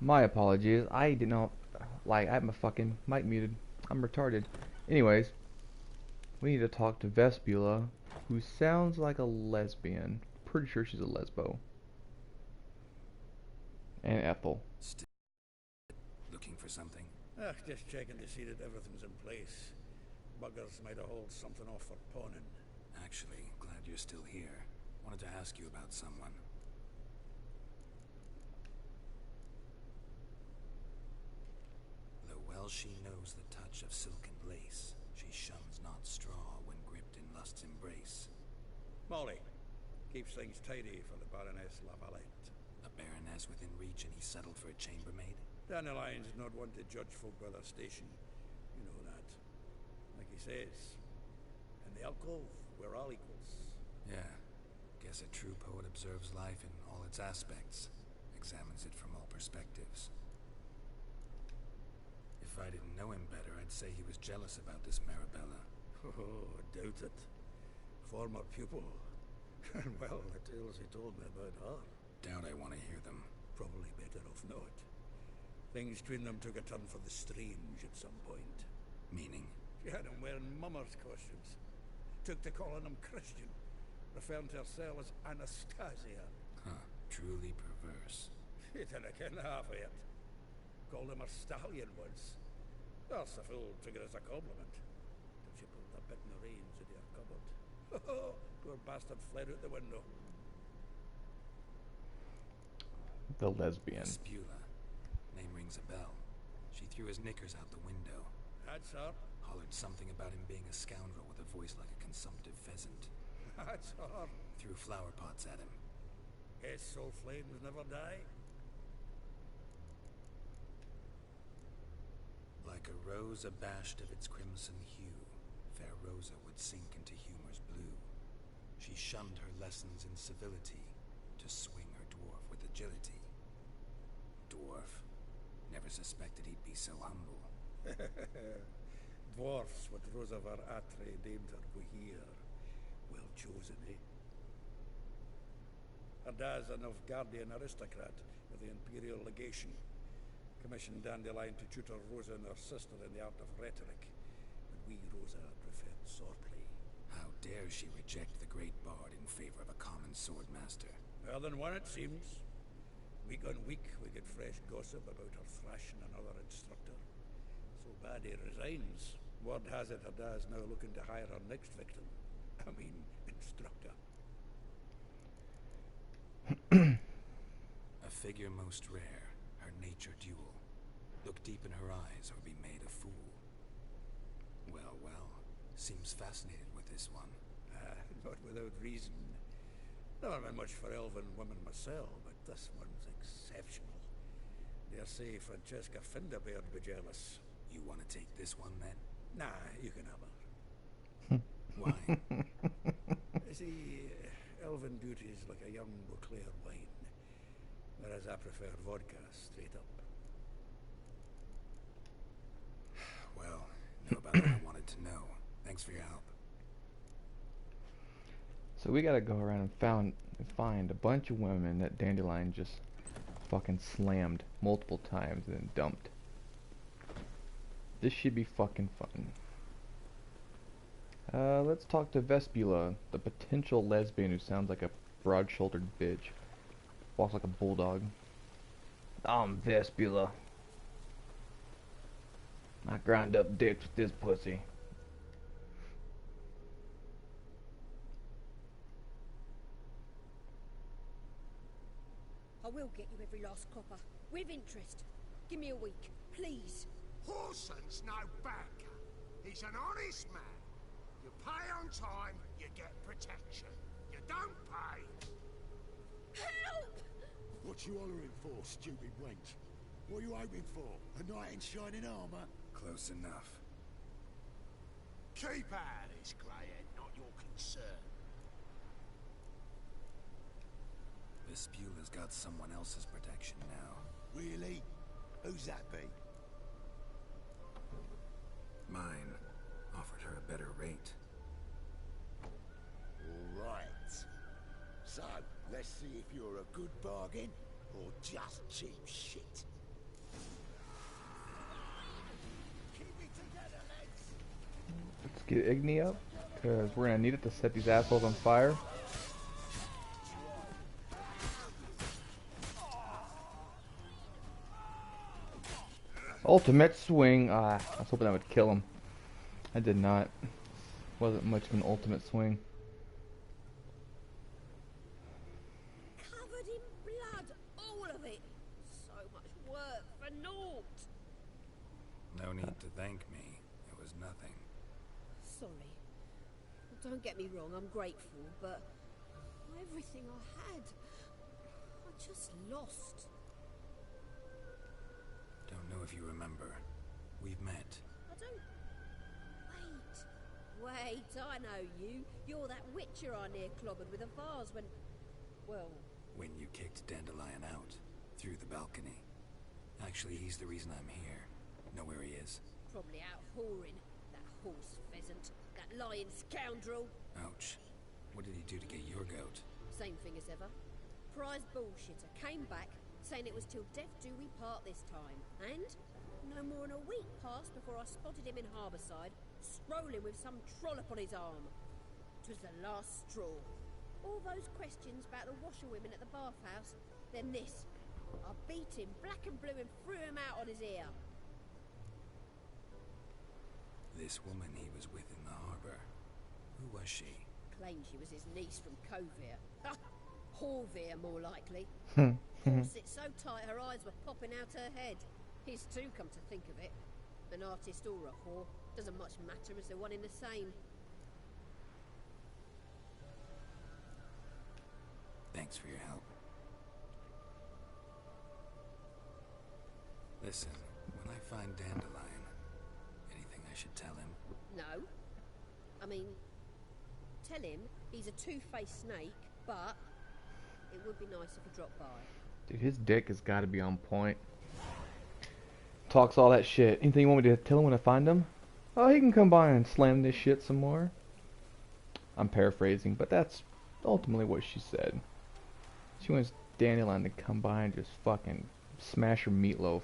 My apologies. I did not like. I have my fucking mic muted. I'm retarded. Anyways, we need to talk to Vespula, who sounds like a lesbian. Pretty sure she's a lesbo. And Ethel. Still looking for something? Just checking to see that everything's in place. Buggers might have hauled something off for pawning. Actually, glad you're still here. Wanted to ask you about someone. Though well she knows the touch of silken lace, she shuns not straw when gripped in lust's embrace. Molly, keeps things tidy for the Baroness Lavalette. A baroness within reach and he settled for a chambermaid? Dandelion's not one to judge folk by their station. You know that. Like he says, in the alcove, we're all equals. Yeah. Guess a true poet observes life in all its aspects, examines it from all perspectives. If I didn't know him better, I'd say he was jealous about this Marabella. Oh, doubt it. Former pupil. And well, the tales he told me about her. Doubt I want to hear them. Probably better off not. Things between them took a turn for the strange at some point. Meaning? She had him wearing mummers' costumes. Took to calling him Christian, referring to herself as Anastasia. Huh. Truly perverse. He didn't ken half of it. Called him a stallion once. That's the fool took it as a compliment. Till she pulled the bitten reins into her cupboard. Poor bastard fled out the window. The lesbian. Spula. Name rings a bell. She threw his knickers out the window. That's her. Hollered something about him being a scoundrel with a voice like a consumptive pheasant. That's her. Threw flower pots at him. Guess soul flames never die. Like a rose abashed of its crimson hue, fair Rosa would sink into humor's blue. She shunned her lessons in civility to swing her dwarf with agility. Dwarf. Never suspected he'd be so humble. Dwarfs what Rosa var Atre named her Guhir. Well chosen, eh? Her dad's a Novgardian aristocrat of the Imperial Legation. Commissioned Dandelion to tutor Rosa and her sister in the art of rhetoric. But we, Rosa, preferred swordplay. How dare she reject the great bard in favor of a common sword master? Well, than one, it seems. Week on week, we get fresh gossip about her thrashing another instructor. So bad he resigns. Word has it her dad's now looking to hire her next victim. I mean, instructor. A figure most rare, her nature dual. Look deep in her eyes or be made a fool. Well, well, seems fascinated with this one. Not without reason. Never been much for elven women myself, but this one's exceptional. Dare say Francesca Finderbeard be jealous. You want to take this one then? Nah, you can have her. Why? You see, elven beauty is like a young Beauclair wine, whereas I prefer vodka straight up. Well, know about what I wanted to know. Thanks for your help. So we gotta go around and find a bunch of women that Dandelion just fucking slammed multiple times and then dumped. This should be fucking fun. Let's talk to Vespula, the potential lesbian who sounds like a broad-shouldered bitch. Walks like a bulldog. I'm Vespula. I grind up dicks with this pussy. I will get you every last copper, with interest. Give me a week, please. Horson's no banker. He's an honest man. You pay on time, you get protection. You don't pay. Help! What you hollering for, stupid wench? What are you hoping for? A knight in shining armour? Close enough. Keep out of this, Greyhead, not your concern. Vespula's got someone else's protection now. Really? Who's that be? Mine. Offered her a better rate. All right. So, let's see if you're a good bargain or just cheap shit. Get Igni up, because we're gonna need it to set these assholes on fire. Ultimate swing. Ah, I was hoping that would kill him. I did not. Wasn't much of an ultimate swing. Covered in blood, all of it. So much work for naught. No need to thank me. It was nothing. Sorry. Don't get me wrong, I'm grateful, but everything I had, I just lost. Don't know if you remember. We've met. I don't... Wait, I know you. You're that witcher I near clobbered with a vase when... Well... When you kicked Dandelion out. Through the balcony. Actually, he's the reason I'm here. Know where he is? Probably out whoring. That horse pheasant. That lying scoundrel. Ouch. What did he do to get your goat? Same thing as ever. Prize bullshitter came back, saying it was till death do we part this time. And no more than a week passed before I spotted him in Harbourside, strolling with some trollop on his arm. 'Twas the last straw. All those questions about the washerwomen at the bathhouse, then this. I beat him black and blue and threw him out on his ear. This woman he was with in the harbor. Who was she? Claimed she was his niece from Kovir. Horvir, more likely. Horse it so tight her eyes were popping out her head. His too, come to think of it. An artist or a whore. Doesn't much matter as they're one in the same. Thanks for your help. Listen, when I find Dandelion, anything I should tell him? No. I mean, tell him he's a two-faced snake, but it would be nice if he dropped by. Dude, his dick has got to be on point. Talks all that shit. Anything you want me to tell him when I find him? Oh, he can come by and slam this shit some more. I'm paraphrasing, but that's ultimately what she said. She wants Dandelion to come by and just fucking smash her meatloaf.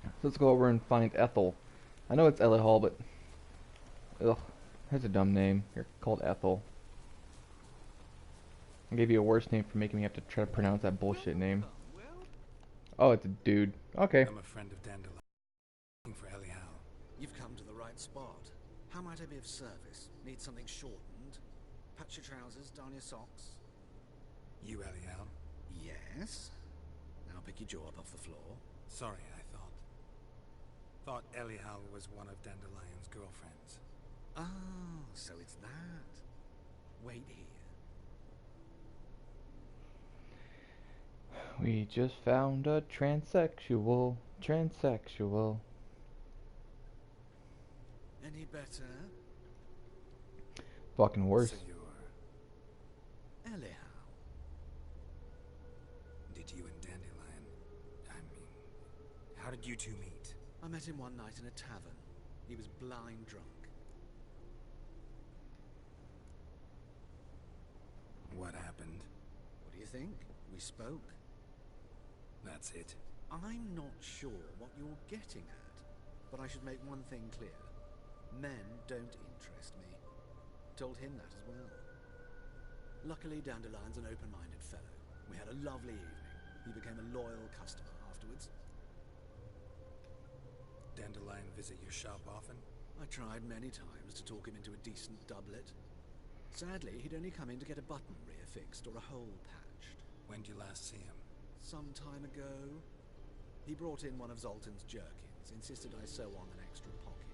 So let's go over and find Ethel. I know it's Ellie Hall, but ugh, that's a dumb name. You're called Ethel. I gave you a worse name for making me have to try to pronounce that bullshit name. Oh, it's a dude. Okay. I'm a friend of Dandelion. Looking for Ellie Hal. You've come to the right spot. How might I be of service? Need something shortened? Patch your trousers, darn your socks? You Ellie Hal? Yes. Now pick your jaw up off the floor. Sorry, I thought Ellie Hal was one of Dandelion's girlfriends. Oh, so it's that. Wait here. We just found a transsexual. Any better? Fucking worse. So you're... Ellie Hal. Did you and Dandelion... how did you two meet? I met him one night in a tavern. He was blind drunk. What happened? What do you think? We spoke. That's it. I'm not sure what you're getting at, but I should make one thing clear. Men don't interest me. Told him that as well. Luckily, Dandelion's an open-minded fellow. We had a lovely evening. He became a loyal customer afterwards. Dandelion visit your shop often? I tried many times to talk him into a decent doublet. Sadly, he'd only come in to get a button reaffixed or a hole patched. When did you last see him? Some time ago. He brought in one of Zoltan's jerkins, insisted I sew on an extra pocket.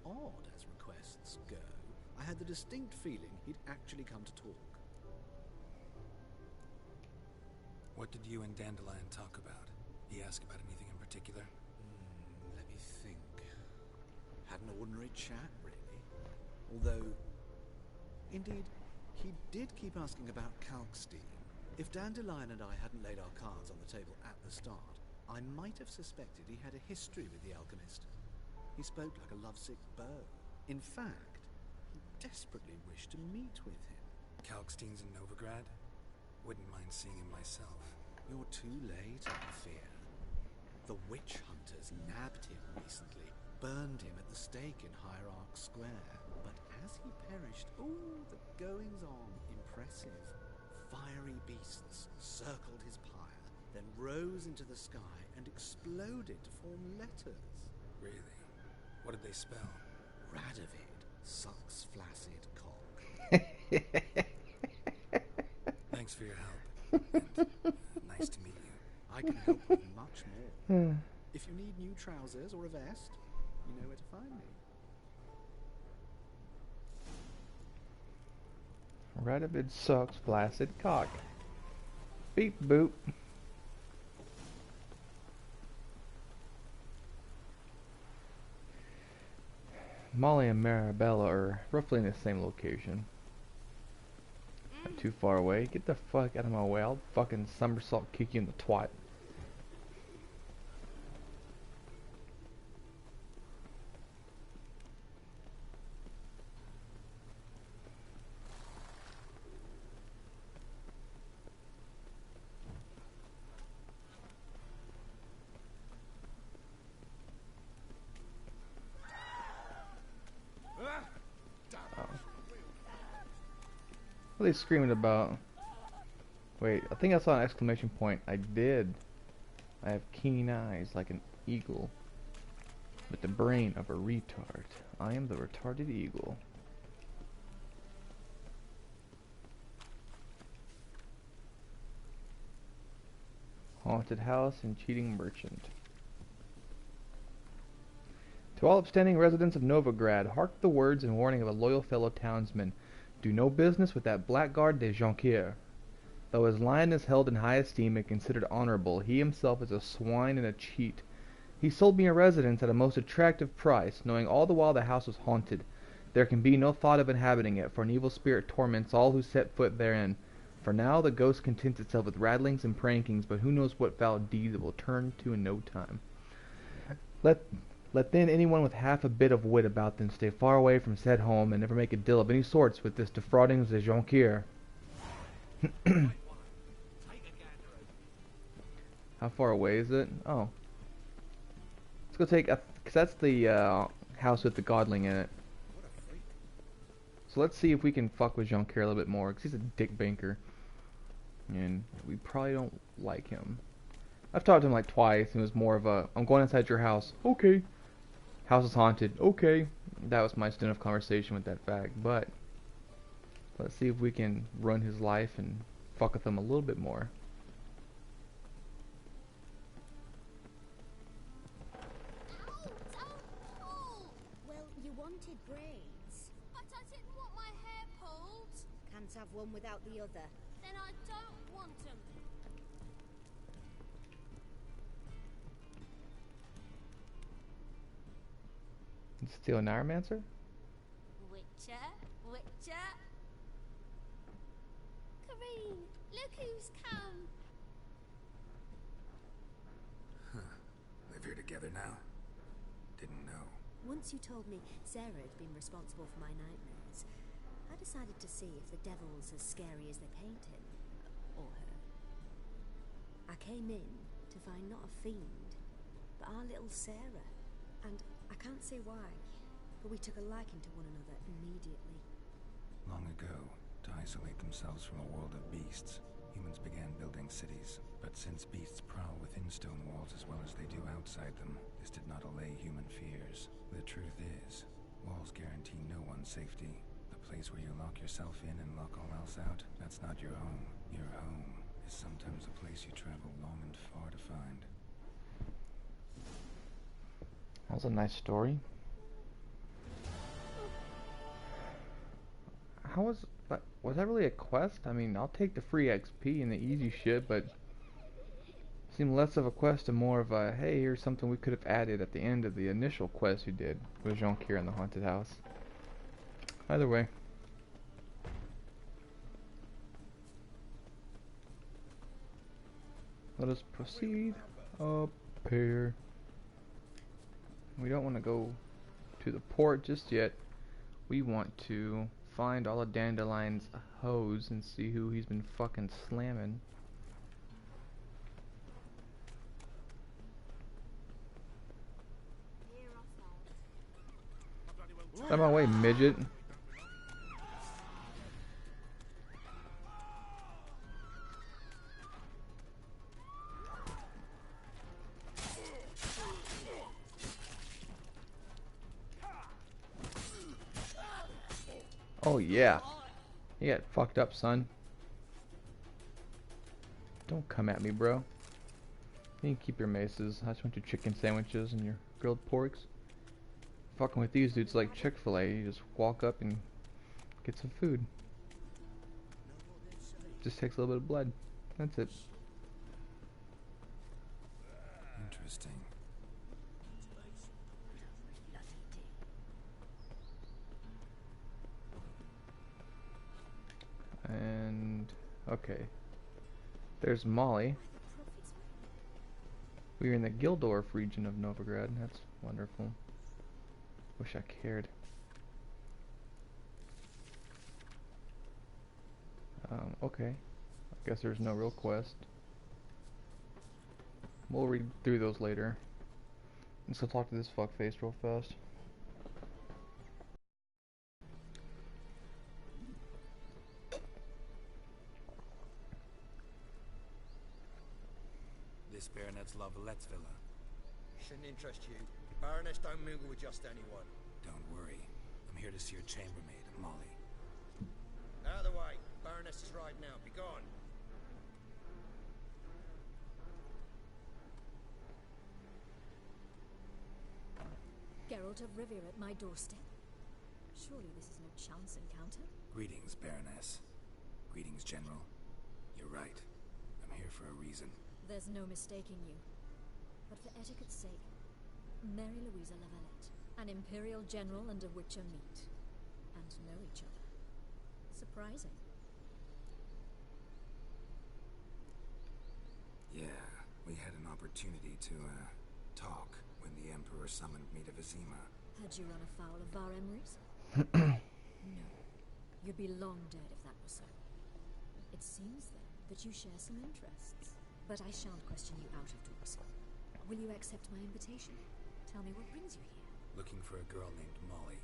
Odd as requests go, I had the distinct feeling he'd actually come to talk. What did you and Dandelion talk about? Did he ask about anything in particular? Let me think. Had an ordinary chat, really. Although, indeed, he did keep asking about Kalkstein. If Dandelion and I hadn't laid our cards on the table at the start, I might have suspected he had a history with the alchemist. He spoke like a lovesick beau. In fact, he desperately wished to meet with him. Kalkstein's in Novigrad? Wouldn't mind seeing him myself. You're too late, I fear. The witch hunters nabbed him recently, burned him at the stake in Hierarch Square. But as he perished, the goings on, impressive. Fiery beasts circled his pyre, then rose into the sky and exploded to form letters. Really? What did they spell? Radovid sucks flaccid cock. Thanks for your help. And nice to meet you. I can help with much more. If you need new trousers or a vest, you know where to find me. Radovid sucks flaccid cock. Beep boop. Molly and Marabella are roughly in the same location. Not too far away. Get the fuck out of my way. I'll fucking somersault kick you in the twat. What are they screaming about? Wait, I think I saw an exclamation point. I did. I have keen eyes like an eagle, with the brain of a retard. I am the retarded eagle. Haunted house and cheating merchant. To all upstanding residents of Novigrad, hark the words and warning of a loyal fellow townsman. Do no business with that blackguard de Jonquière. Though his lion is held in high esteem and considered honorable, he himself is a swine and a cheat. He sold me a residence at a most attractive price, knowing all the while the house was haunted. There can be no thought of inhabiting it, for an evil spirit torments all who set foot therein. For now the ghost contents itself with rattlings and prankings, but who knows what foul deeds it will turn to in no time. Let then anyone with half a bit of wit about them stay far away from said home, and never make a deal of any sorts with this defrauding de Jonquière. How far away is it? Oh. Let's go take because that's the house with the godling in it. So let's see if we can fuck with Jonquière a little bit more, because he's a dick banker. And we probably don't like him. I've talked to him like twice, and it was more of a, I'm going inside your house. Okay. House is haunted. Okay. That was my extent of conversation with that fact, but let's see if we can run his life and fuck with him a little bit more. Well, you wanted braids. But I didn't want my hair pulled. Can't have one without the other. Then I don't want them. Steal an Neuromancer? Witcher, Witcher. Kareen, look who's come. Live here together now? Didn't know. Once you told me Sarah had been responsible for my nightmares, I decided to see if the devil's as scary as they paint him. Or her. I came in to find not a fiend, but our little Sarah. And I can't say why, but we took a liking to one another immediately. Long ago, to isolate themselves from a world of beasts, humans began building cities. But since beasts prowl within stone walls as well as they do outside them, this did not allay human fears. The truth is, walls guarantee no one's safety. The place where you lock yourself in and lock all else out, that's not your home. Your home is sometimes a place you travel long and far to find. That was a nice story. How was that? Was that really a quest? I mean, I'll take the free XP and the easy shit, but it seemed less of a quest and more of a, hey, here's something we could have added at the end of the initial quest we did with Jonquière in the haunted house. Either way. Let us proceed up here. We don't want to go to the port just yet. We want to find all of Dandelion's hoes and see who he's been fucking slamming. Out of my way, midget. Oh yeah. You got fucked up, son. Don't come at me, bro. You can keep your maces. I just want your chicken sandwiches and your grilled porks. Fucking with these dudes like Chick-fil-A, you just walk up and get some food. Just takes a little bit of blood. That's it. Interesting. And okay. There's Molly. We're in the Gildorf region of Novigrad. That's wonderful. Wish I cared. Okay. I guess there's no real quest. We'll read through those later. Let's go talk to this fuckface real fast. This Baronet's Lavallette's villa. Shouldn't interest you. Baroness don't mingle with just anyone. Don't worry. I'm here to see your chambermaid, Molly. Out of the way. Baroness is right now. Be gone. Geralt of Rivia at my doorstep. Surely this is no chance encounter. Greetings, Baroness. Greetings, General. You're right. I'm here for a reason. There's no mistaking you. But for etiquette's sake, Mary Louisa Lavalette, an Imperial General and a Witcher meet, and know each other. Surprising. Yeah, we had an opportunity to, talk when the Emperor summoned me to Vizima. Had you run afoul of Var Emrys? No. You'd be long dead if that was so. It seems, then, that you share some interests. But I shan't question you out of doors. Will you accept my invitation? Tell me what brings you here. Looking for a girl named Molly.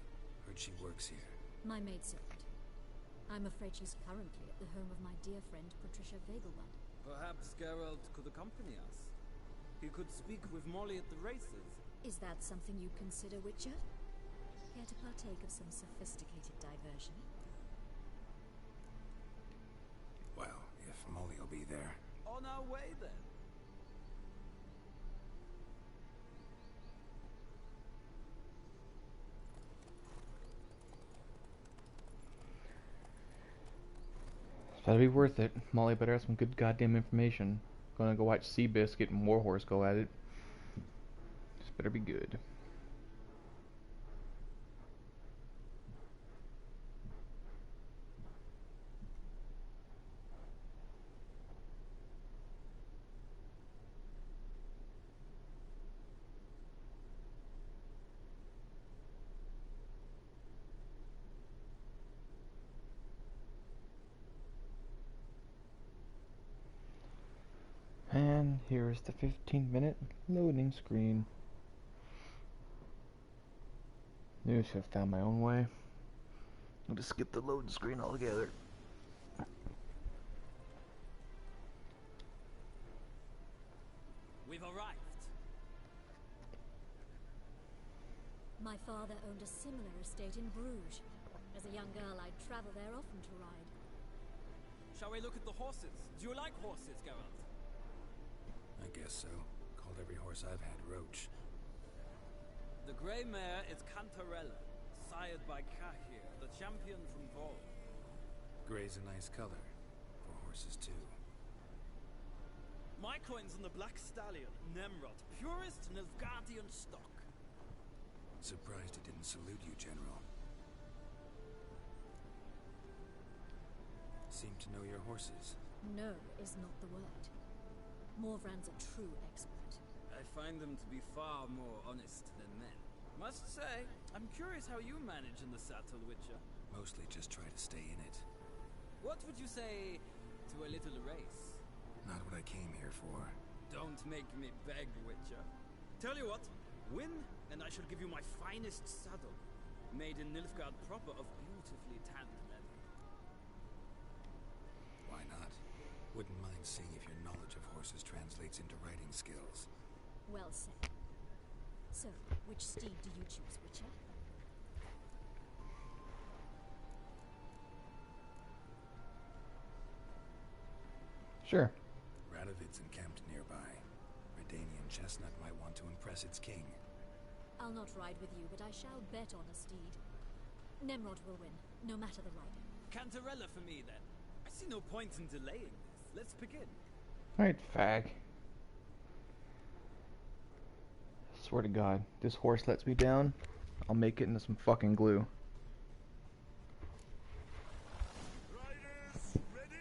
Heard she works here. My maidservant. I'm afraid she's currently at the home of my dear friend Patricia Vegelbud. Perhaps Geralt could accompany us. He could speak with Molly at the races. Is that something you'd consider, Witcher? Care to partake of some sophisticated diversion? Well, if Molly will be there. On our way, then. That'll be worth it. Molly better have some good goddamn information. Gonna go watch Seabiscuit and Warhorse go at it. This better be good. And here's the 15-minute loading screen. Maybe I should have found my own way. I'll just skip the loading screen altogether. We've arrived. My father owned a similar estate in Bruges. As a young girl, I'd travel there often to ride. Shall we look at the horses? Do you like horses, Geralt? I guess so. Called every horse I've had Roach. The grey mare is Cantarella, sired by Kahir, the champion from Vol. Gray's a nice color. For horses, too. My coin's on the black stallion, Nemrod, purest Nilfgaardian stock. Surprised it didn't salute you, General. Seem to know your horses. No is not the word. Morvran's a true expert. I find them to be far more honest than men. Must say, I'm curious how you manage in the saddle, Witcher. Mostly just try to stay in it. What would you say to a little race? Not what I came here for. Don't make me beg, Witcher. Tell you what, win, and I shall give you my finest saddle. Made in Nilfgaard proper of beautifully tanned leather. Why not? Wouldn't mind seeing if your knowledge of horses translates into riding skills. Well said. So, which steed do you choose, Witcher? Sure. Radovid's encamped nearby. Redanian Chestnut might want to impress its king. I'll not ride with you, but I shall bet on a steed. Nemrod will win, no matter the rider. Cantarella for me, then. I see no point in delaying this. Let's begin. Alright, fag. Swear to God, this horse lets me down, I'll make it into some fucking glue. Riders, ready!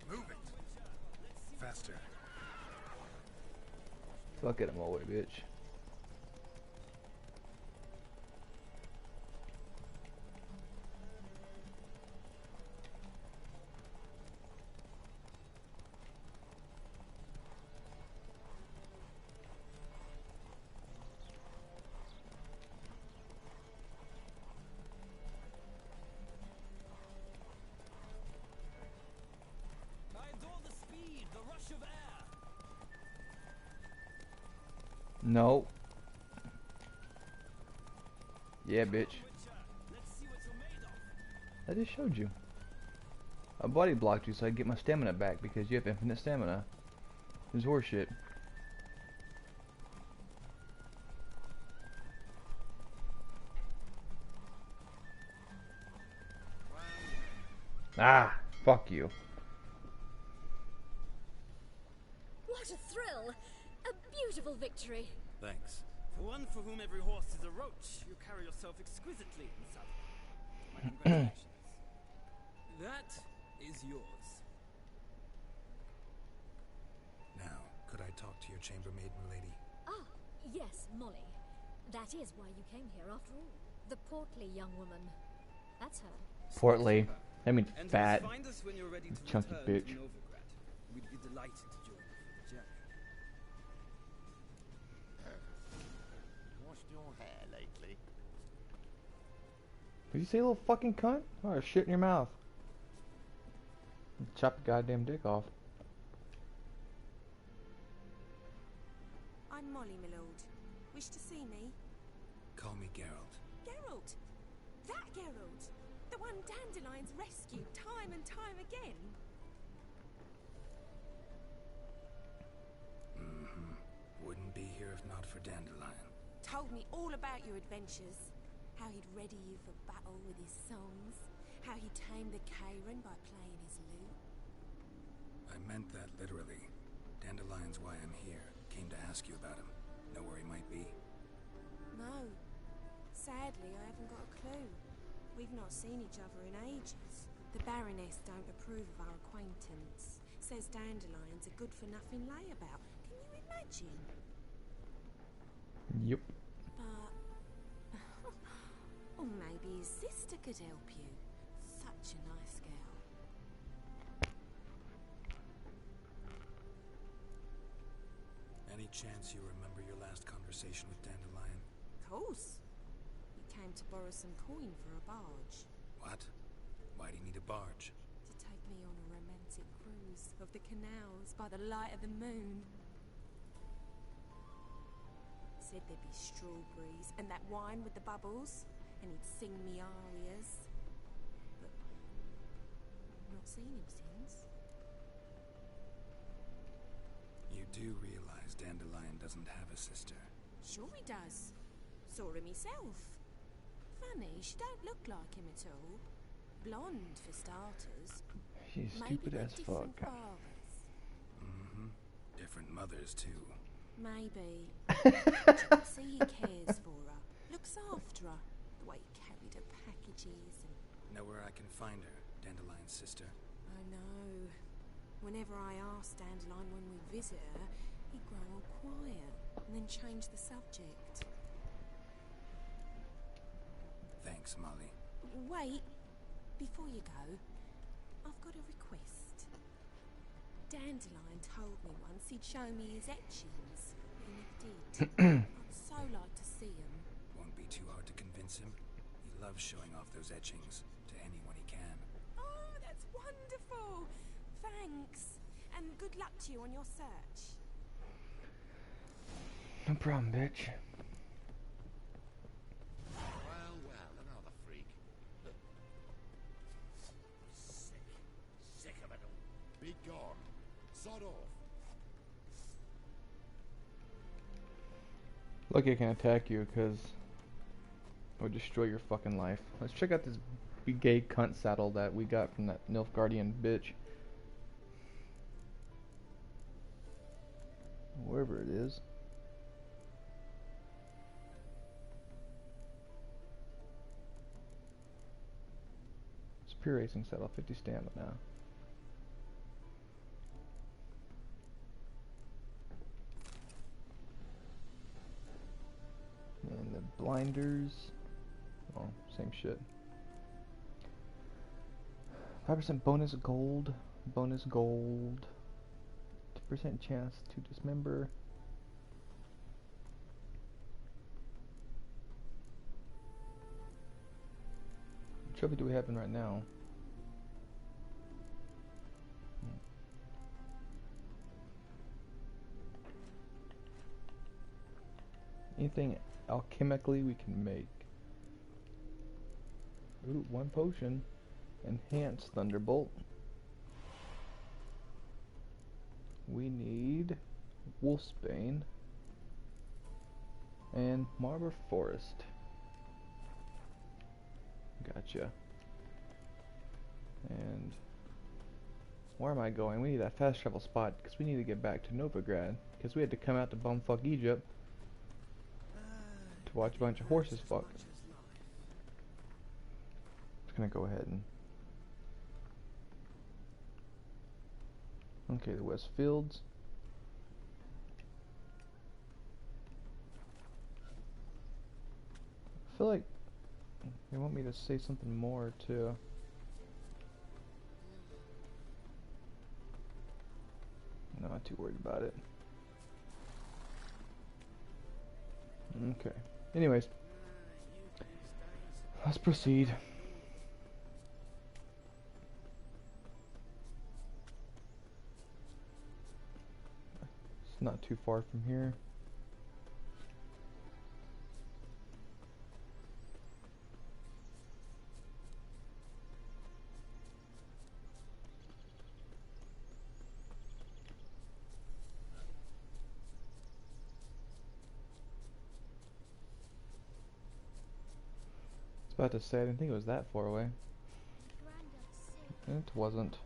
Move it! Faster. Fuck it, I'm all the way, bitch. I adore the speed, the rush of air. No. Yeah, bitch. Let's see what you're made of. I just showed you. I body blocked you so I get my stamina back because you have infinite stamina. This is horseshit. Ah, fuck you. What a thrill! A beautiful victory! Thanks. For one for whom every horse is a roach, you carry yourself exquisitely in saddle. My congratulations. That is yours. Now, could I talk to your chambermaid, milady? Ah, yes, Molly. That is why you came here after all. The portly young woman. That's her. Portly. I mean And fat. please find us when you're ready to Chunky return bitch. to Novigrad. We'd be delighted to join you for the journey. Washed your hair lately? Did you say little fucking cunt? Or shit in your mouth. Chop your goddamn dick off. I'm Molly, my lord. Wish to see me? Call me Geralt. Geralt! That Geralt! The one Dandelion's rescued time and time again! Mm-hmm. Wouldn't be here if not for Dandelion. Told me all about your adventures. How he'd ready you for battle with his songs. How he tamed the Kairan by playing his lute. I meant that literally. Dandelion's why I'm here. Came to ask you about him. Know where he might be? No. Sadly, I haven't got a clue. We've not seen each other in ages. The Baroness don't approve of our acquaintance. Says Dandelion's a good-for-nothing layabout. Can you imagine? Yep. But... or maybe his sister could help you. Such a nice girl. Any chance you remember your last conversation with Dandelion? Course. He came to borrow some coin for a barge. What? Why do you need a barge? To take me on a romantic cruise of the canals by the light of the moon. Said there'd be strawberries and that wine with the bubbles, and he'd sing me arias. But I've not seen him since. You do realize Dandelion doesn't have a sister. Sure he does. Saw him myself. Funny, she don't look like him at all. Blonde, for starters. She's Maybe stupid they're as fuck. different fathers. Mm-hmm. Different mothers, too. Maybe. But you can see he cares for her. Looks after her. The way he carried her packages and... Know where I can find her, Dandelion's sister? I know. Whenever I ask Dandelion when we visit her, he'd grow all quiet and then change the subject. Thanks, Molly. Wait. Before you go, I've got a request. Dandelion told me once he'd show me his etchings. He never did. I'd so like to see 'em. Won't be too hard to convince him. He loves showing off those etchings to anyone he can. Oh, that's wonderful! Thanks. And good luck to you on your search. No problem, bitch. Well, well, another freak. Sick. Sick of it all. Be gone. Sod off. Lucky I can attack you, because I would destroy your fucking life. Let's check out this big gay cunt saddle that we got from that Nilfgaardian bitch. Wherever it is. Spear racing saddle, 50 stamina. And the blinders, oh, same shit. 5% bonus gold, 2% chance to dismember. What trophy do we have in right now? Anything alchemically we can make. Ooh, 1 potion. Enhanced Thunderbolt. We need Wolfsbane and Marble Forest. Gotcha. And where am I going? We need that fast travel spot because we need to get back to Novigrad because we had to come out to bumfuck Egypt to watch a bunch of horses fuck. Just gonna go ahead and okay, the West Fields. I feel like they want me to say something more too. No, not too worried about it. Okay. Anyways, let's proceed. It's not too far from here. About to say, I didn't think it was that far away. It wasn't.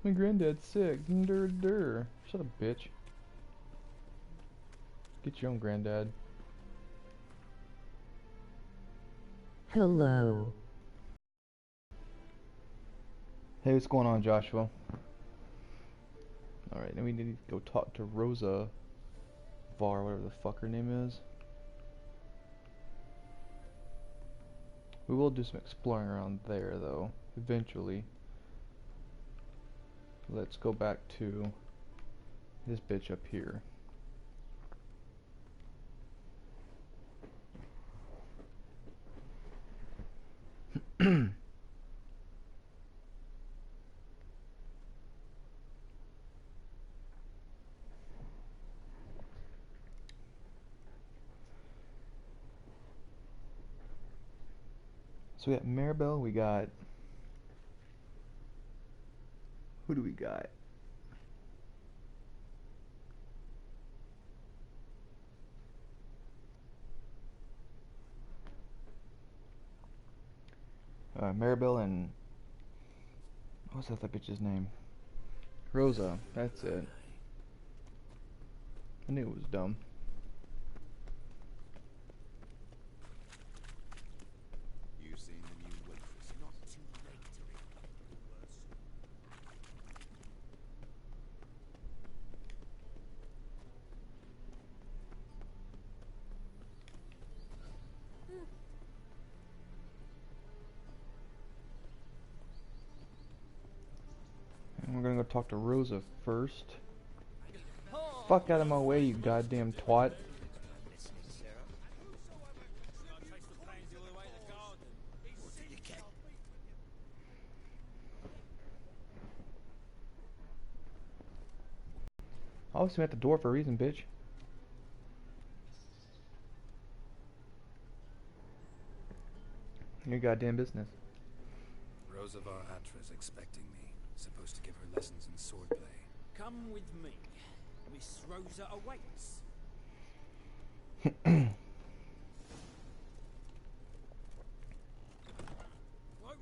My granddad's sick. Dur. Shut up, bitch. Get your own granddad. Hello. Hey, what's going on, Joshua? Alright, then we need to go talk to Rosa Var, whatever the fuck her name is. We will do some exploring around there, though, eventually. Let's go back to this bitch up here. So we got Maribel, we got... Who do we got? Maribel and... What's that bitch's name? Rosa, that's it. I knew it was dumb. You seen the new waitress? Not too late to be worse. And we're gonna go talk to Rosa first. Fuck out of my way, you goddamn twat. Listen, sir. I was at the door for a reason, bitch. Your goddamn business. Rosa var Atra's expecting me. Supposed to give her lessons in swordplay. Come with me. Miss Rosa awaits. Hope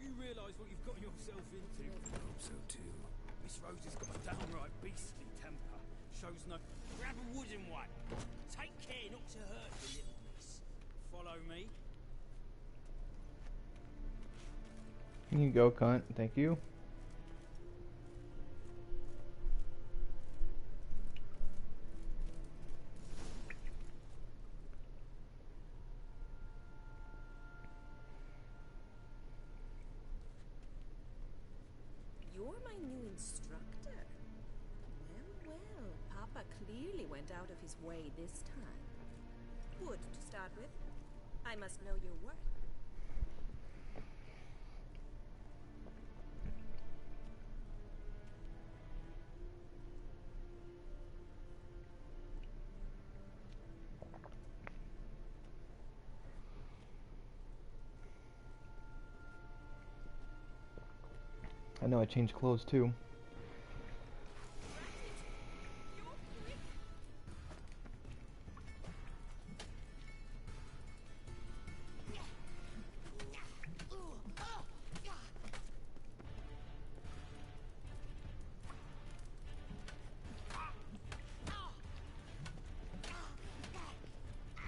you realise what you've got yourself into. I hope so too. Miss Rosa's got a downright beastly temper. Shows no... Grab a wooden one. Take care not to hurt the little miss. Follow me. Here you go, cunt. Thank you. You're my new instructor. Well, well, Papa clearly went out of his way this time. Wood, to start with. I must know your worth. I know I changed clothes too.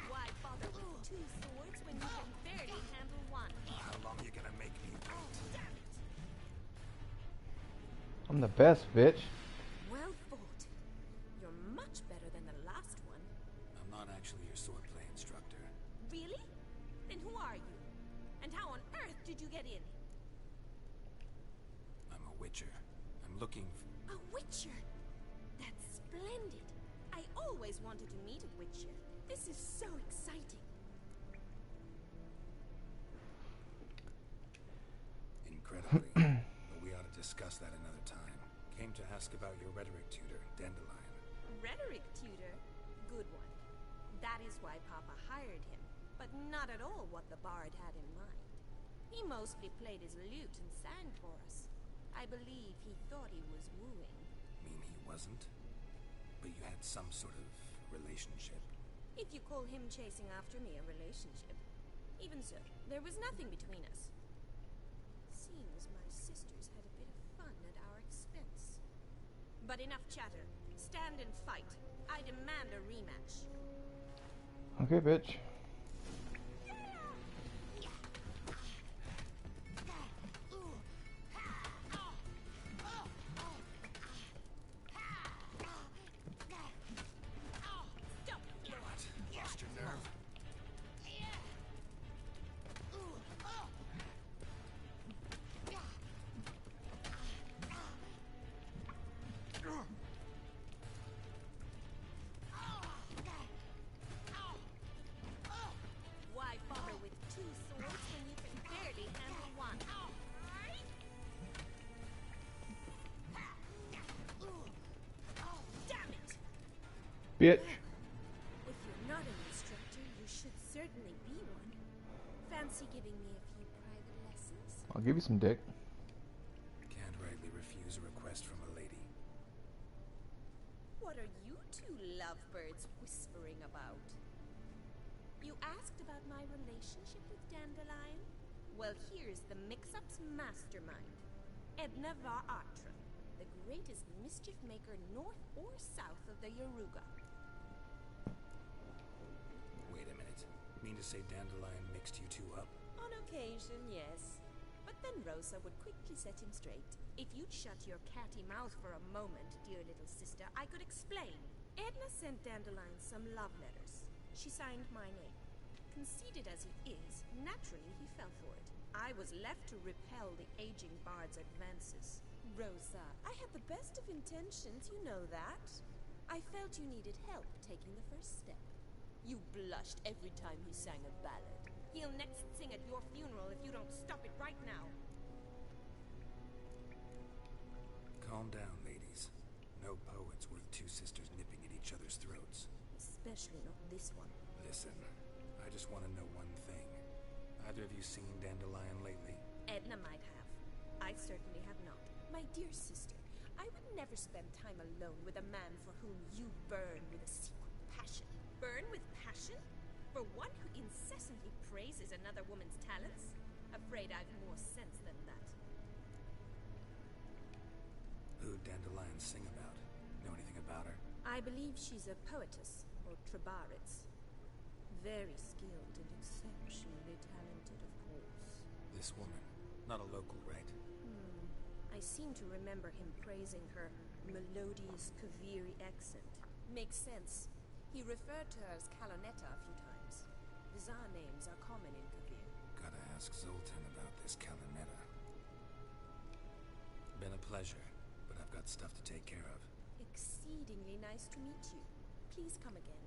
Why bother with two swords when you can barely handle one? How long you gonna make me wait? I'm the best, bitch. Well fought. You're much better than the last one. I'm not actually your swordplay instructor. Really? Then who are you? And how on earth did you get in? I'm a witcher. I'm looking for... A witcher? That's splendid. I always wanted to meet a witcher. This is so exciting. Incredibly. But we ought to discuss that another time. Came to ask about your rhetoric tutor, Dandelion. Rhetoric tutor? Good one. That is why Papa hired him, but not at all what the bard had in mind. He mostly played his lute and sang for us. I believe he thought he was wooing. Mean he wasn't? But you had some sort of relationship. If you call him chasing after me a relationship. Even so, there was nothing between us. Seems my sisters had a bit of fun at our expense. But enough chatter. Stand and fight. I demand a rematch. Okay, bitch. What? Lost your nerve? Why bother with two swords when you can barely handle one? Damn it! Bitch. If you're not an instructor, you should certainly be one. Fancy giving me a few private lessons? I'll give you some dick. Can't rightly refuse a request from a lady. What are you two lovebirds whispering about? You asked about my relationship with Dandelion? Well, here's the mix-up's mastermind. Edna var Atra, the greatest mischief maker north or south of the Yaruga. Wait a minute. Mean to say Dandelion mixed you two up? On occasion, yes. But then Rosa would quickly set him straight. If you'd shut your catty mouth for a moment, dear little sister, I could explain. Edna sent Dandelion some love letters. She signed my name. Conceited as he is, naturally he fell for it. I was left to repel the aging bard's advances. Rosa, I had the best of intentions, you know that. I felt you needed help taking the first step. You blushed every time he sang a ballad. He'll next sing at your funeral if you don't stop it right now. Calm down, ladies. No poet's worth two sisters nipping at each other's throats. Especially not this one. Listen, I just want to know one thing. Either of you seen Dandelion lately? Edna might have. I certainly have not. My dear sister, I would never spend time alone with a man for whom you burn with a secret passion. Burn with passion? For one who incessantly praises another woman's talents? Afraid I've more sense than that. Who'd Dandelion sing about? Know anything about her? I believe she's a poetess, or trabaritz. Very skilled and exceptionally talented, of course. This woman. Not a local, right? I seem to remember him praising her melodious Kaviri accent. Makes sense. He referred to her as Calonetta a few times. Bizarre names are common in Kavir. Gotta ask Zoltan about this Calonetta. Been a pleasure, but I've got stuff to take care of. Exceedingly nice to meet you. Please come again.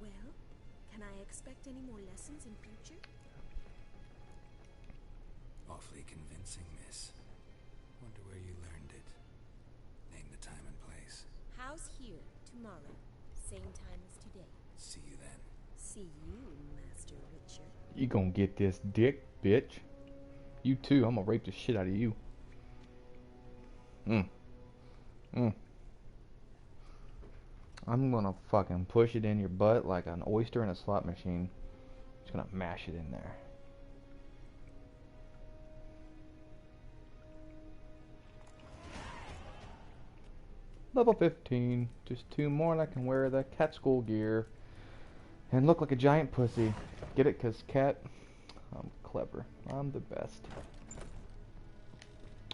Well, can I expect any more lessons in future? Awfully convincing, miss. Wonder where you learned it. Name the time and place. House here, tomorrow. Same time as today. See you then. See you, Master Witcher. You gonna get this dick, bitch. You too, I'm gonna rape the shit out of you. I'm gonna fucking push it in your butt like an oyster in a slot machine. Just gonna mash it in there. Level 15. Just 2 more and I can wear the cat school gear. And look like a giant pussy. Get it? 'Cause cat? I'm clever. I'm the best.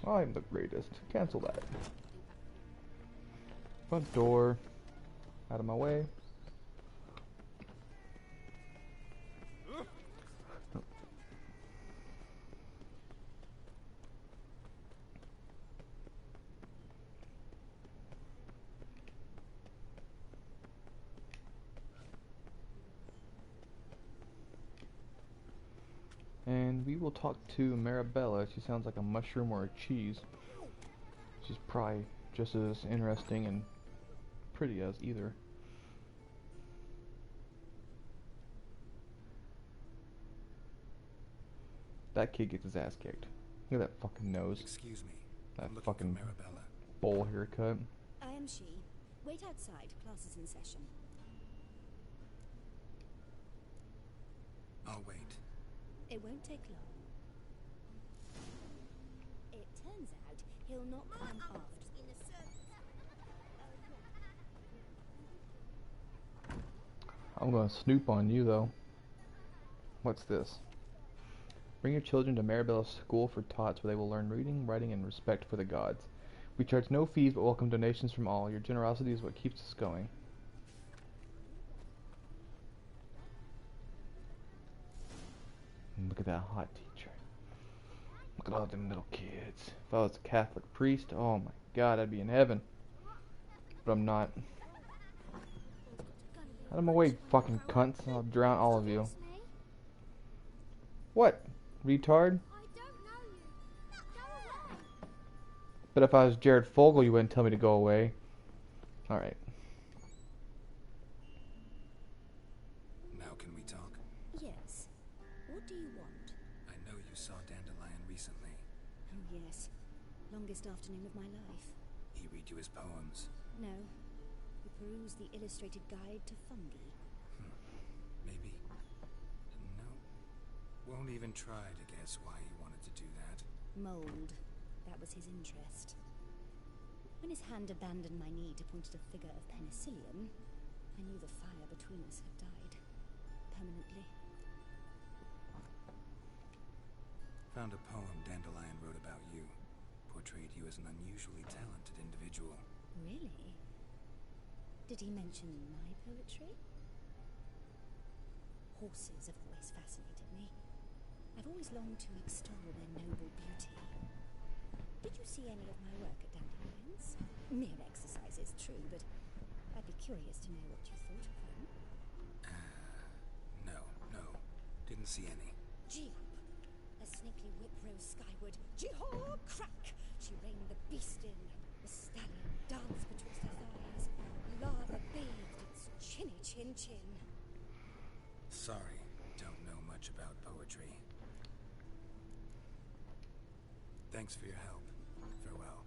I'm the greatest. Cancel that. Front door. Out of my way. And we will talk to Marabella. She sounds like a mushroom or a cheese. She's probably just as interesting and pretty as either. That kid gets his ass kicked. Look at that fucking nose. Excuse me. That I'm looking fucking for Marabella. bowl haircut. I am she. Wait outside. Class is in session. I'll wait. It won't take long. It turns out he'll not come after. I'm gonna snoop on you though. What's this? Bring your children to Marabella's School for Tots where they will learn reading, writing, and respect for the gods. We charge no fees but welcome donations from all. Your generosity is what keeps us going. And look at that hot teacher. Look at all them little kids. If I was a Catholic priest, oh my god, I'd be in heaven. But I'm not. Out of my way, fucking cunts. I'll drown all of you. What? Retard? But if I was Jared Fogle, you wouldn't tell me to go away. Alright. Now can we talk? Yes. What do you want? I know you saw Dandelion recently. Oh, yes. Longest afternoon of my life. He read you his poems. No. We perused the illustrated guide to fungi. Maybe. No. Won't even try to guess why he wanted to do that. Mold. That was his interest. When his hand abandoned my knee to point at a figure of penicillium, I knew the fire between us had died. Permanently. Found a poem Dandelion wrote about you. Portrayed you as an unusually talented individual. Really? Did he mention my poetry? Horses have always fascinated me. I've always longed to extol their noble beauty. Did you see any of my work at Dandelion's? Mere exercises, true, but I'd be curious to know what you thought of them. No. Didn't see any. Gee up! A snaky whip rose skyward. Jihad crack! She reined the beast in. The stallion danced betwixt her thighs, lava bathed its chinny chin chin. Sorry, don't know much about poetry. Thanks for your help. Farewell.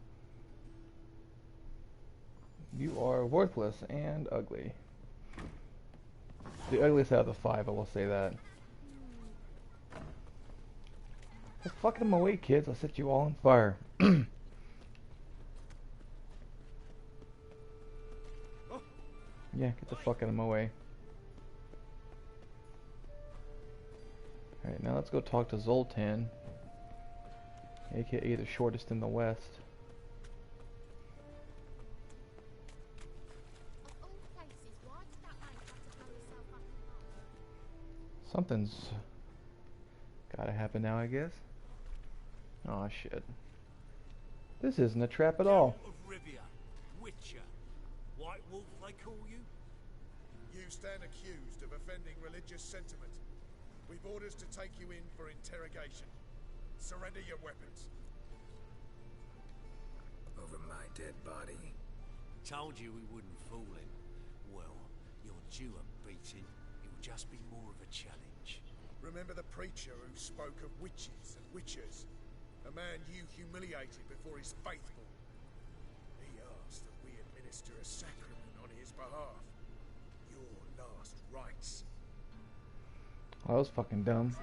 You are worthless and ugly. The ugliest out of the 5, I will say that. Just fucking them away, kids. I'll set you all on fire. Yeah, get the fuck out of my way. Alright, now let's go talk to Zoltan, aka the shortest in the West. Of all places, why did that man have to blow himself up in half? Something's gotta happen now, I guess. Aw, shit. This isn't a trap at all. Of Rivia, Witcher, White Wolf they call you? You stand accused of offending religious sentiment. We've orders to take you in for interrogation. Surrender your weapons. Over my dead body. Told you we wouldn't fool him. Well, you're due a beating. It'll just be more of a challenge. Remember the preacher who spoke of witches and witchers? A man you humiliated before his faithful. He asked that we administer a sacrament on his behalf. Your last rites. Oh, that was fucking dumb.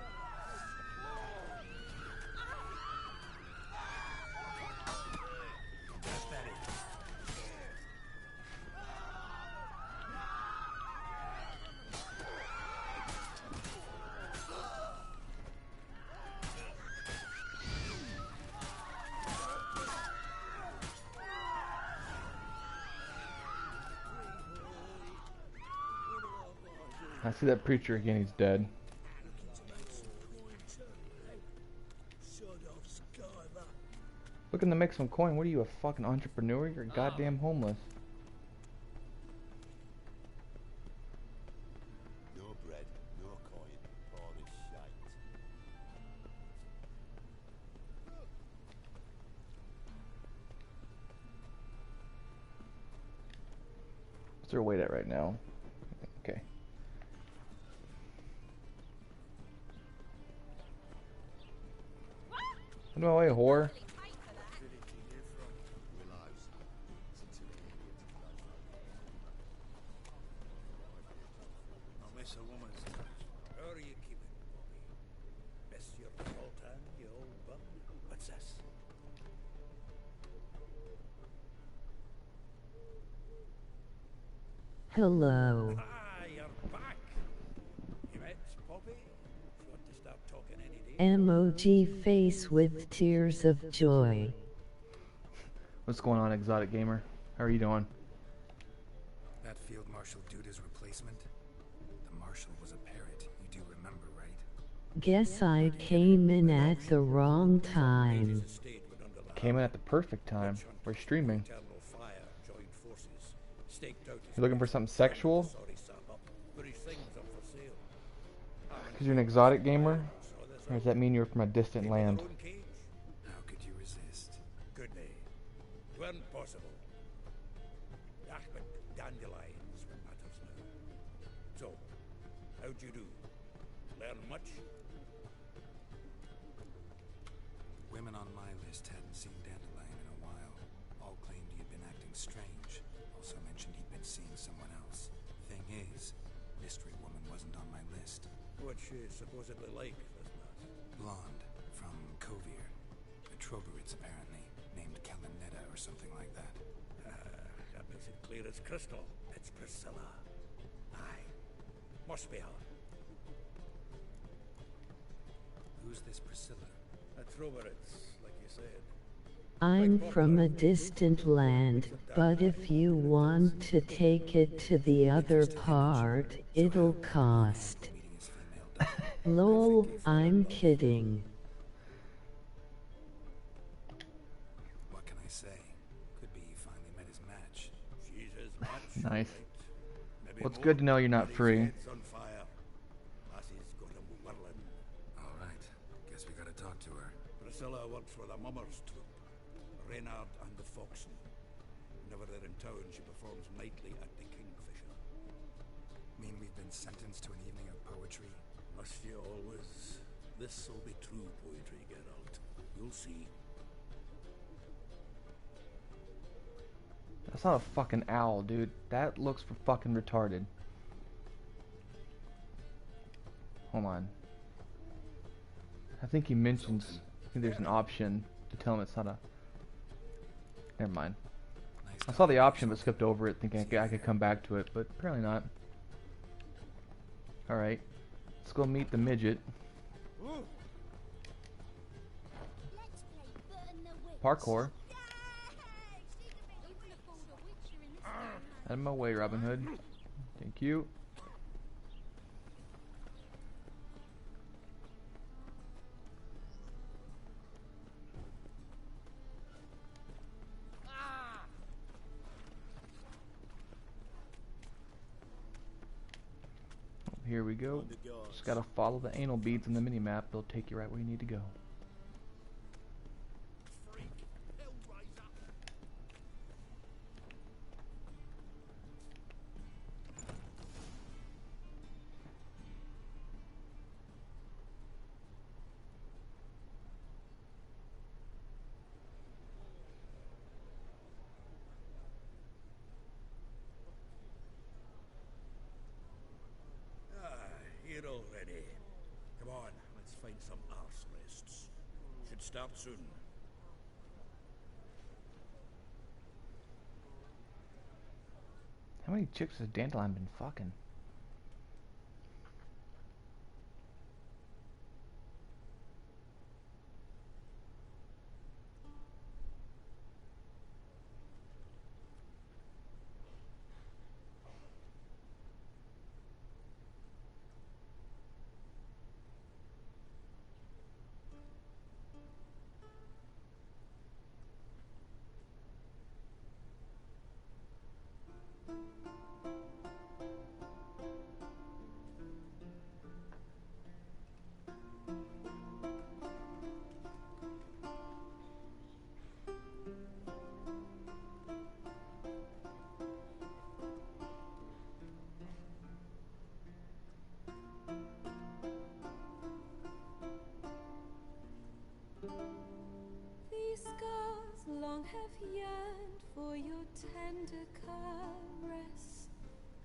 I see that preacher again, he's dead. Looking to make some coin? What are you, a fucking entrepreneur? You're goddamn homeless. No bread, no coin, Polish shite. What's their weight at right now? Okay. No way, whore. I'll miss a woman's touch. How are you keeping, Bobby? Miss your Zoltan, you old bum? What's this? Hello. Ah, you're back. You met Bobby? You want to start talking any day? Emoji face with tears of joy. What's going on, Exotic Gamer? How are you doing? That Field Marshal Duda's replacement? The Marshal was a parrot. You do remember, right? Guess I came in at the wrong time. Came in at the perfect time. We're streaming. Eternal fire joined forces. Staked out his You looking for something sexual? sorry sap up, but his things are for sale. Because you're an exotic gamer? Or does that mean you're from a distant land? How could you resist? Good day. Weren't possible. Ah, but dandelions what matters now. So, how'd you do? Learn much? Women on my list hadn't seen Dandelion in a while. All claimed he had been acting strange. Also mentioned he'd been seeing someone else. Thing is, Mystery Woman wasn't on my list. What's she supposedly like, Vespas? Blonde, from Kovir. A Troberitz, apparently. Named Kalinetta or something like that. That makes it clear as crystal. It's Priscilla. Aye. Must be her. Who's this Priscilla? A Troberitz, like you said. I'm from a distant land, but if you want to take it to the other part, it'll cost. Lol, I'm kidding. What can I say? Could be he finally met his match. She's his match. Nice. Maybe Well, it's more, good to know you're not but his free. head's on fire. Lassie's got him whirling. Alright, guess we gotta talk to her. Priscilla works for the Mummers Troop. Reynard and the Foxen. whenever they're in town, she performs nightly at the Kingfisher. Mean we've been sentenced to an evening of poetry? Must you always? This'll be true poetry, Geralt. You'll see. That's not a fucking owl, dude. That looks for fucking retarded. Hold on. I think he mentions... I think there's an option to tell him it's not a... Never mind. I saw the option but skipped over it thinking I could come back to it, but apparently not. Alright. Let's go meet the midget. Parkour. Out of my way, Robin Hood. Thank you. Here we go. Just gotta follow the anal beads in the mini-map. They'll take you right where you need to go. Here already. Come on, let's find some arse rests. Should start soon. How many chicks has Dandelion been fucking? These scars long have yearned for your tender caress,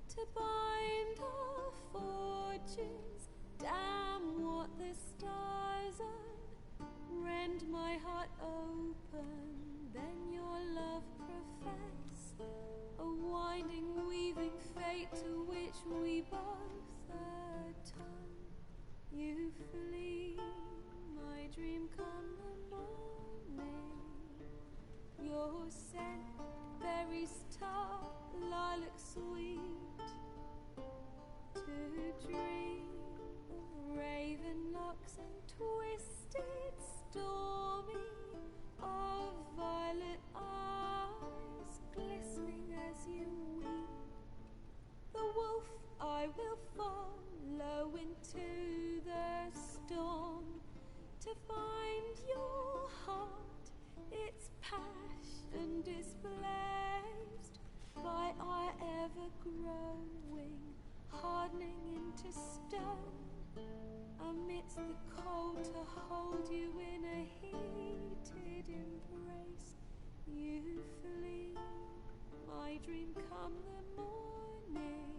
to bind our forges. Damn what the stars are. Rend my heart open, then your love profess. A winding, weaving fate to which we both atone. You flee, my dream come the morning. Your scent, berry star, lilac sweet. To dream of raven locks and twisted, stormy, of violet eyes glistening as you weep. The wolf I will follow into the storm, to find your heart, its passion displaced by our ever-growing, hardening into stone. Amidst the cold, to hold you in a heated embrace. You flee, my dream come the morning.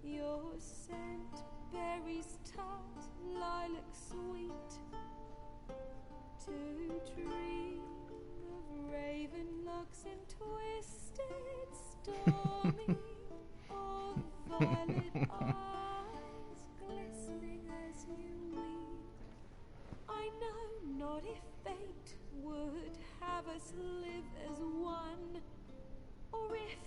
Your scent, berries tart, lilac sweet. To dream of raven locks and twisted, stormy, of violet eyes glistening as you weep. I know not if fate would have us live as one, or if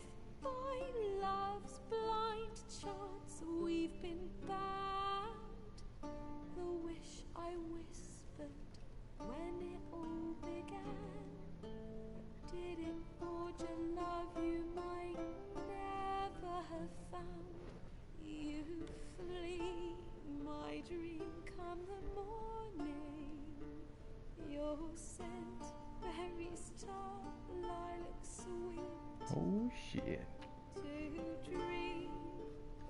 by love's blind chance we've been bound. The wish I whispered when it all began, did it forge a love you might never have found? You flee, my dream come the morning. Your scent, berry star, lilac sweet. Oh shit. To dream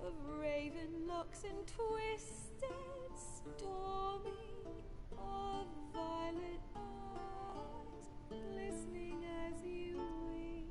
of raven locks and twisted stormy, of violet eyes glistening as you weep.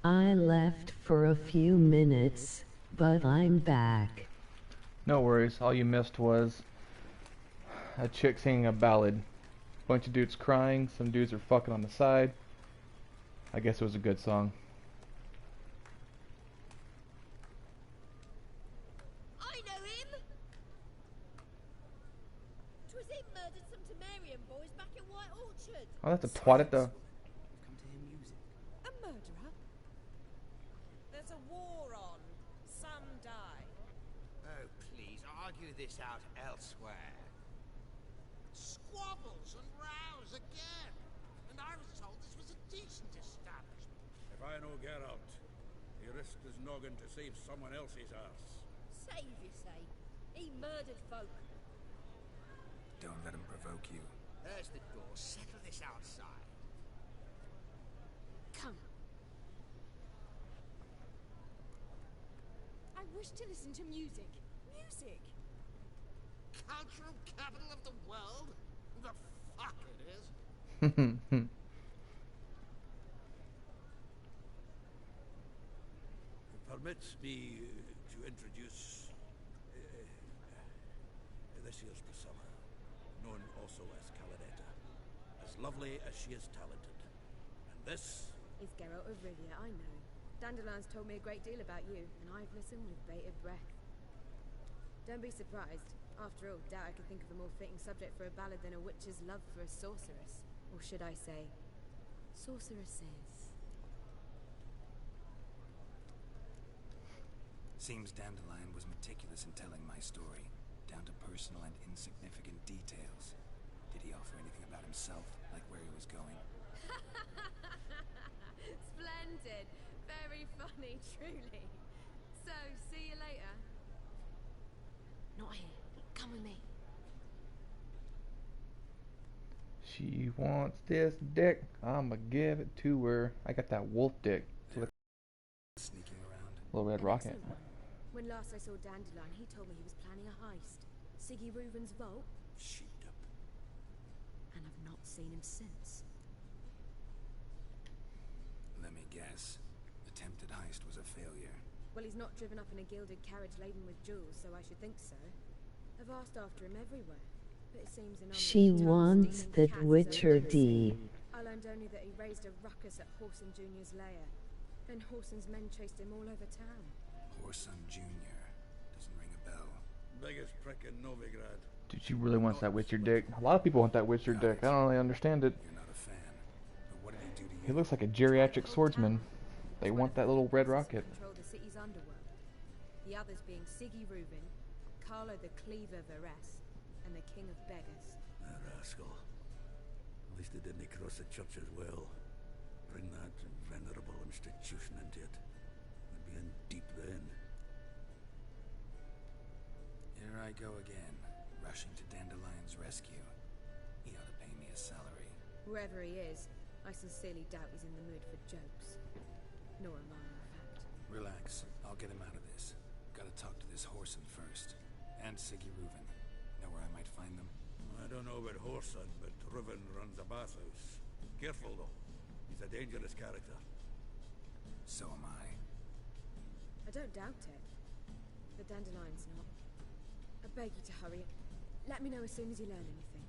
I left for a few minutes, but I'm back. No worries, all you missed was a chick singing a ballad. Bunch of dudes crying, some dudes are fucking on the side. I guess it was a good song. I know him! 'Twas him murdered some Temerian boys back in White Orchard. Oh, that's a twat at the... Come to hear music. A murderer? There's a war on. Some die. Oh, please, argue this out elsewhere. Squabbles and rows again. And I was told this was a decent establishment. If I know Geralt, he risked his noggin to save someone else's arse. Save, you say? He murdered folk. Don't let him provoke you. There's the door. Settle this outside. Come. I wish to listen to music. Music! Cultural capital of the world? The fuck it is. Permits me to introduce this year's Priscilla, known also as Caladetta. As lovely as she is talented. And this is Geralt of Rivia, I know. Dandelion's told me a great deal about you, and I've listened with bated breath. Don't be surprised. After all, doubt I could think of a more fitting subject for a ballad than a witch's love for a sorceress. Or should I say, sorceresses. Seems Dandelion was meticulous in telling my story, down to personal and insignificant details. Did he offer anything about himself, like where he was going? Splendid. Very funny, truly. So, see you later. Not here. Come with me. She wants this dick. I'ma give it to her. I got that wolf dick. Sneaking around. Little red rocket. When last I saw Dandelion, he told me he was planning a heist. Siggy Reuven's vault. sheeped up. And I've not seen him since. Let me guess. Attempted heist was a failure. Well, he's not driven up in a gilded carriage laden with jewels, so I should think so. I've asked after him everywhere, but it seems an She wants that Witcher D. I learned only that he raised a ruckus at Whoreson Jr.'s lair. Then Whoreson's men chased him all over town. Whoreson Jr. Doesn't ring a bell. Biggest prick in Novigrad. Dude, she really wants that Witcher dick. A lot of people want that Witcher dick. I don't really understand it. You're not a fan. But what did he do to you? He looks like a geriatric swordsman. They want that little red rocket. Control the city's underworld. The others being Siggy Reuven, Carlo the Cleaver Varese, and the King of Beggars. A rascal. At least they didn't cross the church as well. Bring that venerable institution into it. We'd be in deep then. Here I go again, rushing to Dandelion's rescue. He ought to pay me a salary. Whoever he is, I sincerely doubt he's in the mood for jokes. Nor am I, in fact. Relax, I'll get him out of this. Gotta talk to this Whoreson first. And Siggy Reuven. Know where I might find them? I don't know about Whoreson, but Reuven runs a bathhouse. Careful though. He's a dangerous character. So am I. I don't doubt it. But Dandelion's not. I beg you to hurry. Let me know as soon as you learn anything.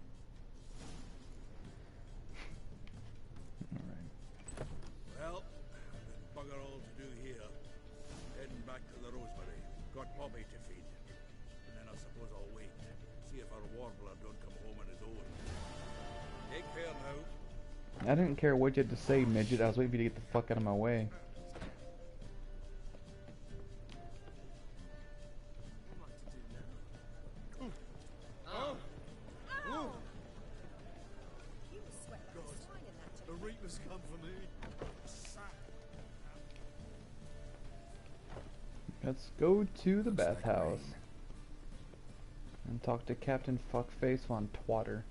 Well, there's bugger all to do here. Heading back to the Rosebery. Got Bobby to feed. And then I suppose I'll wait. See if our warbler don't come home on his own. Take care now. I didn't care what you had to say, midget. I was waiting for you to get the fuck out of my way. Let's go to the bathhouse and talk to Captain Fuckface on Twatter.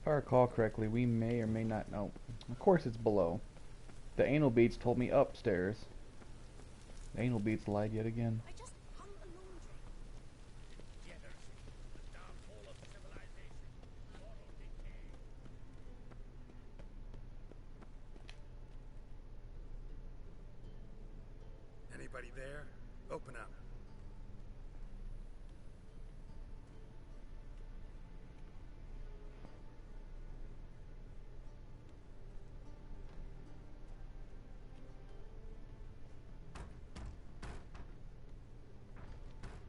If I recall correctly, we may or may not know. Of course it's below. The anal beats told me upstairs. The anal beats lied yet again. Anybody there? Open up.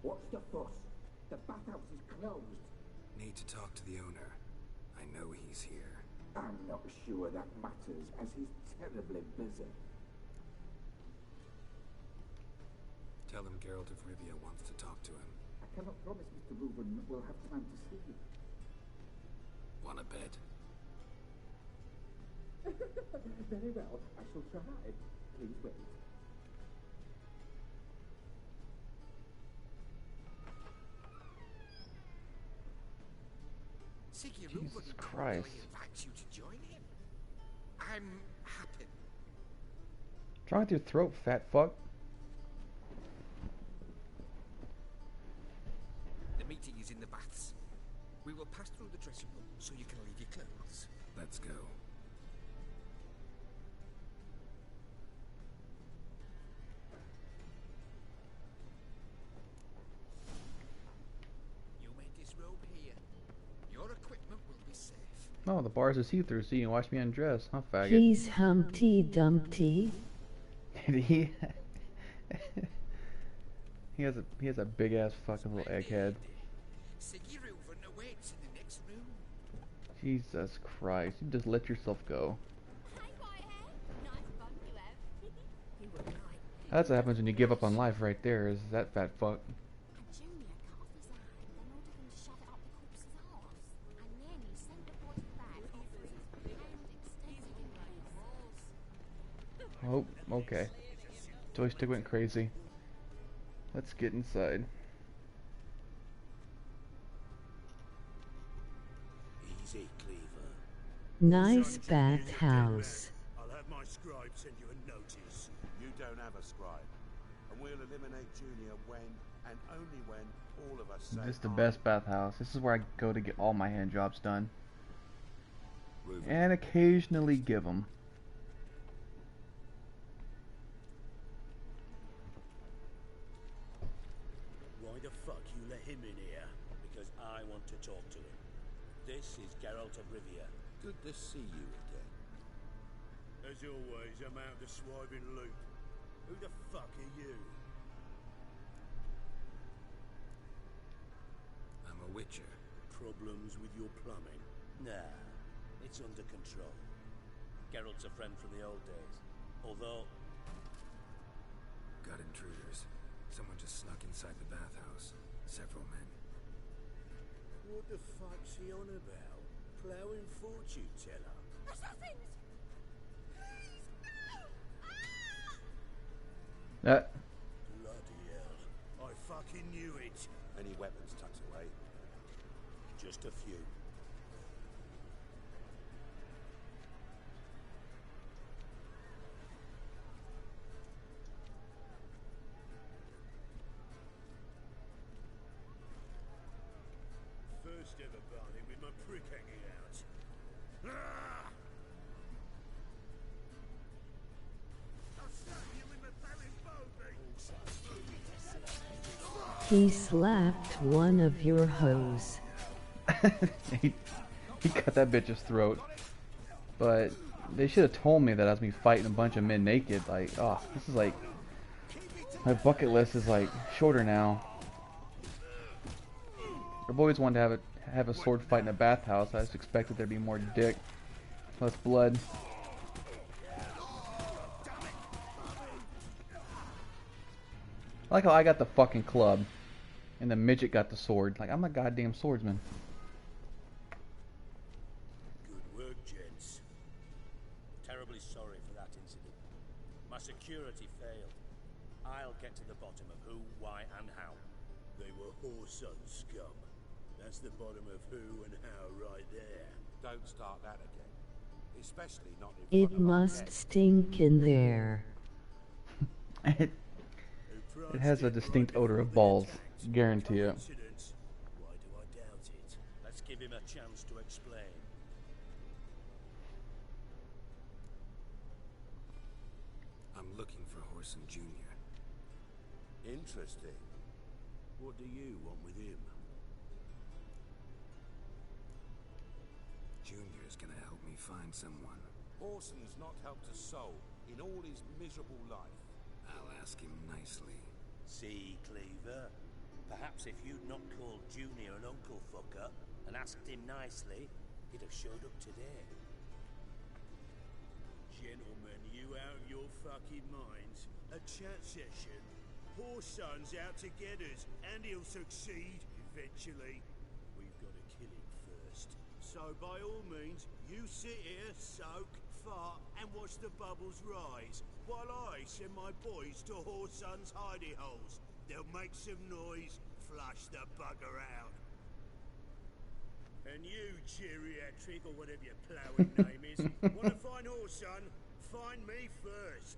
What's the fuss? The bathhouse is closed. Need to talk to the owner. I know he's here. I'm not sure that matters, as he's terribly busy. Tell him Geralt of Rivia wants to talk to him. I cannot promise Mr. Reuben will have time to see you. Want a bed? Very well, I shall try. Please wait. Jesus Christ. Invites you to join him. I'm happy. What's wrong with your throat, fat fuck? The meeting is in the baths. We will pass through the dressing room so you can leave your clothes. Let's go. You may disrobe here. Your equipment will be safe. Oh, the bars are see-through, so you can watch me undress, huh, faggot? He's Humpty Dumpty. he he has a big ass fucking little egghead. Siggy Reuven awaits in the next room. Jesus Christ, you just let yourself go. That's what happens when you give up on life right there, is that fat fuck. Oh, okay. Joystick went crazy. Let's get inside. Easy, Cleaver. Nice bathhouse. I'll have my scribe send you a notice. You don't have a scribe. And we'll eliminate Junior when, and only when, all of us say This is the best bathhouse. This is where I go to get all my hand jobs done. And occasionally give them. Why the fuck you let him in here? Because I want to talk to him. This is Geralt of Rivia. Good to see you again. As always, I'm out to swiping loot. Who the fuck are you? I'm a witcher. Problems with your plumbing? Nah, it's under control. Geralt's a friend from the old days. Although... Got intruders. Someone just snuck inside the bathhouse. Several men. What the fuck's he on about? Plowing fortune teller? Assassins! Bloody hell. I fucking knew it. Any weapons tucked away? Just a few. First ever barney with my prick hanging out. Ah! I'll stab you in the belly, Bobby! He slapped one of your hoes. he cut that bitch's throat. But they should have told me that I was me fighting a bunch of men naked. Like, oh, this is like, my bucket list is like shorter now. I've always wanted to have a sword fight in a bathhouse. I just expected there'd be more dick, less blood. I like how I got the fucking club, and the midget got the sword. Like, I'm a goddamn swordsman. Good work, gents. Terribly sorry for that incident. My security failed. I'll get to the bottom of who, why, and how. They were whoreson scum. That's the bottom of who and how right there. Don't start that again. Especially not in It front of our must guests. stink in there. It has a distinct odor of balls. Guarantee it. Coincidence? Why do I doubt it? Let's give him a chance to explain. I'm looking for Horson Jr. Interesting. What do you want with him? Junior's gonna help me find someone. Horson's not helped a soul in all his miserable life. I'll ask him nicely. See, Cleaver? Perhaps if you'd not called Junior an uncle fucker and asked him nicely, he'd have showed up today. Gentlemen, you out of your fucking minds? A chat session? Horson's out to get us, and he'll succeed eventually. We've got to kill him first. So by all means, you sit here, soak, fart, and watch the bubbles rise, while I send my boys to Horson's hidey holes. They'll make some noise, flush the bugger out. And you, geriatric, or whatever your ploughing name is, want to find Horson? Find me first.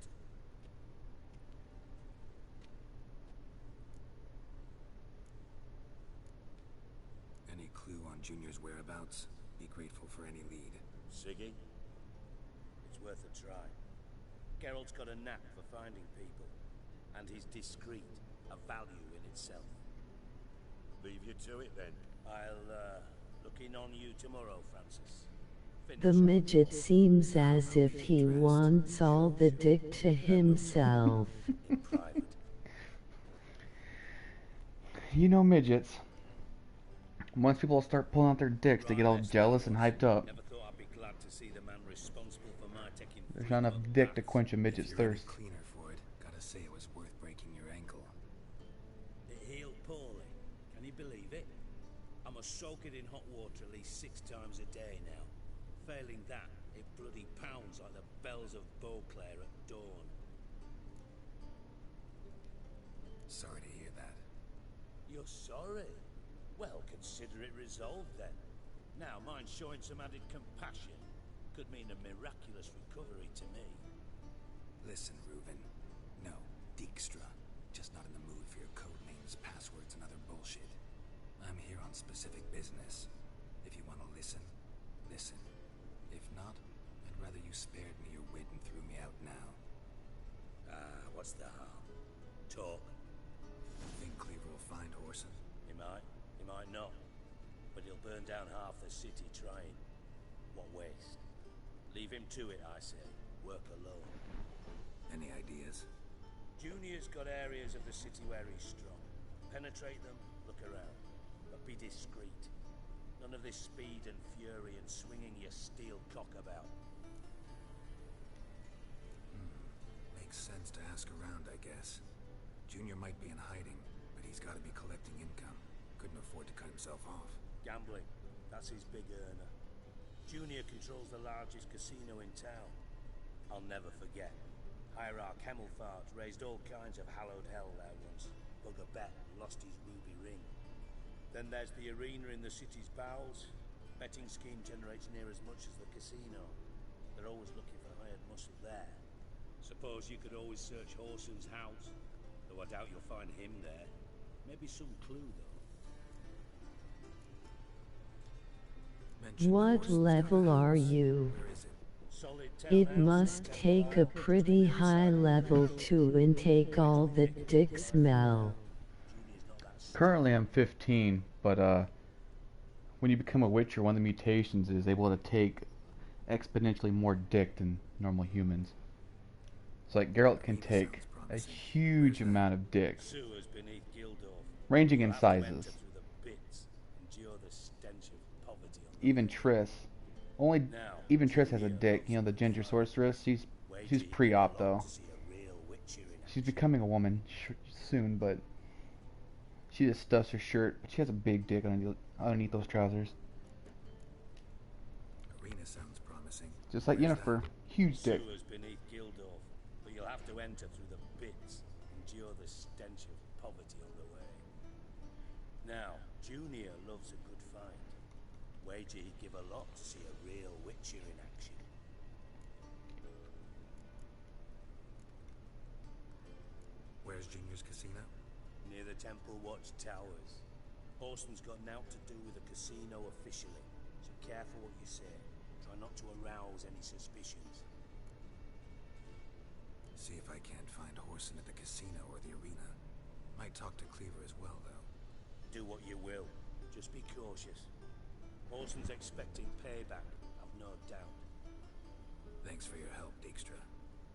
Any clue on Junior's whereabouts? Be grateful for any lead. Siggy? It's worth a try. Geralt's got a knack for finding people, and he's discreet, a value in itself. Leave you to it then. I'll look in on you tomorrow, Francis. The midget seems as if he wants all the dick to himself. You know midgets. Once people start pulling out their dicks, they get all jealous and hyped up. Never thought I'd be glad to see the man responsible for my taking. There's not enough dick to quench a midget's thirst. Cleaner for it. Gotta say it was worth breaking your ankle. It healed poorly. Can you believe it? I must soak it in hot water at least 6 times a day now. Failing that, it bloody pounds like the bells of Beauclair at dawn. Sorry to hear that. You're sorry? Well, consider it resolved then. Now, mind showing some added compassion could mean a miraculous recovery to me. Listen, Reuven. No, Dijkstra. Just not in the mood for your code names, passwords, and other bullshit. I'm here on specific business. If you want to listen, listen. If not, I'd rather you spared me your wit and threw me out now. What's the harm? Talk. Think Cleaver will find Horson? He might not. But he'll burn down half the city trying. What waste. Leave him to it, I say. Work alone. Any ideas? Junior's got areas of the city where he's strong. Penetrate them, look around. But be discreet. None of this speed and fury and swinging your steel cock about. Makes sense to ask around, I guess. Junior might be in hiding, but he's got to be collecting income. Couldn't afford to cut himself off. Gambling. That's his big earner. Junior controls the largest casino in town. I'll never forget. Hierarch Hemmelfart raised all kinds of hallowed hell there once. Bugger bet and lost his ruby ring. Then there's the arena in the city's bowels. Betting scheme generates near as much as the casino. They're always looking for hired muscle there. Suppose you could always search Horson's house. Though I doubt you'll find him there. Maybe some clue, though. What level are you? It must take a pretty high level to intake all the dick smell. Currently I'm 15, but when you become a witcher, one of the mutations is able to take exponentially more dick than normal humans. So like Geralt can take a huge amount of dick, ranging in sizes. Even Triss, even Triss has a dick. You know, the ginger sorceress. She's pre-op though. She's becoming a woman soon, but she just stuffs her shirt. But she has a big dick underneath those trousers. Arena sounds promising. Just like Yennefer, huge dick. Sewers beneath Gildorf, but you'll have to enter through the bits, endure the stench of poverty on the way. Now, Junior loves a good fight. Wager he'd give a lot to see a real Witcher in action. Where's Junior's casino? Near the Temple Watch Towers. Orson's got naught to do with the casino officially, so careful what you say. Try not to arouse any suspicions. See if I can't find Orson at the casino or the arena. Might talk to Cleaver as well, though. Do what you will. Just be cautious. Orson's expecting payback, I've no doubt. Thanks for your help, Dijkstra.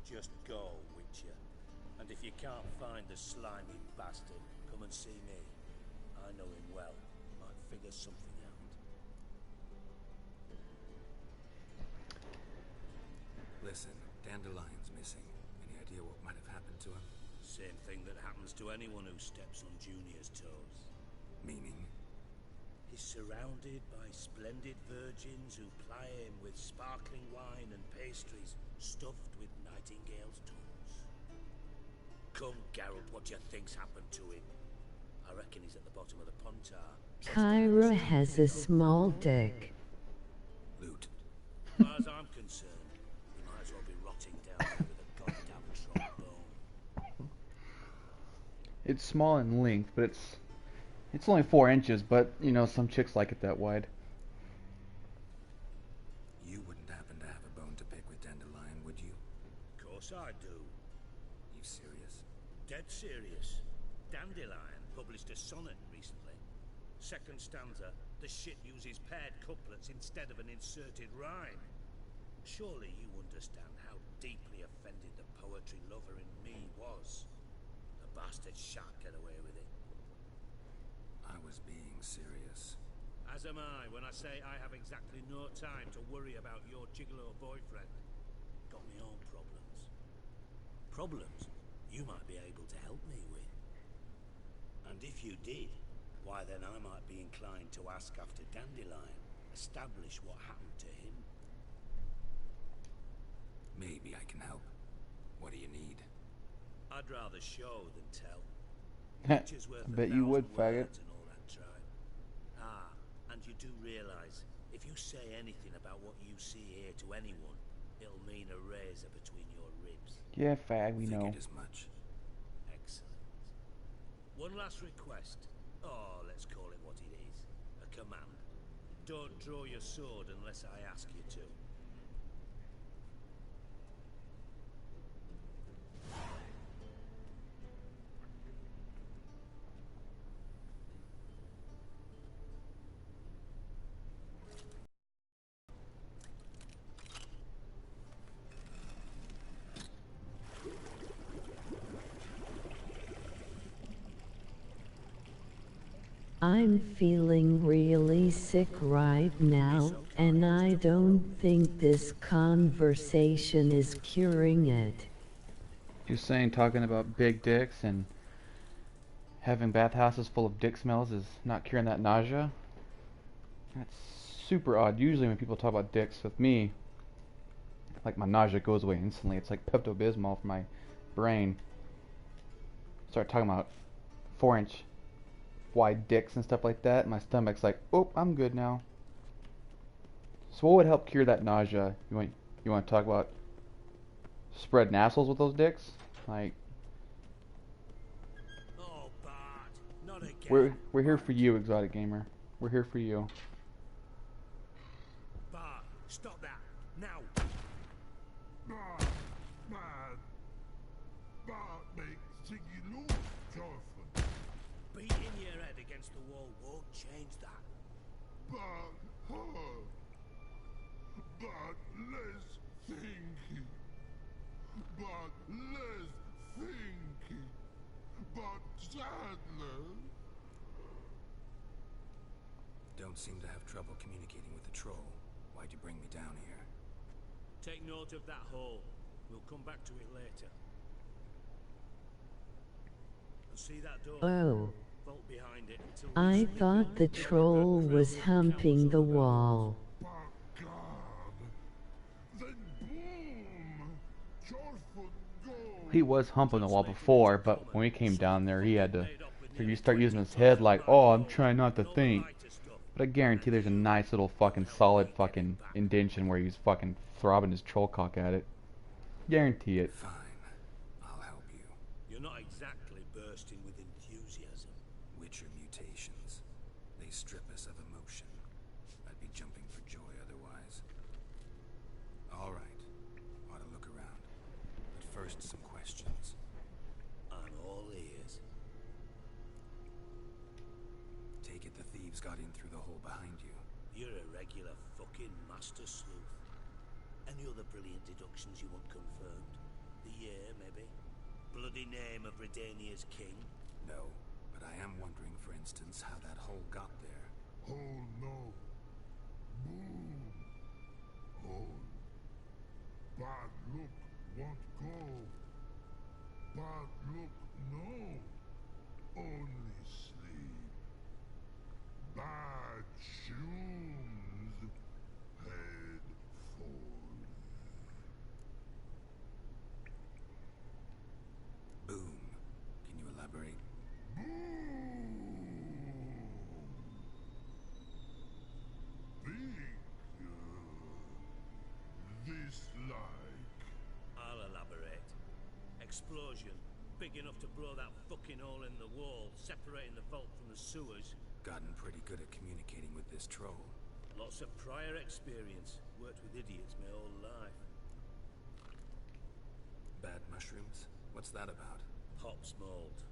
Just go, Witcher. And if you can't find the slimy bastard, come and see me. I know him well. Might figure something out. Listen, Dandelion's missing. Any idea what might have happened to him? Same thing that happens to anyone who steps on Junior's toes. Meaning? He's surrounded by splendid virgins who ply him with sparkling wine and pastries stuffed with nightingale's tongues. Come, Geralt, what do you think's happened to him? I reckon he's at the bottom of the Pontar. Kyra has a small dick. Loot. As far as I'm concerned, he might as well be rotting down there with a goddamn trombone. It's small in length, but it's only 4 inches, but, you know, some chicks like it that wide. You wouldn't happen to have a bone to pick with Dandelion, would you? Of course I do. You serious? Dead serious. Dandelion published a sonnet recently. Second stanza, the shit uses paired couplets instead of an inserted rhyme. Surely you understand how deeply offended the poetry lover in me was. The bastard shan't get away with it. I was being serious. As am I when I say I have exactly no time to worry about your gigolo boyfriend. Got me own problems. Problems you might be able to help me with. And if you did, why then I might be inclined to ask after Dandelion, establish what happened to him. Maybe I can help. What do you need? I'd rather show than tell. I bet you would, faggot. And all that tribe. Ah, and you do realize, if you say anything about what you see here to anyone, it'll mean a razor between your ribs. Yeah, fag, we know. Figured as much. Excellent. One last request. Oh, let's call it what it is. A command. Don't draw your sword unless I ask you to. I'm feeling really sick right now, and I don't think this conversation is curing it. You're saying talking about big dicks and having bathhouses full of dick smells is not curing that nausea? That's super odd. Usually when people talk about dicks with me, like my nausea goes away instantly. It's like Pepto-Bismol for my brain. Start talking about 4-inch wide dicks and stuff like that, my stomach's like, oh, I'm good now. So what would help cure that nausea? You want to talk about spreading assholes with those dicks? Like, oh, Bart, not again. we're here for you, Exotic Gamer. We're here for you. Bart, stop that now. Bart, man. Bart makes Ziggy look tough. Beating your head against the wall won't change that. But hard. But less thinky. But less thinky. But sadler. Don't seem to have trouble communicating with the troll. Why'd you bring me down here? Take note of that hole. We'll come back to it later. And see that door? Oh. Vault behind it until I thought the troll was humping the wall. Then boom! Jorfund He was humping the wall before, but when he came down there, he had to. You start using his head like, oh, I'm trying not to think. But I guarantee there's a nice little fucking solid fucking indentation where he's fucking throbbing his troll cock at it. Guarantee it. Fine. I'll help you. You're not exactly bursting with enthusiasm. Witcher mutations. They strip us of emotion. I'd be jumping for joy otherwise. Alright. Ought to look around. But first, some questions. I'm all ears. Take it the thieves got in through the hole behind you. You're a regular fucking master sleuth. Any other brilliant deductions you want confirmed? The year, maybe? Bloody name of Redania's king? No, but I am wondering, for instance, how that hole got there. Hole no. Boom. Hole. Bad look won't go. Bad look no. Only sleep. Bad shoes. Head full. Boom. Can you elaborate? This like. I'll elaborate. Explosion. Big enough to blow that fucking hole in the wall, separating the vault from the sewers. Gotten pretty good at communicating with this troll. Lots of prior experience. Worked with idiots my whole life. Bad mushrooms? What's that about? Pop's mold.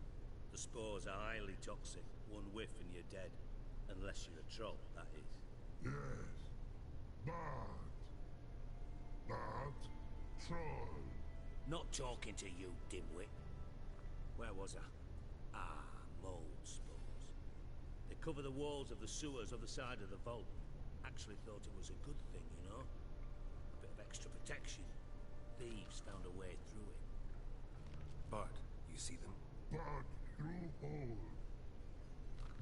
The spores are highly toxic. One whiff and you're dead. Unless you're a troll, that is. Yes. Bad. Bad troll. Not talking to you, dimwit. Where was I? Ah, mold spores. They cover the walls of the sewers other side of the vault. Actually thought it was a good thing, you know? A bit of extra protection. Thieves found a way through it. Bart, you see them? Bad through hole.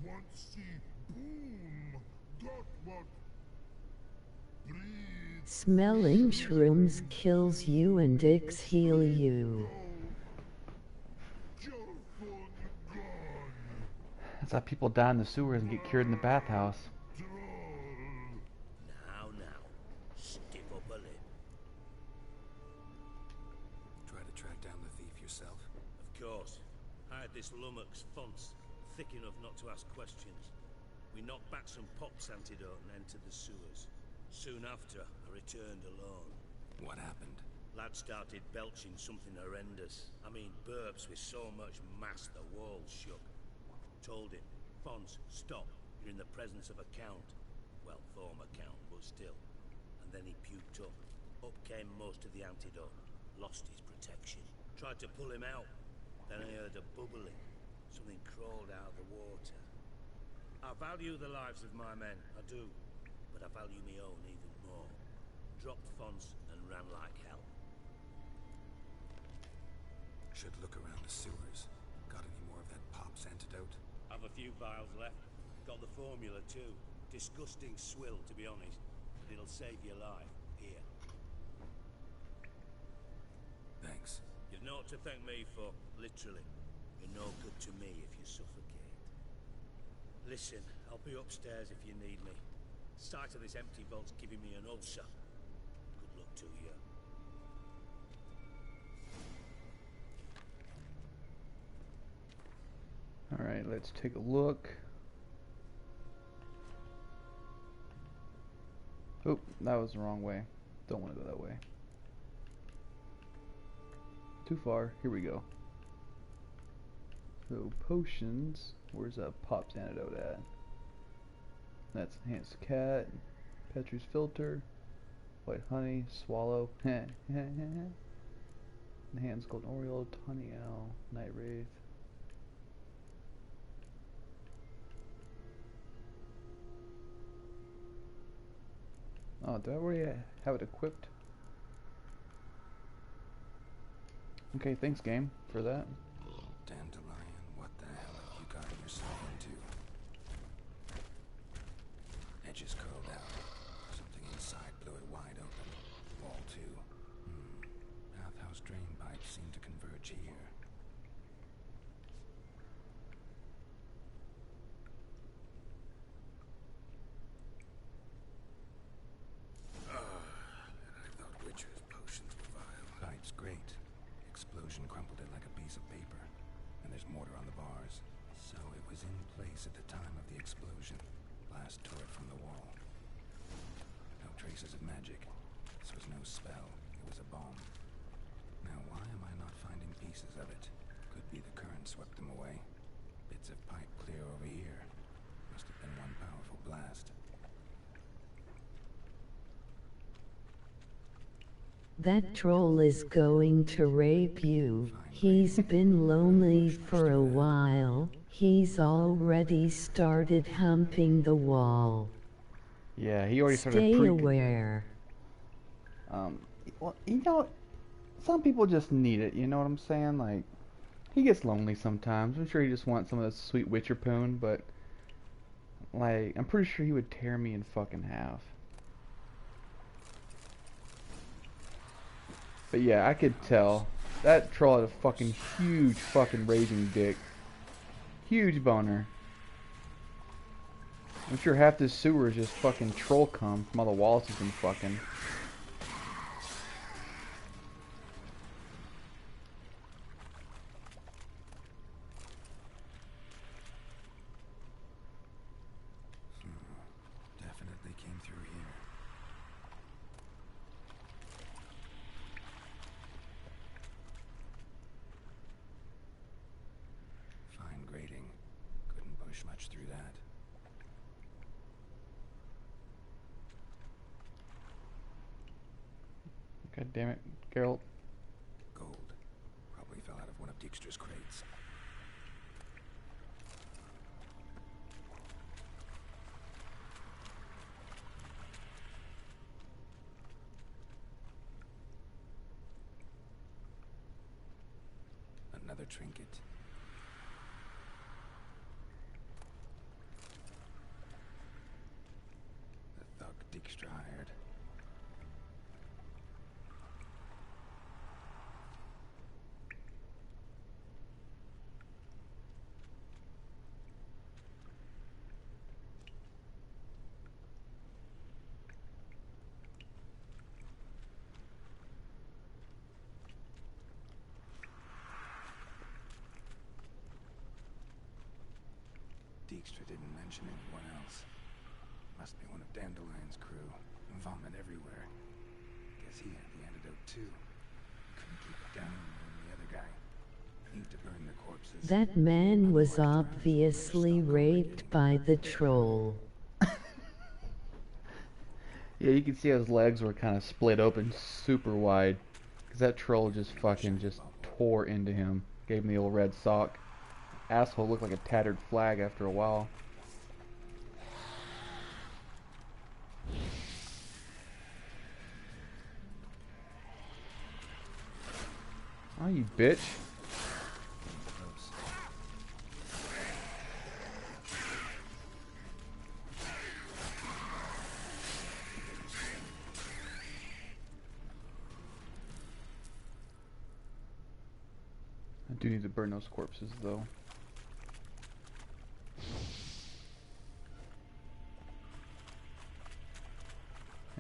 Want see boom. Got what? Breathe. Smelling shrooms kills you and dicks heal you. That's how people die in the sewers and get cured in the bathhouse. Now. Stiff up a lip. Try to track down the thief yourself? Of course. I had this lummox fonts, thick enough not to ask questions. We knocked back some Pop's antidote and entered the sewers. Soon after, I returned alone. What happened? Lad started belching something horrendous. I mean, burps with so much mass the walls shook. Told him, Fons, stop. You're in the presence of a count. Well, former count, but still. And then he puked up. Up came most of the antidote. Lost his protection. Tried to pull him out. Then I heard a bubbling. Something crawled out of the water. I value the lives of my men, I do. But I value my own even more. Dropped Fons and ran like hell. Should look around the sewers. Got any more of that Pop's antidote? Have a few vials left. Got the formula too. Disgusting swill, to be honest. But it'll save your life. Here. Thanks. You've naught to thank me for, literally. You're no good to me if you suffocate. Listen, I'll be upstairs if you need me. Sight of this empty vault's giving me an ulcer. Good luck to you. Alright, let's take a look. Oh, that was the wrong way. Don't want to go that way. Too far. Here we go. So, potions. Where's Pop's antidote at? That's enhanced cat, Petrus filter, white honey, swallow, enhanced golden oriole, tawny owl, night wraith. Oh, do I already have it equipped? Okay, thanks game for that. Dandelion, what the hell have you gotten yourself into? Edges curled out. Something inside blew it wide open. Wall 2. Bathhouse drain pipes seem to converge here. And I thought Witcher's potions were vile. Pipe's great. Explosion crumpled it like a piece of paper. And there's mortar on the bars. So it was in place at the time of the explosion. Blast tore it from the wall. No traces of magic. This was no spell. It was a bomb. Now why am I not finding pieces of it? Could be the current swept them away. Bits of pipe clear over here. Must have been one powerful blast. That troll is going to rape you. He's been lonely for a while. He's already started humping the wall. Yeah, he already started Stay aware. Well, you know, some people just need it, you know what I'm saying? Like, he gets lonely sometimes. I'm sure he just wants some of this sweet Witcher poon, but, like, I'm pretty sure he would tear me in fucking half. But yeah, I could tell. That troll had a fucking huge fucking raging dick. Huge boner. I'm sure half this sewer is just fucking troll cum from all the walls he's been fucking. Definitely came through here. Fine grating. Couldn't push much through that. God damn it, Geralt. Gold. Probably fell out of one of Dijkstra's crates. Another trinket. The thug Dijkstra hired. Dijkstra didn't mention anyone else. Must be one of Dandelion's crew. Vomit everywhere. Guess he had the antidote too. Couldn't keep it down on the other guy. Need to burn the corpses. That man was obviously raped by the troll. Yeah, you can see his legs were kind of split open super wide. Because that troll just fucking just tore into him. Gave him the old red sock. Asshole looked like a tattered flag after a while. Oh, you bitch. I do need to burn those corpses, though.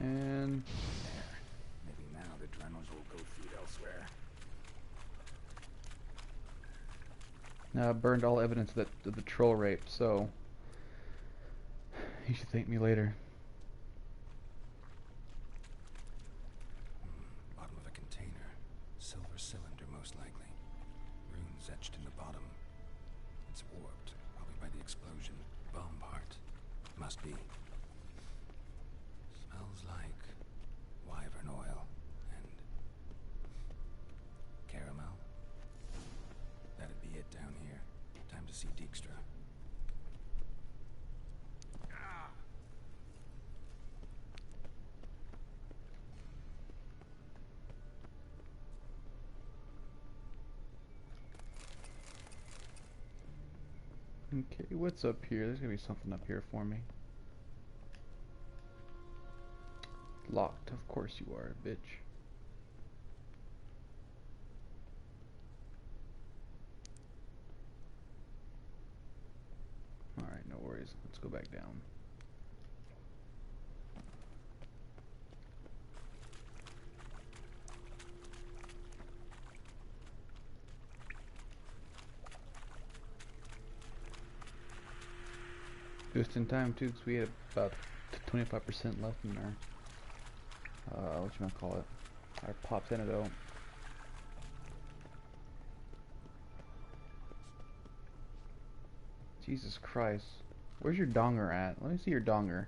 And there. Maybe now the Dremels will go feed elsewhere. now I burned all evidence of the troll rape, so you should thank me later. Bottom of a container. Silver cylinder, most likely. Runes etched in the bottom. It's warped, probably by the explosion. Bomb part. Must be. Smells like wyvern oil and caramel. That'd be it down here. Time to see Dijkstra. Okay, what's up here? There's gonna be something up here for me. Locked, of course you are, bitch. Anyways, let's go back down. Just in time too, because we had about 25% left in our, whatchamacallit, our Pop's antidote. Jesus Christ. Where's your donger at? Let me see your donger.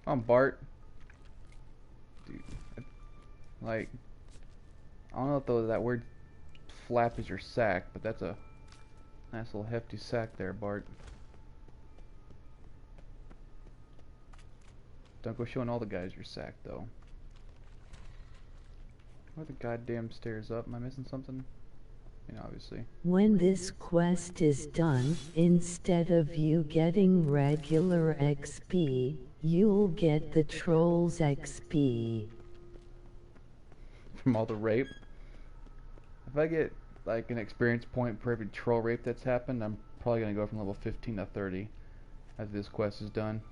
Come on, Bart. Dude. Like, I don't know if that word flap is your sack, but that's a nice little hefty sack there, Bart. Don't go showing all the guys your sack, though. Where are the goddamn stairs up? Am I missing something? I mean, obviously. When this quest is done, instead of you getting regular XP, you'll get the Trolls XP. From all the rape? If I get, like, an experience point per every troll rape that's happened, I'm probably gonna go from level 15 to 30 after this quest is done.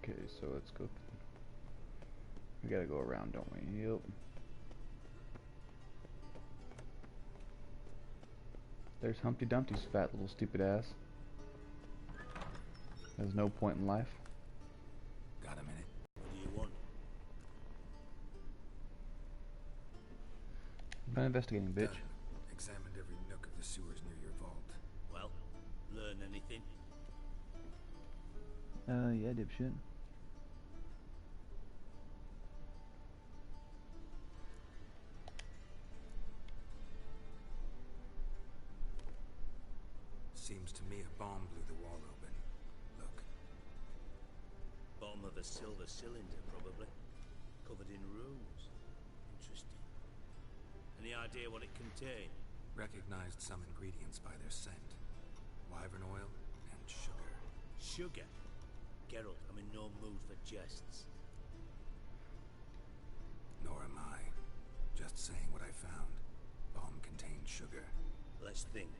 Okay, so let's go. We gotta go around, don't we? Yep. There's Humpty Dumpty's fat little stupid ass. There's no point in life. Got a minute? What do you want? I'm not investigating, bitch. Examined every nook of the sewers near your vault. Well, learn anything? Yeah, dipshit. Seems to me a bomb blew the wall open. Look. Bottom of a silver cylinder, probably. Covered in runes. Interesting. Any idea what it contained? Recognized some ingredients by their scent. Wyvern oil and sugar. Sugar? Geralt, I'm in no mood for jests. Nor am I. Just saying what I found. Bomb contained sugar. Let's think.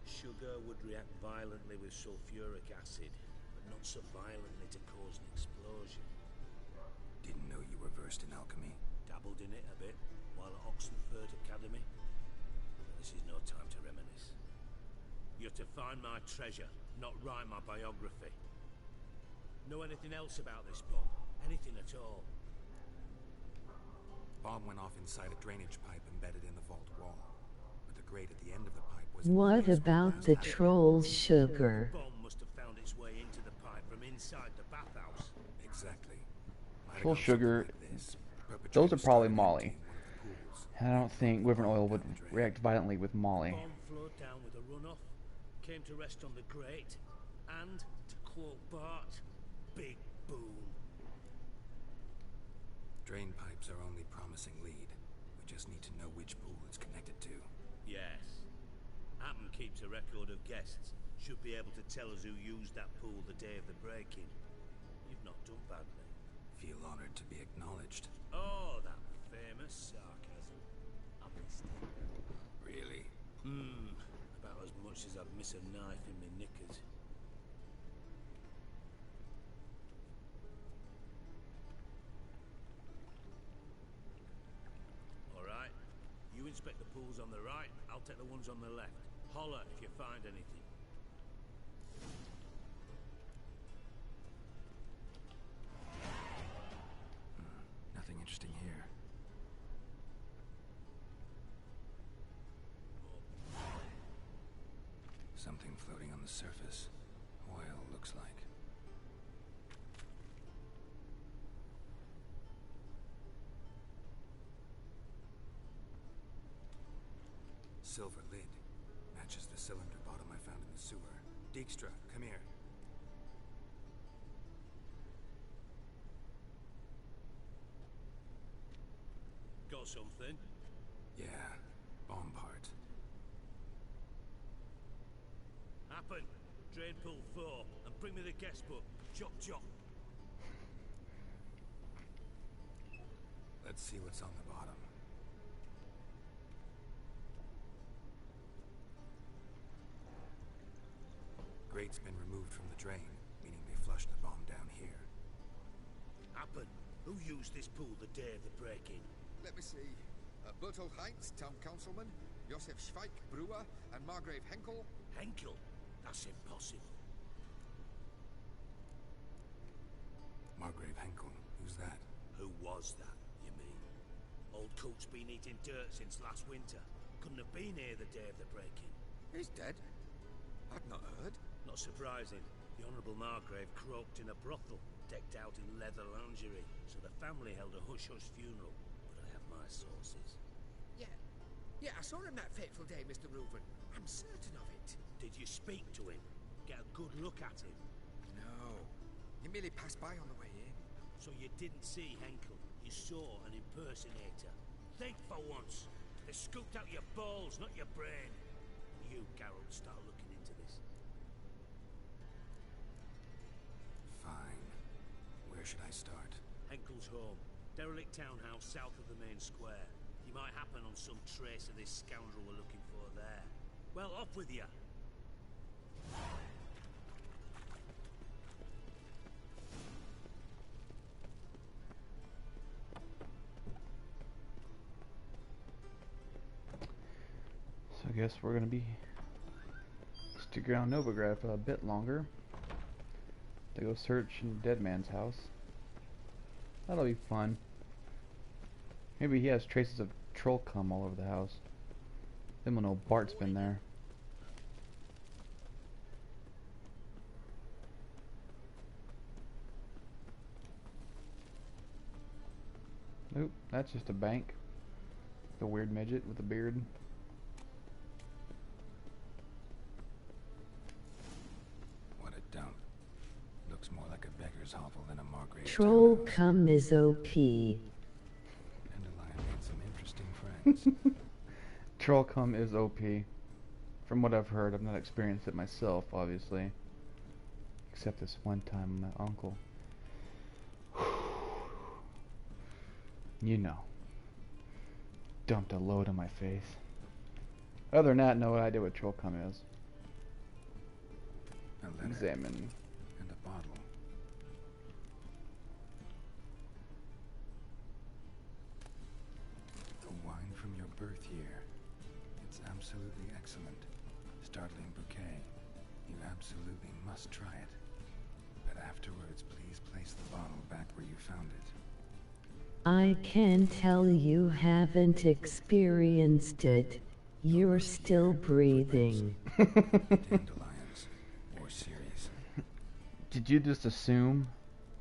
Sugar would react violently with sulfuric acid, but not so violently to cause an explosion. Didn't know you were versed in alchemy. Dabbled in it a bit while at Oxenford Academy. But this is no time to reminisce. You're to find my treasure, not write my biography. Know anything else about this bomb? Anything at all? Bomb went off inside a drainage pipe embedded in the vault wall. But the grate at the end of the pipe was... What about the Troll's sugar? The bomb must have found its way into the pipe from inside the bathhouse. Exactly. Troll sugar, those are probably Molly. And I don't think Wyvern oil would react violently with Molly. Bomb flowed down with a runoff, came to rest on the grate, and, to quote Bart, big boom. Drain pipes are only promising lead. We just need to know which pool it's connected to. Yes. Appen keeps a record of guests. Should be able to tell us who used that pool the day of the break-in. You've not done badly. Feel honored to be acknowledged. Oh, that famous sarcasm. I missed it. Really? About as much as I'd miss a knife in my knickers. Alright. You inspect the pools on the right, I'll take the ones on the left. Holler if you find anything. Nothing interesting here. Something floating on the surface. Oil, looks like. Silver lid. Matches the cylinder bottom I found in the sewer. Dijkstra, come here. Got something? Yeah, bomb part. Happen. Drain pool 4, and bring me the guest book. Chop chop. Let's see what's on the bottom. Grate's been removed from the drain, meaning they flushed the bomb down here. Happen. Who used this pool the day of the break-in? Let me see. Bertolt Heinz, town councilman, Josef Schweik, brewer, and Margrave Henkel. Henkel? That's impossible. Margrave Henkel? Who's that? Who was that, you mean? Old Coot's been eating dirt since last winter. Couldn't have been here the day of the break-in. He's dead? I've not heard. Not surprising. The Honourable Margrave croaked in a brothel, decked out in leather lingerie, so the family held a hush-hush funeral. But I have my sources. Yeah, I saw him that fateful day, Mr. Reuven. I'm certain of it. Did you speak to him? Get a good look at him? No. He merely passed by on the way in. So you didn't see Henkel? You saw an impersonator? Think for once. They scooped out your balls, not your brain. You, Geralt, start looking into this. Fine. Where should I start? Henkel's home. Derelict townhouse south of the main square. You might happen on some trace of this scoundrel we're looking for there. Well, off with you. So I guess we're gonna be stick around Novigrad for a bit longer. To go search in Dead Man's house. That'll be fun. Maybe he has traces of troll cum all over the house. Then we'll know Bart's been there. Nope, that's just a bank. The weird midget with a beard. What a dump. Looks more like a beggar's hovel than a Margrave. Troll cum is OP. Dandelion made some interesting friends. Troll cum is OP. From what I've heard, I've not experienced it myself, obviously. Except this one time with my uncle. You know. Dumped a load on my face. Other than that, no idea what troll cum is. A letter. Examine. And a bottle. The wine from your birth year. It's absolutely excellent. Startling bouquet. You absolutely must try it. But afterwards, please place the bottle back where you found it. I can tell you haven't experienced it. You're still breathing. Dandelions. Or series. Did you just assume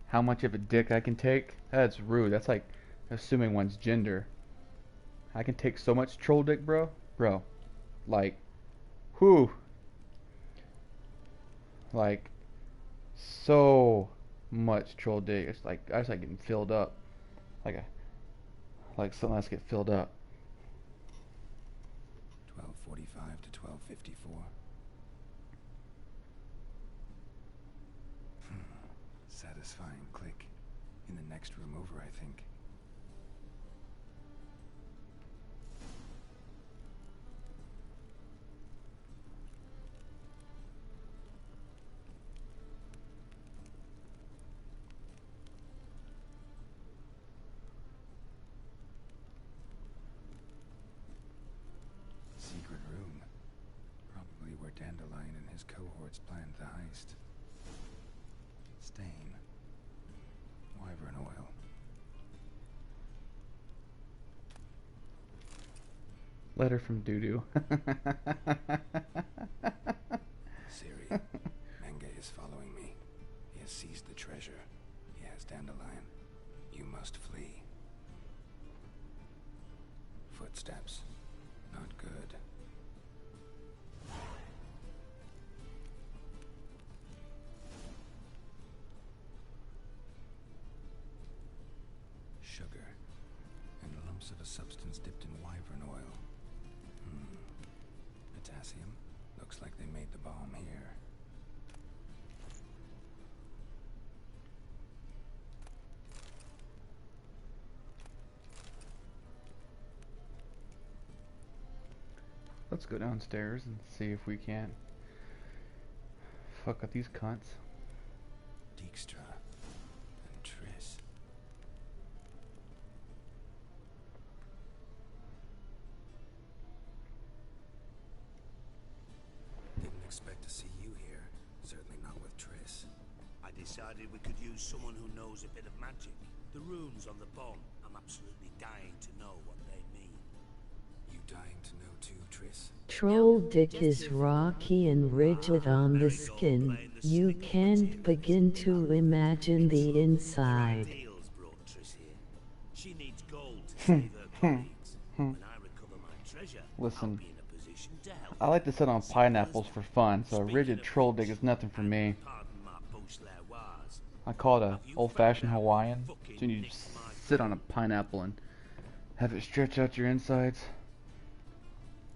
how much of a dick I can take? That's rude. That's like assuming one's gender. I can take so much troll dick, bro. Bro. Like, whew. Like, so much troll dick. It's like, I just like getting filled up. Like something else get filled up. 12:45 to 12:54. Satisfying click. In the next room over, I think. Secret room. Probably where Dandelion and his cohorts planned the heist. Stain. Wyvern oil. Letter from Doodoo. Siri, Menge is following me. He has seized the treasure. He has Dandelion. You must flee. Footsteps. Not good. Sugar. And lumps of a substance dipped in wyvern oil. Potassium, Looks like they made the bomb here. Let's go downstairs and see if we can't fuck up these cunts. Dijkstra and Triss. Didn't expect to see you here. Certainly not with Triss. I decided we could use someone who knows a bit of magic. The runes on the bomb. I'm absolutely dying to know what they mean. You dying to know too, Triss? Troll dick is rocky and rigid on the skin. You can't begin to imagine the inside. She needs gold to save her colleagues. When I recover my treasure, Listen, I'll be in a position to help. I like to sit on pineapples for fun, so a rigid troll dick is nothing for me. I call it a old-fashioned Hawaiian, so you just sit on a pineapple and have it stretch out your insides.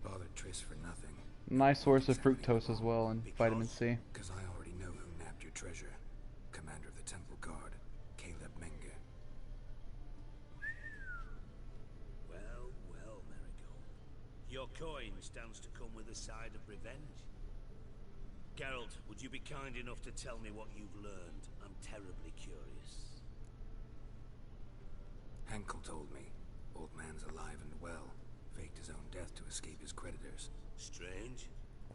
Bothered Triss for nothing. Nice source of fructose as well and vitamin C. Because I already know who nabbed your treasure. Commander of the Temple Guard, Caleb Menge. Well, well, Marigold. Your coin stands to come with a side of revenge. Geralt, would you be kind enough to tell me what you've learned? I'm terribly curious. Henkel told me. Old man's alive and well. Faked his own death to escape his creditors. Strange.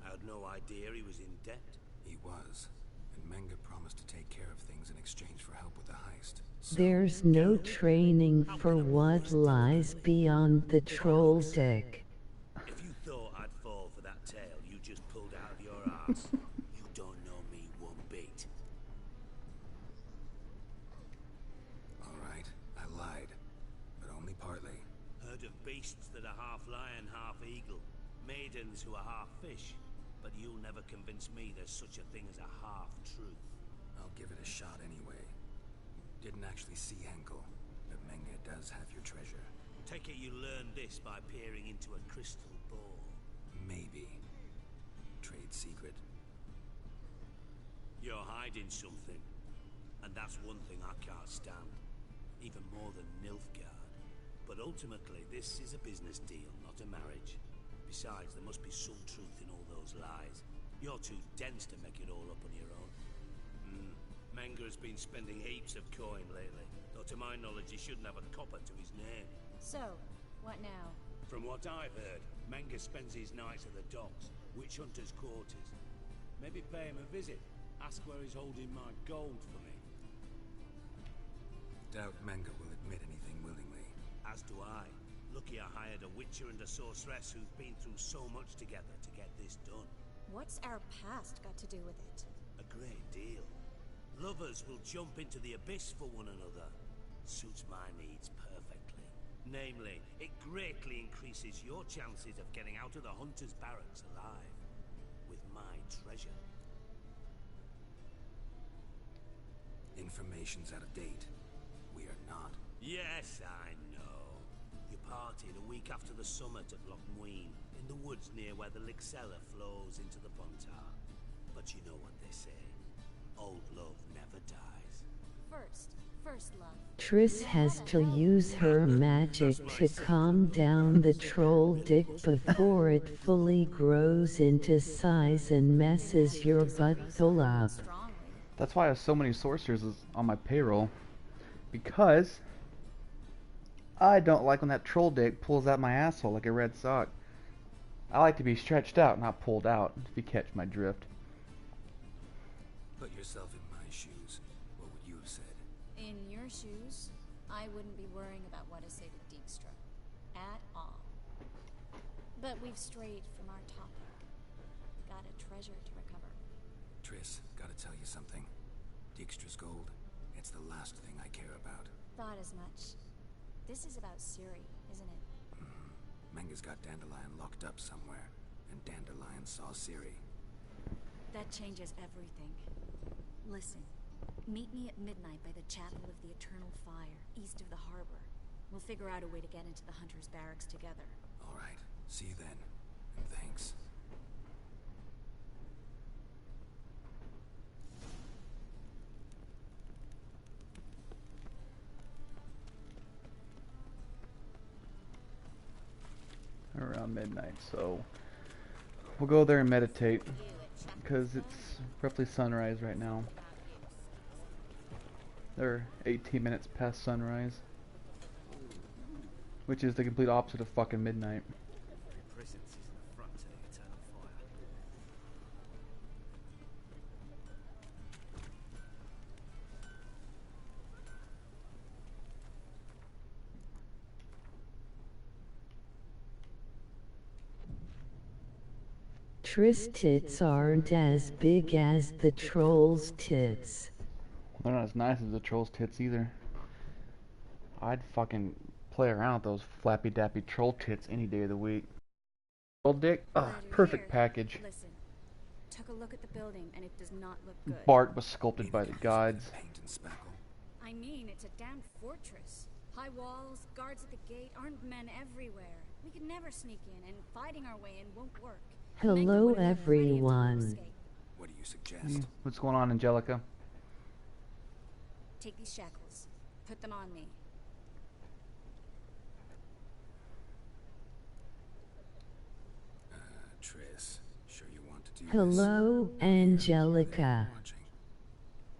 I had no idea he was in debt. He was. And Menge promised to take care of things in exchange for help with the heist. So, There's no training for what lies beyond the troll dick. If you thought I'd fall for that tale you just pulled out of your ass, you don't know me one bit. Alright, I lied. But only partly. Heard of beasts that are half lion, half eagle. Maidens who are half fish. But you'll never convince me there's such a thing as a half-truth. I'll give it a shot anyway. Didn't actually see Henkel, but Menge does have your treasure. Take it you learned this by peering into a crystal ball. Maybe. Trade secret. You're hiding something. And that's one thing I can't stand. Even more than Nilfgaard. But ultimately, this is a business deal, not a marriage. Besides, there must be some truth in all those lies. You're too dense to make it all up on your own. Menge has been spending heaps of coin lately. Though to my knowledge, he shouldn't have a copper to his name. So, what now? From what I've heard, Menge spends his nights at the docks, witch hunters' quarters. Maybe pay him a visit. Ask where he's holding my gold for me. Doubt Menge will admit anything willingly. As do I. Lucky I hired a witcher and a sorceress who've been through so much together to get this done. What's our past got to do with it? A great deal. Lovers will jump into the abyss for one another. Suits my needs perfectly. Namely, it greatly increases your chances of getting out of the hunter's barracks alive. With my treasure. Information's out of date. We are not. Yes, I know. You partied a week after the summit at Loch Muin, in the woods near where the Lixella flows into the Pontar. But you know what they say. Old love never dies. First love. Triss has to use her magic to calm down the troll dick before it fully grows into size and messes your butthole up. That's why I have so many sorcerers on my payroll. Because I don't like when that troll dick pulls out my asshole like a red sock. I like to be stretched out, not pulled out, if you catch my drift. Put yourself in my shoes. What would you have said? In your shoes, I wouldn't be worrying about what I say to Dijkstra. At all. But we've strayed from our topic. Got a treasure to recover. Triss, gotta tell you something. Dijkstra's gold, it's the last thing I care about. Thought as much. This is about Ciri, isn't it? Menge's got Dandelion locked up somewhere, and Dandelion saw Ciri. That changes everything. Listen, meet me at midnight by the Chapel of the Eternal Fire, east of the harbor. We'll figure out a way to get into the Hunter's Barracks together. All right, see you then, and thanks. around midnight, so we'll go there and meditate, because it's roughly sunrise right now. They're 18 minutes past sunrise, which is the complete opposite of fucking midnight. Triss tits aren't as big as the troll's tits. They're not as nice as the troll's tits either. I'd fucking play around with those flappy dappy troll tits any day of the week. Troll dick? Ugh, perfect package. Listen, took a look at the building and it does not look good. Bart was sculpted by the gods. I mean, it's a damn fortress. High walls, guards at the gate, armed men everywhere. We could never sneak in, and fighting our way in won't work. Hello, everyone. What do you suggest? What's going on, Angelica? Take these shackles. Put them on me. Triss, sure you want to do Hello, Angelica.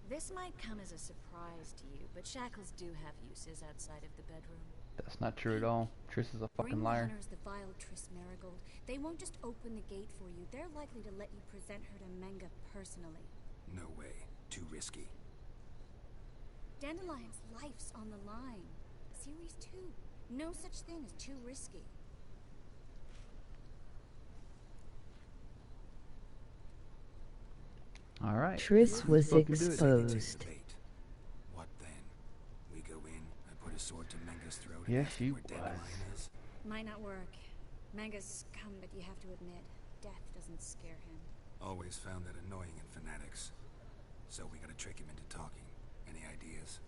This might come as a surprise to you, but shackles do have uses outside of the bedroom. That's not true at all. Triss is a fucking liar. Bring the hunters the vile Triss Marigold. They won't just open the gate for you. They're likely to let you present her to Menga personally. No way. Too risky. Dandelion's life's on the line. Series 2. No such thing as too risky. Alright. Triss was exposed. What then? We go in and put a sword to Menga's throat. Yes, she was. Might not work. Menga's scum, but you have to admit, death doesn't scare him. Always found that annoying in fanatics. So we gotta trick him into talking. Any ideas?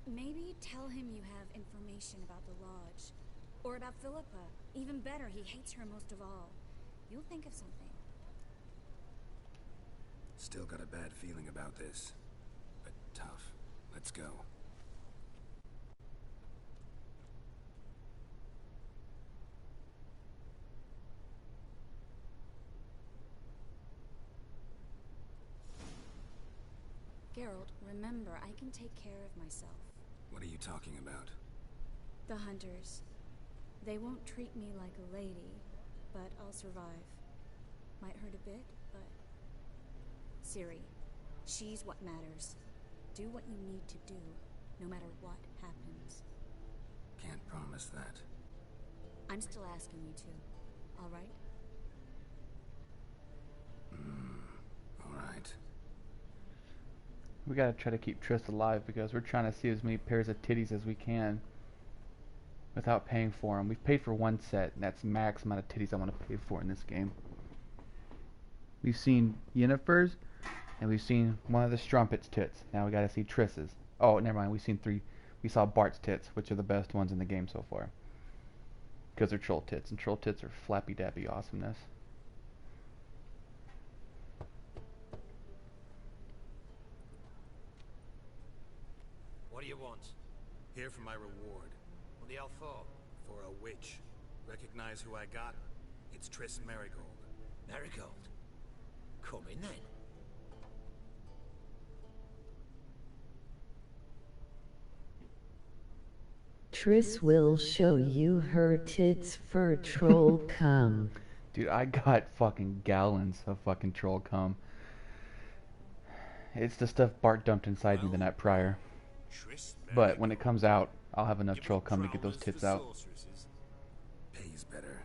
Maybe tell him you have information about the Lodge. Or about Philippa. Even better, he hates her most of all. You'll think of something. Still got a bad feeling about this. But tough. Let's go. Geralt, remember, I can take care of myself. What are you talking about? The hunters. They won't treat me like a lady, but I'll survive. Might hurt a bit, but... Ciri, she's what matters. Do what you need to do, no matter what happens. Can't promise that. I'm still asking you to, all right? All right. We gotta try to keep Triss alive because we're trying to see as many pairs of titties as we can without paying for them. We've paid for one set, and that's max amount of titties I want to pay for in this game. We've seen Yennefer's, and we've seen one of the Strumpet's tits. Now we gotta see Triss's. Oh, never mind. We've seen 3. We saw Bart's tits, which are the best ones in the game so far. Because they're troll tits, and troll tits are flappy dappy awesomeness. What do you want? Here for my reward. What the hell for? For a witch. Recognize who I got? It's Triss Marigold. Marigold? Come in then. Triss will show you her tits for troll cum. Dude, I got fucking gallons of fucking troll cum. It's the stuff Bart dumped inside me the night prior. But when it comes out, I'll have enough troll cum to get those tits out. Pays better.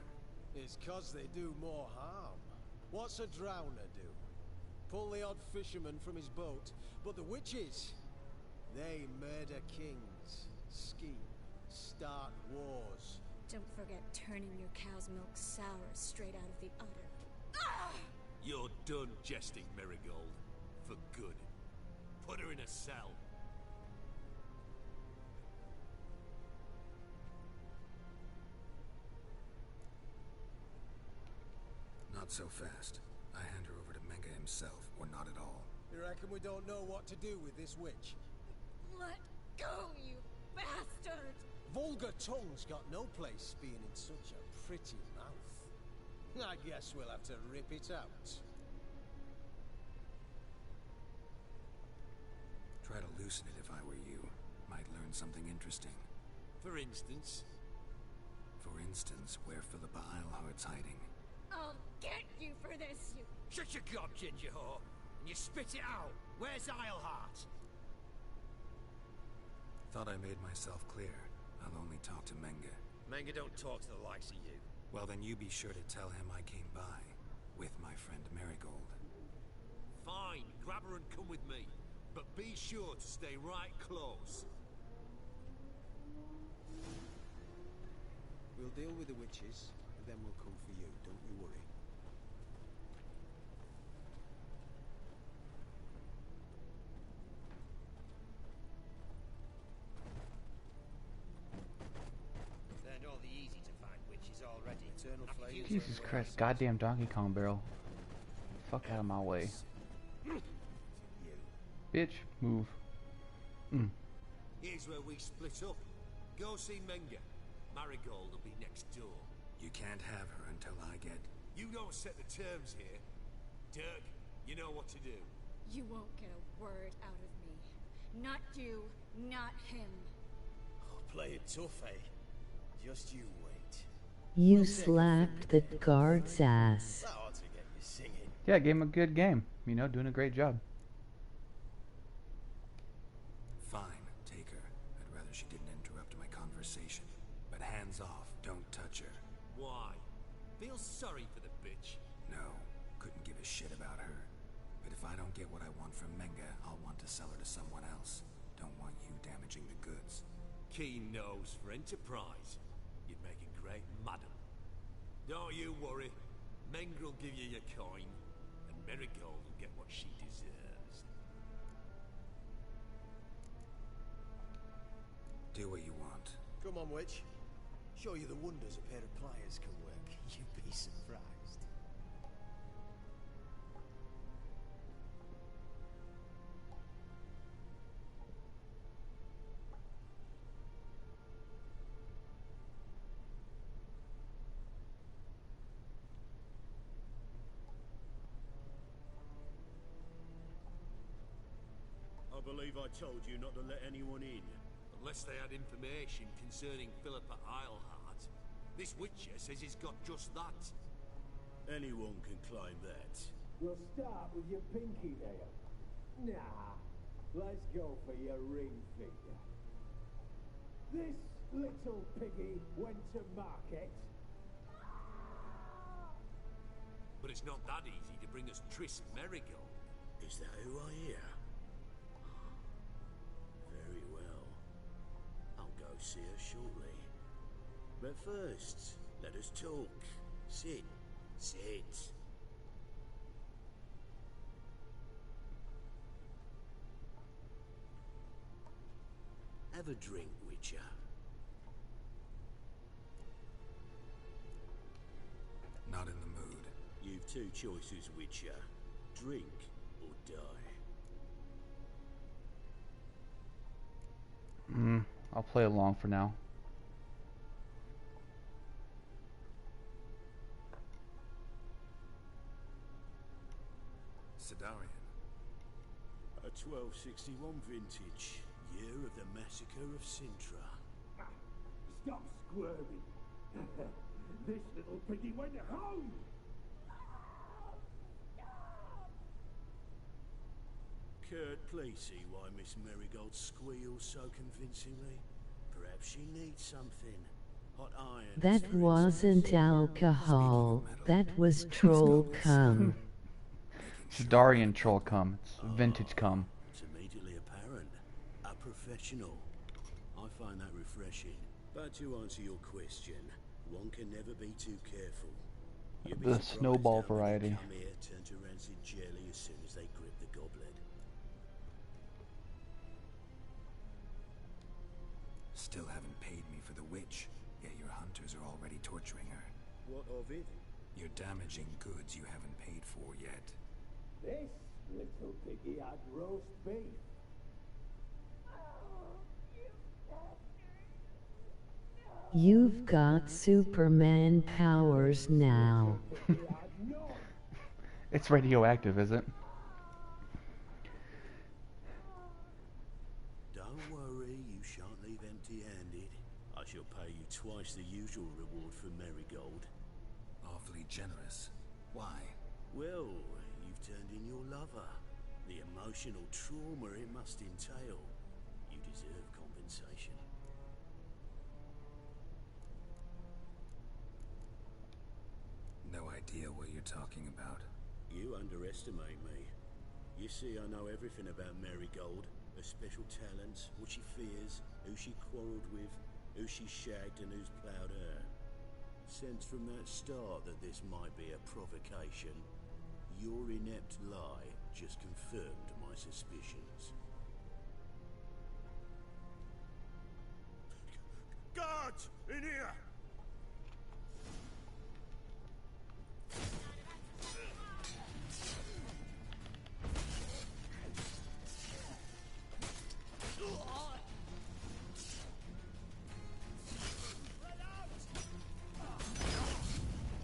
It's 'cause they do more harm. What's a drowner do? Pull the odd fisherman from his boat. But the witches, they murder kings, scheme, start wars. Don't forget turning your cow's milk sour straight out of the udder. You're done jesting, Marigold. For good. Put her in a cell. Not so fast. I hand her over to Menga himself, or not at all. You reckon we don't know what to do with this witch? Let go, you bastard! Vulgar tongue's got no place being in such a pretty mouth. I guess we'll have to rip it out. Try to loosen it if I were you. Might learn something interesting. For instance? For instance, where Philippa Eilhart's hiding. I'll get you for this, you... Shut your gob, ginger whore, and you spit it out. Where's Eilhart? Thought I made myself clear. I'll only talk to Menge. Menge don't talk to the likes of you. Well, then you be sure to tell him I came by. With my friend Marigold. Fine, grab her and come with me. But be sure to stay right close. We'll deal with the witches, and then we'll come for you. Don't you worry. They're not the easy to find witches already. Eternal flame. Jesus Christ, goddamn Donkey Kong barrel. Fuck out of my way. Bitch, move. Here's where we split up. Go see Menge. Marigold will be next door. You can't have her until I get... You don't set the terms here. Dirk, you know what to do. You won't get a word out of me. Not you, not him. Oh, play it tough, eh? Just you wait. You slapped the guard's ass. That ought to get you singing. Yeah, gave him a good game. You know, doing a great job. Fine, take her. I'd rather she didn't interrupt my conversation. But hands off, don't touch her. Why? Feel sorry for the bitch? No, couldn't give a shit about her. But if I don't get what I want from Menge, I'll want to sell her to someone else. Don't want you damaging the goods. Keen nose for enterprise. You'd make a great madam. Don't you worry. Menge will give you your coin, and Marigold will get what she deserves. Do what you want. Come on, witch. Show you the wonders a pair of pliers can work. You'd be surprised. I believe I told you not to let anyone in. Unless they had information concerning Philippa Eilhart. This witcher says he's got just that. Anyone can claim that. We'll start with your pinky there. Nah, let's go for your ring finger. This little piggy went to market. But it's not that easy to bring us Triss Marigold. Is that who I hear? Very well. I'll go see her shortly. But first, let us talk. Sit. Sit. Have a drink, Witcher. Not in the mood. You've two choices, Witcher. Drink or die. I'll play along for now. Sidarian. A 1261 vintage, year of the massacre of Sintra. Stop squirming. This little piggy went home. Kurt, please see why Miss Marigold squeals so convincingly. Perhaps she needs something. Hot iron. That wasn't alcohol. That was troll cum. Sidarian troll cum. It's vintage cum. It's immediately apparent. A professional. I find that refreshing. But to answer your question, one can never be too careful. You'd be The surprised snowball how many variety. come here, turn to rancid jelly as soon as they grip the goblet. Still haven't paid me for the witch, yet your hunters are already torturing her. What of it? You're damaging goods you haven't paid for yet. This little piggy had roast beef. You've got Superman powers now. It's radioactive, is it? Don't worry, you shan't leave empty-handed. I shall pay you twice the usual reward for Marigold. Awfully generous. Why? Well, you've turned in your lover. The emotional trauma it must entail. You deserve compensation. No idea what you're talking about. You underestimate me. You see, I know everything about Marigold. Her special talents, what she fears, who she quarreled with, who she shagged and who's ploughed her. Sensed from that start that this might be a provocation. Your inept lie just confirmed my suspicions. Guards! In here!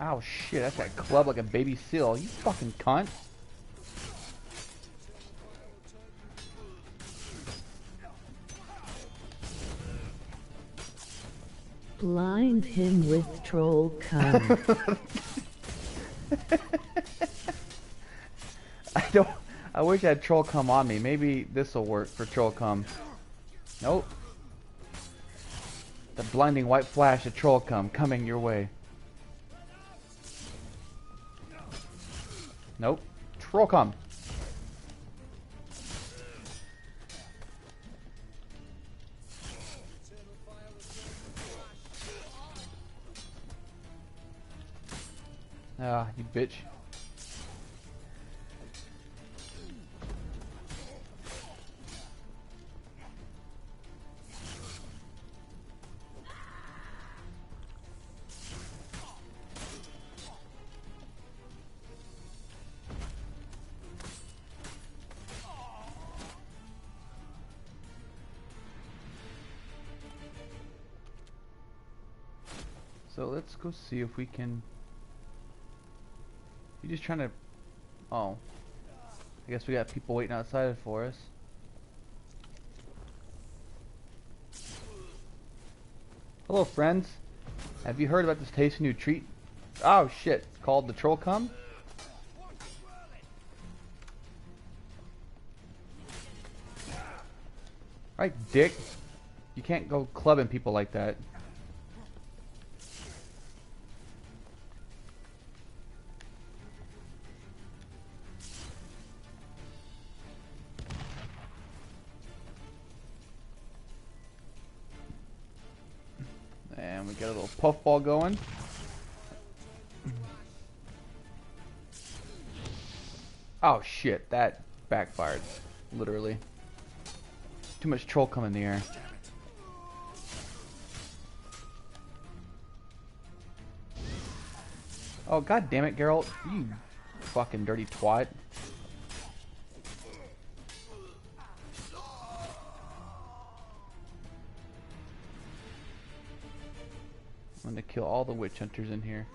Oh shit, that's that club like a baby seal. You fucking cunt. Blind him with troll cum. I wish I had troll cum on me. Maybe this'll work for troll cum. Nope. The blinding white flash of troll cum coming your way. Nope. Troll cum. Ah, you bitch. So let's go see if we can... You just trying to... Oh. I guess we got people waiting outside for us. Hello friends. Have you heard about this tasty new treat? Oh shit. It's called the Troll Cum? Right, dick. You can't go clubbing people like that. And we got a little puffball going. Oh shit, that backfired. Literally. Too much troll cum in the air. Oh god damn it, Geralt. You fucking dirty twat. I'm gonna kill all the witch hunters in here.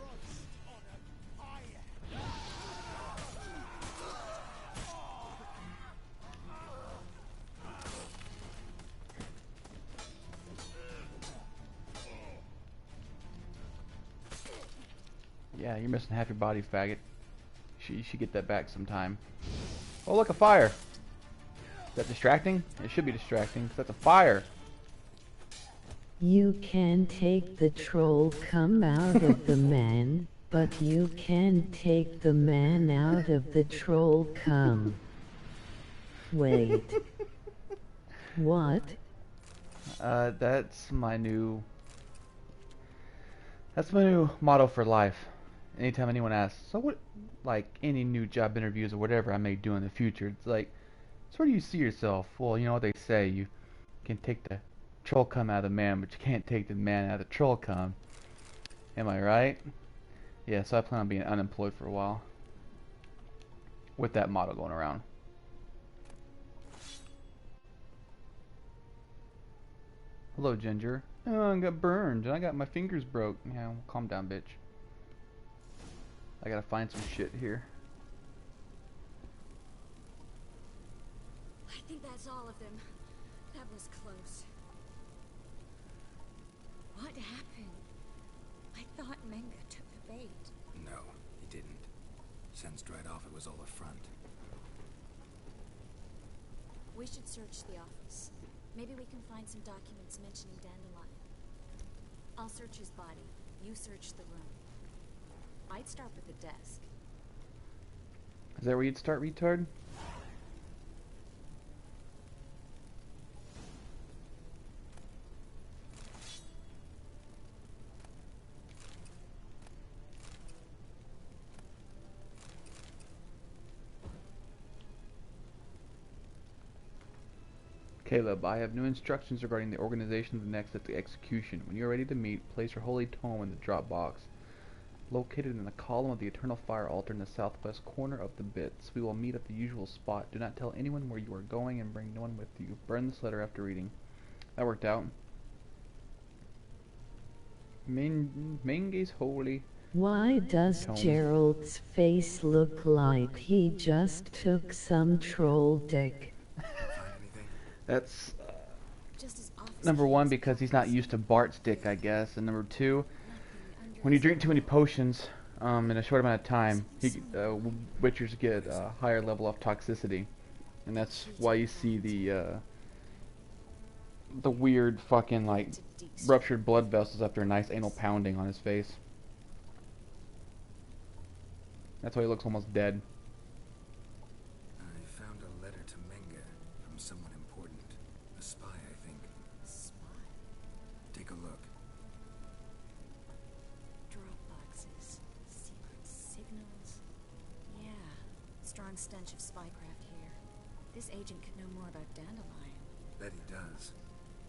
Yeah, you're missing half your body, faggot. You should get that back sometime. Oh, look, a fire. Is that distracting? It should be distracting, 'cause that's a fire. You can take the troll cum out of the man, but you can't take the man out of the troll cum. Wait. What? That's my new motto for life. Anytime anyone asks, so what, like any new job interviews or whatever I may do in the future, it's like, so where do you see yourself? Well, you know what they say, you can take the troll cum out of the man, but you can't take the man out of the troll cum. Am I right? Yeah, so I plan on being unemployed for a while. With that motto going around. Hello, Ginger. Oh, I got burned and I got my fingers broke. Yeah, calm down, bitch. I gotta find some shit here. I think that's all of them. That was close. What happened? I thought Menga took the bait. No, he didn't. Sensed right off it was all a front. We should search the office. Maybe we can find some documents mentioning Dandelion. I'll search his body. You search the room. I'd start with the desk. Is that where you'd start, retard? Caleb, I have new instructions regarding the organization of the next execution. When you are ready to meet, place your holy tome in the drop box, located in the column of the eternal fire altar in the southwest corner of the bits. We will meet at the usual spot. Do not tell anyone where you are going and bring no one with you. Burn this letter after reading. That worked out. Menge's holy. Why does tome. Gerald's face look like he just took some troll dick? That's number one, because he's not used to Bart's dick, I guess, and number two, when you drink too many potions in a short amount of time, Witchers get a higher level of toxicity, and that's why you see the weird fucking like ruptured blood vessels after a nice anal pounding on his face. That's why he looks almost dead. I found a letter to Menga from someone important. A spy, I think. Spy? Take a look. Drop boxes. Secret signals. Yeah. Strong stench of spycraft here. This agent could know more about Dandelion. Bet he does.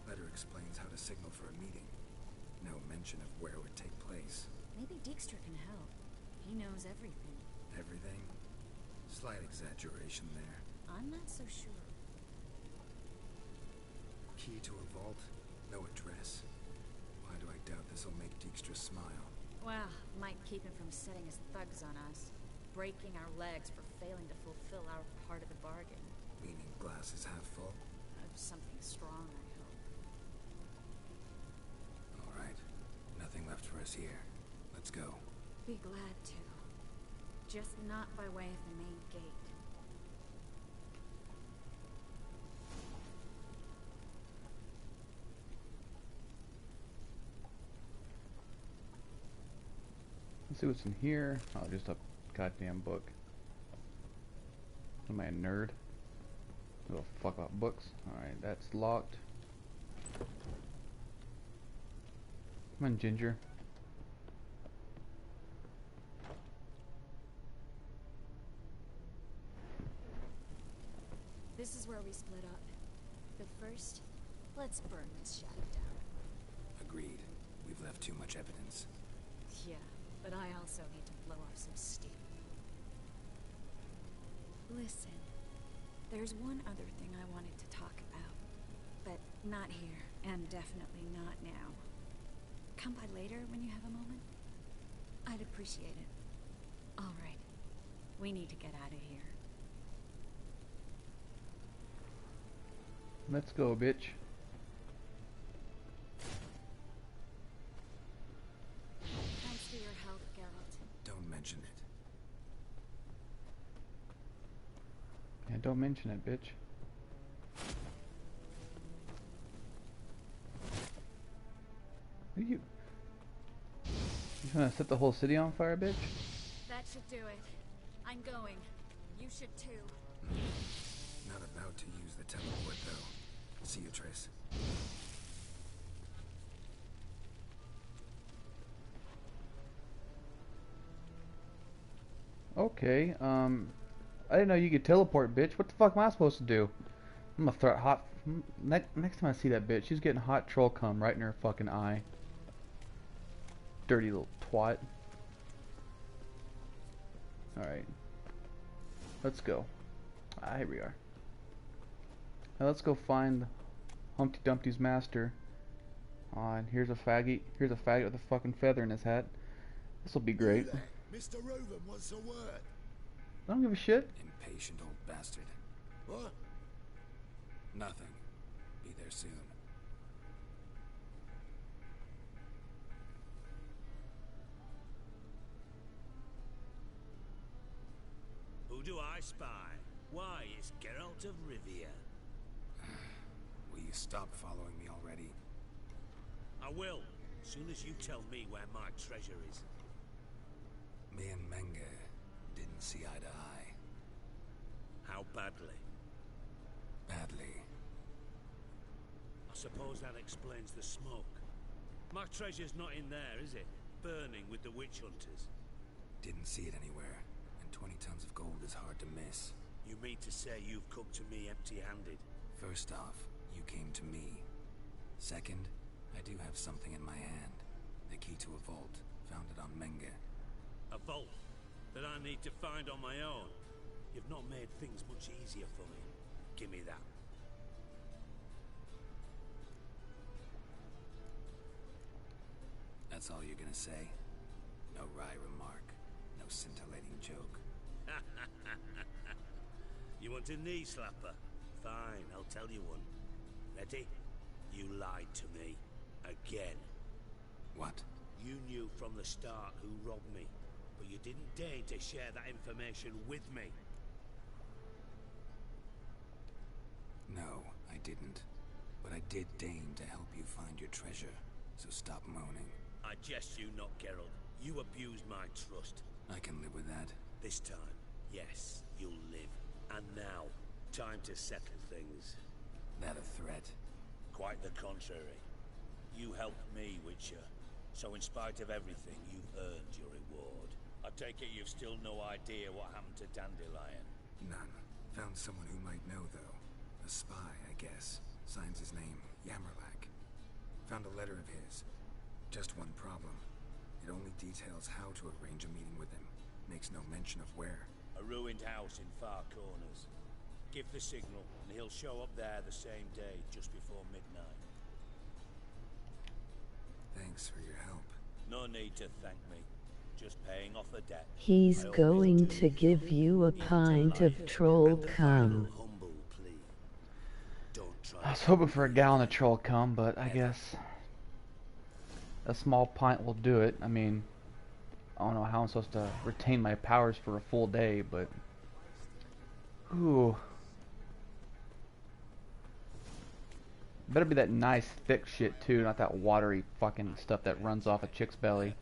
Letter explains how to signal for a meeting. No mention of where it would take place. Maybe Dijkstra can help. He knows everything. Everything? Slight exaggeration there. I'm not so sure. Key to a vault? No address. Why do I doubt this'll make Dijkstra smile? Well, might keep him from setting his thugs on us. Breaking our legs for failing to fulfill our part of the bargain. Meaning glass is half full? Of something strong, I hope. Alright. Nothing left for us here. Let's go. Be glad to. Just not by way of the main gate. Let's see what's in here. Oh, just a goddamn book. Am I a nerd? Little fuck about books. Alright, that's locked. Come on, Ginger. This is where we split up. But first, let's burn this shadow down. Agreed. We've left too much evidence. Yeah, but I also need to blow off some steam. Listen, there's one other thing I wanted to talk about. But not here, and definitely not now. Come by later when you have a moment? I'd appreciate it. Alright. We need to get out of here. Let's go, bitch. Thanks for your help, Geralt. Don't mention it. Yeah, don't mention it, bitch. Are you trying to set the whole city on fire, bitch? That should do it. I'm going. You should too. Not about to use the teleport, though. See you, Trace. Okay, I didn't know you could teleport, bitch. What the fuck am I supposed to do? I'm gonna throw hot... Next time I see that bitch, she's getting hot troll cum right in her fucking eye. Dirty little twat. Alright. Let's go. Ah, here we are. Now let's go find Humpty Dumpty's master. On, here's a faggot. Here's a faggot with a fucking feather in his hat. This will be great. Mr. Reuben wants a word. I don't give a shit. Impatient old bastard. What? Nothing. Be there soon. Who do I spy? Why, it's Geralt of Rivia. Will you stop following me already? I will, as soon as you tell me where my treasure is. Me and Menge didn't see eye to eye. How badly? Badly. I suppose that explains the smoke. My treasure's not in there, is it? Burning with the witch hunters. Didn't see it anywhere, and 20 tons of gold is hard to miss. You mean to say you've come to me empty-handed? First off, you came to me. Second, I do have something in my hand. The key to a vault, founded on Menge. A vault that I need to find on my own. You've not made things much easier for me. Give me that. That's all you're gonna say? No wry remark, no scintillating joke. You want a knee slapper? Fine, I'll tell you one. Ready? You lied to me. Again. What? You knew from the start who robbed me, but you didn't deign to share that information with me. No, I didn't. But I did deign to help you find your treasure, so stop moaning. I jest you not, Geralt. You abused my trust. I can live with that. This time, yes, you'll live. And now, time to settle things. That a threat? Quite the contrary. You helped me, Witcher. So in spite of everything, you've earned your reward. I take it you've still no idea what happened to Dandelion? None. Found someone who might know, though. A spy, I guess. Signs his name, Yamerlak. Found a letter of his. Just one problem. It only details how to arrange a meeting with him. Makes no mention of where. A ruined house in Far Corners. Give the signal, and he'll show up there the same day, just before midnight. Thanks for your help. No need to thank me. Just paying off a debt. He's going to give you a pint of troll cum. I was hoping for a gallon of troll cum, but I guess a small pint will do it. I mean, I don't know how I'm supposed to retain my powers for a full day, but ooh, better be that nice thick shit too, not that watery fucking stuff that runs off a chick's belly.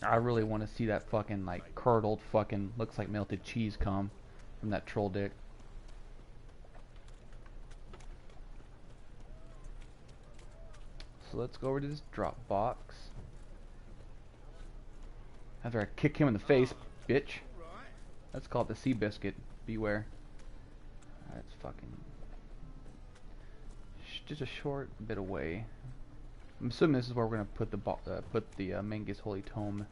I really want to see that fucking like curdled fucking looks like melted cheese come from that troll dick. So let's go over to this drop box. After I kick him in the face, bitch. Let's call it the sea biscuit. Beware. That's fucking just a short bit away. I'm assuming this is where we're gonna put the Menge's Holy Tome.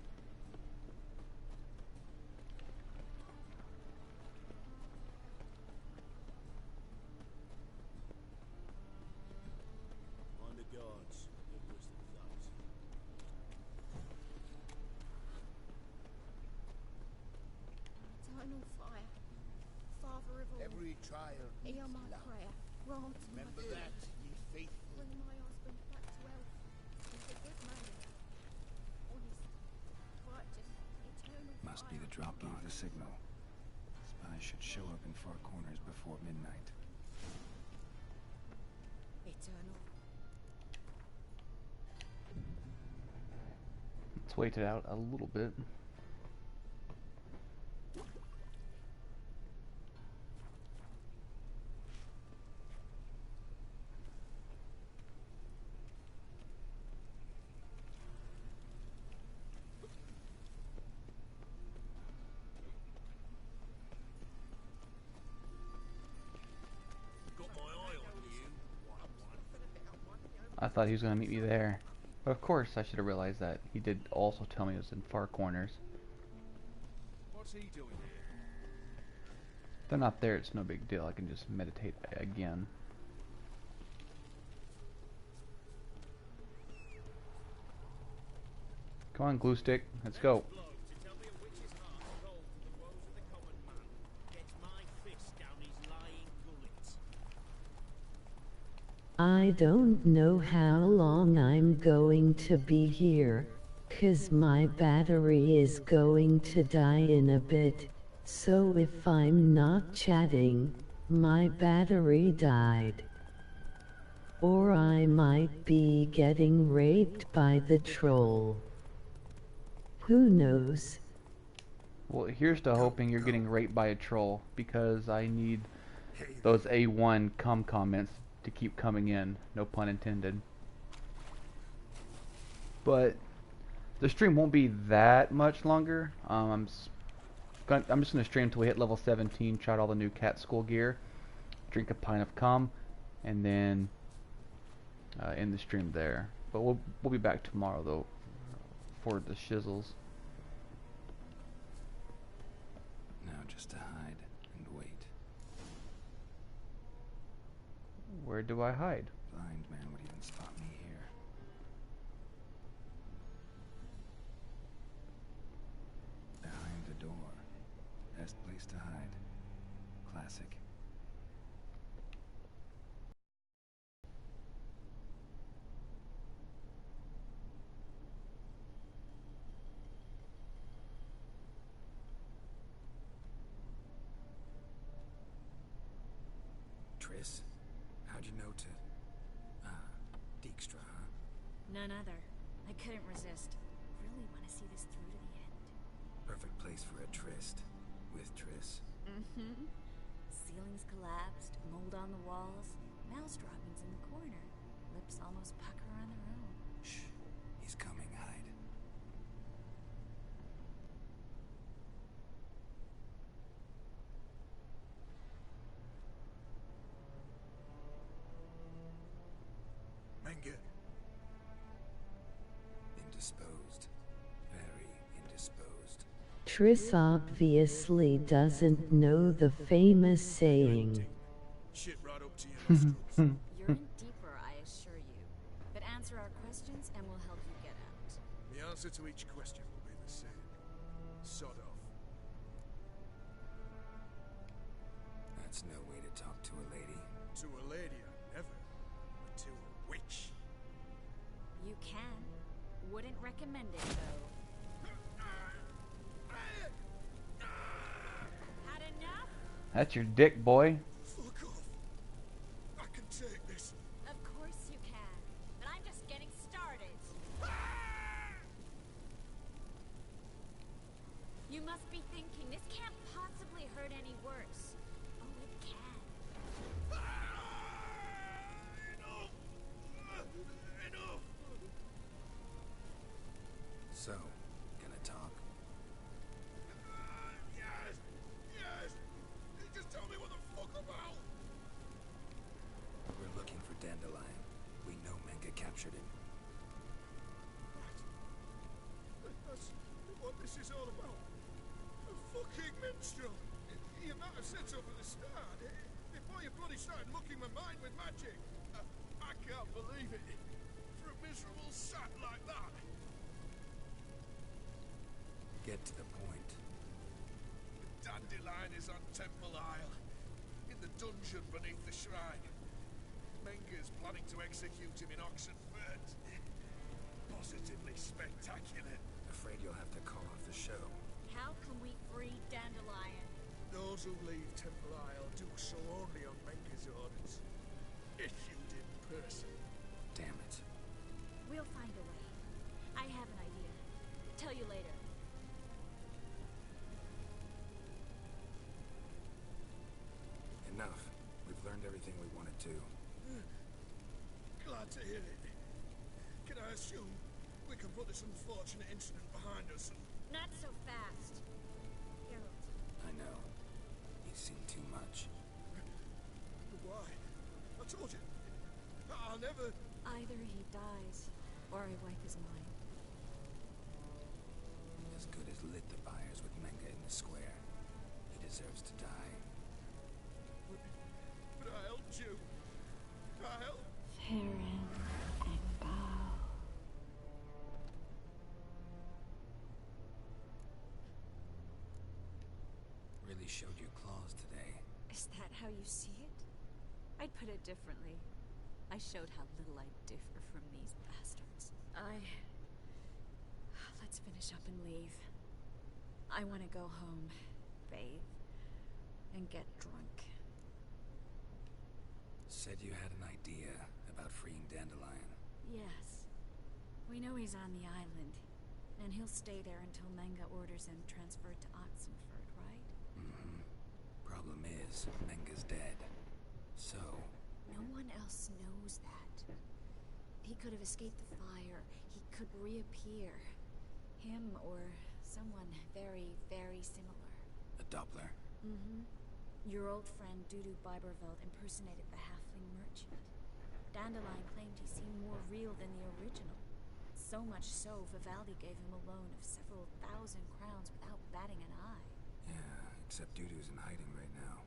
On the guards. Eternal fire. Father of all. Every trial Hear needs my love. prayer. Grant Remember my that, ye faithful. Bring my husband back to health. He's a good man. Honest, righteous, eternal Must be fire. the drop box. The signal. Spies should show up in Far Corners before midnight. Eternal. Let's wait it out a little bit. I thought he was going to meet me there. But of course, I should have realized that. He did also tell me it was in Far Corners. What's he doing here? If they're not there, it's no big deal. I can just meditate again. Come on, glue stick. Let's go. I don't know how long I'm going to be here, 'cause my battery is going to die in a bit, so if I'm not chatting, my battery died. Or I might be getting raped by the troll. Who knows? Well, here's to hoping you're getting raped by a troll, because I need those A1 comments to keep coming in. No pun intended. But the stream won't be that much longer. I'm just gonna stream until we hit level 17. Try out all the new cat school gear. Drink a pint of cum, and then end the stream there. But we'll be back tomorrow though for the shizzles. Now just to hide and wait. Where do I hide? Blind man would even spot me here. Behind the door. Best place to hide. Classic. Triss? How'd you know to... Dijkstra, huh? None other. I couldn't resist. Really want to see this through to the end. Perfect place for a tryst. With Triss. Mm-hmm. Ceilings collapsed, mold on the walls, mouse droppings in the corner. Lips almost pucker on their own. Shh. He's coming, hide. Menge. Indisposed. Very indisposed. Triss obviously doesn't know the famous saying. Shit right up to your nostrils. You're in deeper, I assure you. But answer our questions and we'll help you get out. The answer to each question will be the same. Sod off. That's no way to talk to a lady. To a lady, I never. But to a witch. You can. Wouldn't recommend it, though. Had enough? That's your dick, boy. Fuck off. I can take this. Of course you can. But I'm just getting started. You must be thinking, this can't possibly hurt any worse. Oh, it can. Enough. So, gonna talk? Yes. Yes. Just tell me what the fuck about. We're looking for Dandelion. We know Menge captured him. That's what this is all about. A fucking minstrel. You might have said so from the start. Before you bloody started mucking my mind with magic. I can't believe it. For a miserable sat like that. Get to the point. Dandelion is on Temple Isle. In the dungeon beneath the shrine. Menge's planning to execute him in Oxenfurt. Positively spectacular. Afraid you'll have to call off the show. How can we free Dandelion? Those who leave Temple Isle do so only on Menge's orders. Issued in person. Damn it. We'll find a way. I have an idea. Tell you later. Enough. We've learned everything we wanted to. Glad to hear it. Can I assume we can put this unfortunate incident behind us and... Not so fast. Harold. I know. You've seen too much. Why? I told you. I'll never... Either he dies, or I wipe his mind. As good as lit the fires with Menge in the square. He deserves to die. But I helped you. I helped. Farron and Bow. really showed your claws today. Is that how you see it? I'd put it differently. I showed how little I differ from these bastards. Let's finish up and leave. I want to go home, bathe, and get drunk. Said you had an idea about freeing Dandelion. Yes. We know he's on the island, and he'll stay there until Menga orders him transferred to Oxenford, right? Mm-hmm. Problem is, Menga's dead. So... No one else knows that. He could have escaped the fire. He could reappear. Him or someone very, very similar. A Doppler? Mm-hmm. Your old friend Dudu Biberveld impersonated the halfling merchant. Dandelion claimed he seemed more real than the original. So much so, Vivaldi gave him a loan of several thousand crowns without batting an eye. Yeah, except Dudu's in hiding right now.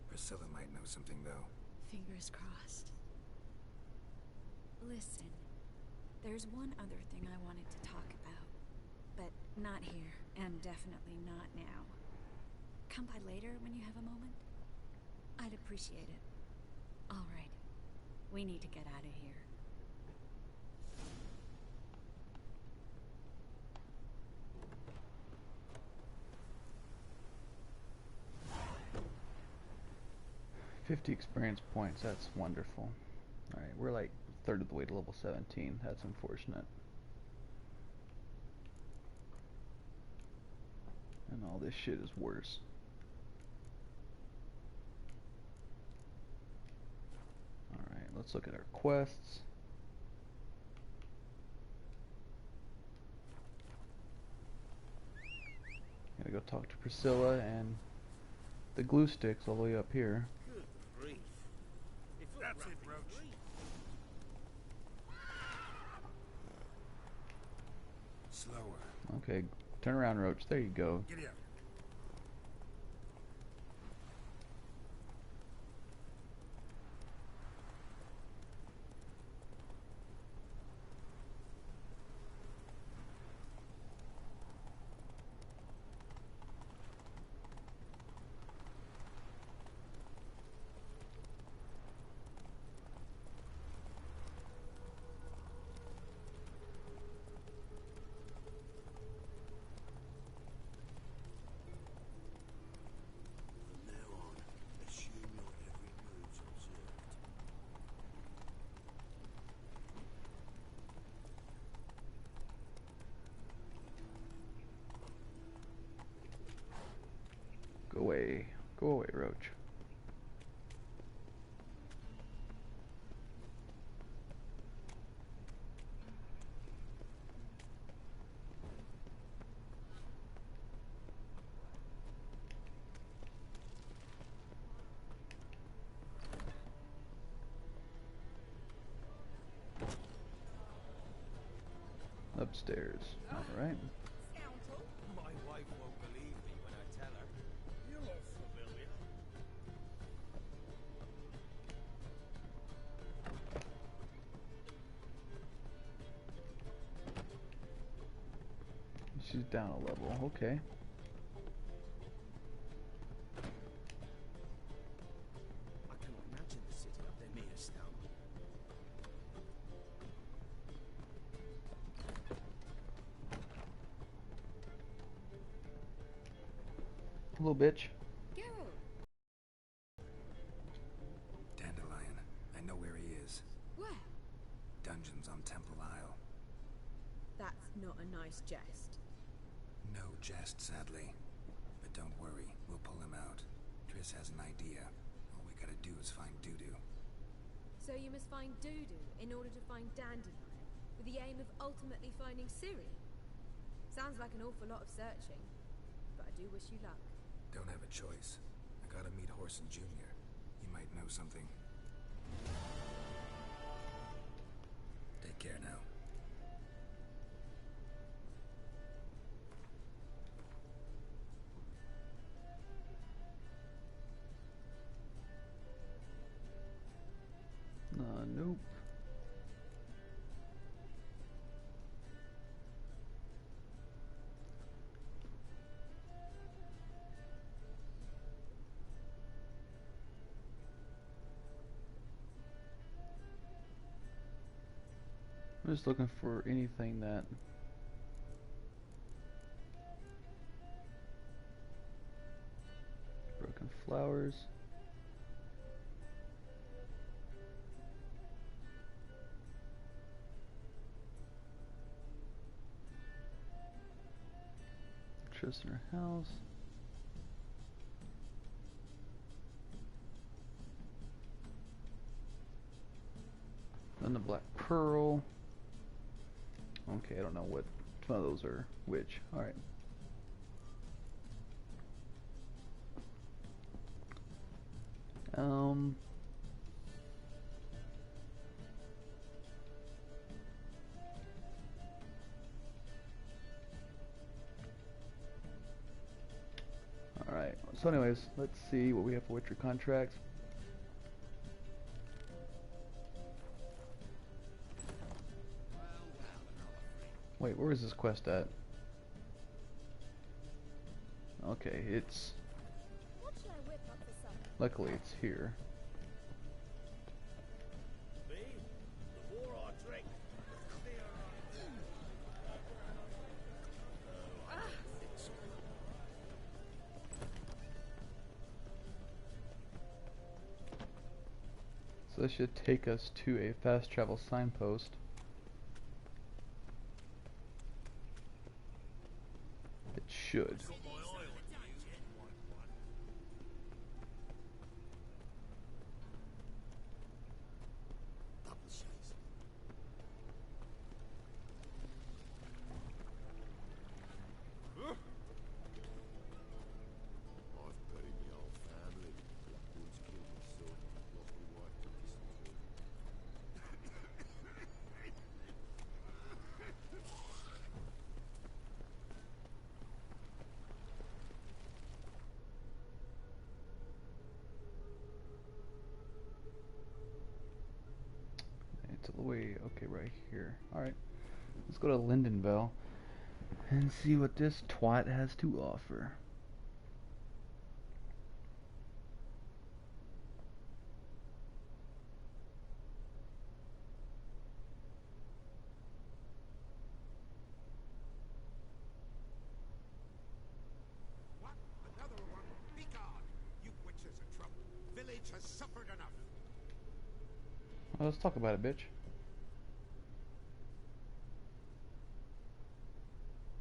Priscilla might know something, though. Fingers crossed. Listen, there's one other thing I wanted to talk about. But not here, and definitely not now. Come by later when you have a moment? I'd appreciate it. All right. We need to get out of here. $50 experience points, that's wonderful. Alright, we're like a third of the way to level 17. That's unfortunate. And all this shit is worse. Alright, let's look at our quests. Gotta go talk to Priscilla and the glue sticks all the way up here. Good grief. That's it, Roach. Slower. Okay, turn around, Roach. There you go. Giddy up. Go away. Go away, Roach. Upstairs. Alright. My wife won't believe me when I tell her. You look familiar. She's down a level. Okay. I can imagine the city up there made of stone. Little bitch. Dandelion. I know where he is. Where? Dungeons on Temple Isle. That's not a nice jest. No jest, sadly. But don't worry, we'll pull him out. Triss has an idea. All we gotta do is find Dudu. So you must find Dudu in order to find Dandelion, with the aim of ultimately finding Ciri? Sounds like an awful lot of searching, but I do wish you luck. Don't have a choice. I gotta meet Horson Jr. He might know something. Take care now. Nope. I'm just looking for anything that broken flowers. Interest in her house. Then the black pearl. Okay, I don't know which one of those are which. Alright. Alright, so anyways, let's see what we have for Witcher contracts. Wait, where is this quest at? Okay, it's... Luckily it's here. So this should take us to a fast travel signpost. It should. It's all the way, okay, right here. Alright, let's go to Lindenville and see what this twat has to offer. What? Another one? Be gone! You witches of trouble. Village has suffered enough. Well, let's talk about it, bitch.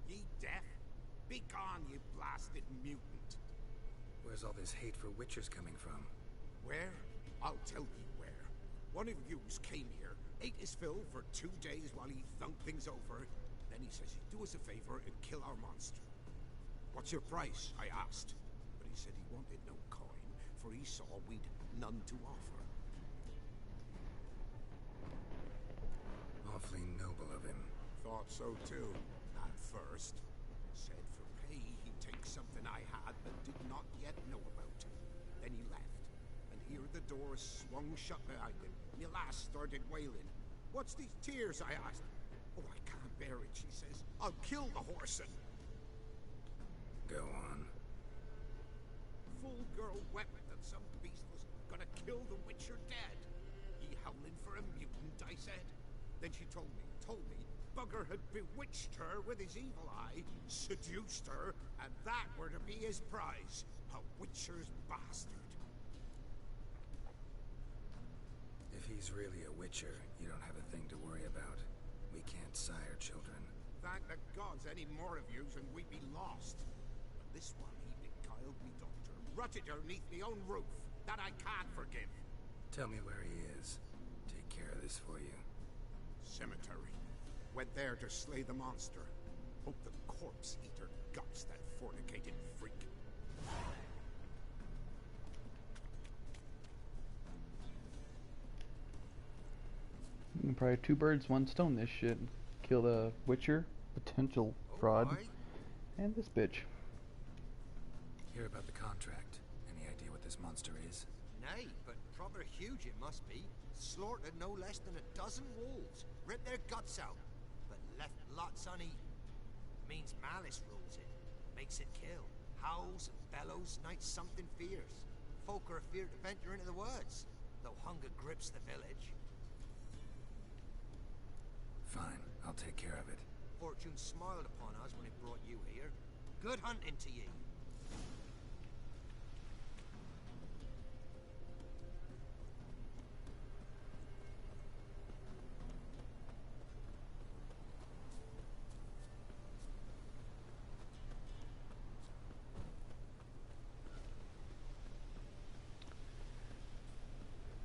Ye deaf? Be gone, you blasted mutant. Where's all this hate for witchers coming from? Where? I'll tell ye where. One of yous came here, ate his fill for 2 days while he thunked things over. Then he says he'd do us a favor and kill our monster. What's your price? I asked. But he said he wanted no coin, for he saw we'd none to offer. Awfully noble of him. Thought so too, at first. Said for pay he'd take something I had but did not yet know about. Then he left, and here the door swung shut behind him. My lass started wailing. What's these tears? I asked. Oh, I can't bear it, she says. I'll kill the horse and... Go on. Full girl wept that some beast was gonna kill the witcher dead. Ye howling for a mutant, I said. Then she told me, bugger had bewitched her with his evil eye, seduced her, and that were to be his prize. A witcher's bastard. If he's really a witcher, you don't have a thing to worry about. We can't sire children. Thank the gods any more of yous and we'd be lost. But this one, he beguiled me daughter, rutted her neath me own roof. That I can't forgive. Tell me where he is. Take care of this for you. Cemetery. Went there to slay the monster. Hope the corpse eater guts that fornicated freak. Probably 2 birds, 1 stone this shit. Kill the witcher, potential fraud, and this bitch. Hear about the contract. Any idea what this monster is? Nay, but proper huge it must be. Slaughtered no less than 12 wolves. Ripped their guts out, but left lots uneaten. Means malice rules it. Makes it kill. Howls and bellows, nights something fierce. Folk are afeard to venture into the woods, though hunger grips the village. Fine, I'll take care of it. Fortune smiled upon us when it brought you here. Good hunting to ye.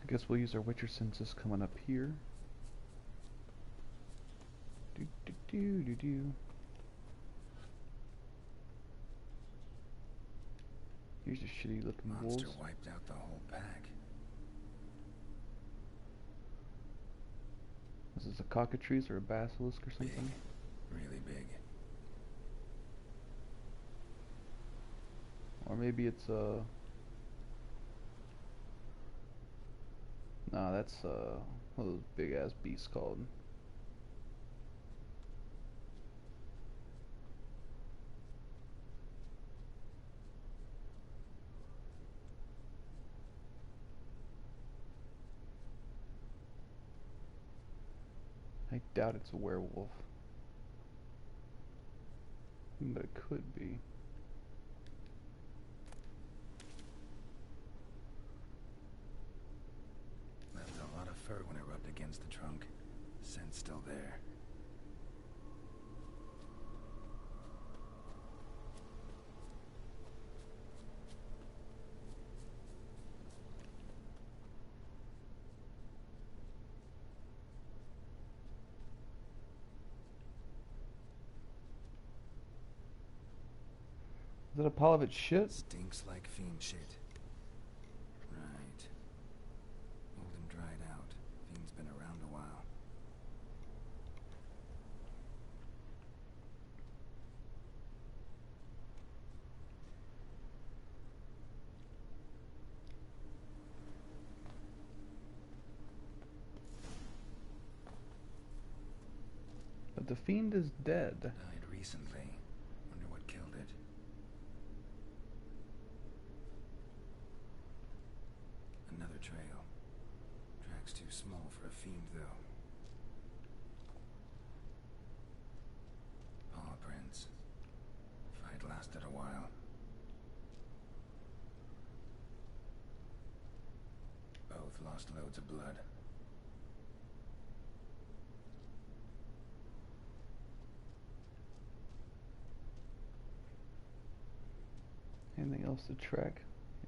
I guess we'll use our Witcher senses coming up here. Do do do do do. Here's your shitty looking wolves. Monster wiped out the whole pack. Is this a cockatrice or a basilisk or something? Big. Really big. Or maybe it's a... Nah, that's one of those big ass beasts called. I doubt it's a werewolf. But it could be. Left a lot of fur when I rubbed against the trunk. Scent's still there. Is that a pile of its shit? Stinks like fiend shit. Right. Old and dried out. Fiend's been around a while. But the fiend is dead. Died recently. Wonder what killed it. Another trail. Track's too small for a fiend, though. Paw prints. Fight lasted a while. Both lost loads of blood. Anything else to track?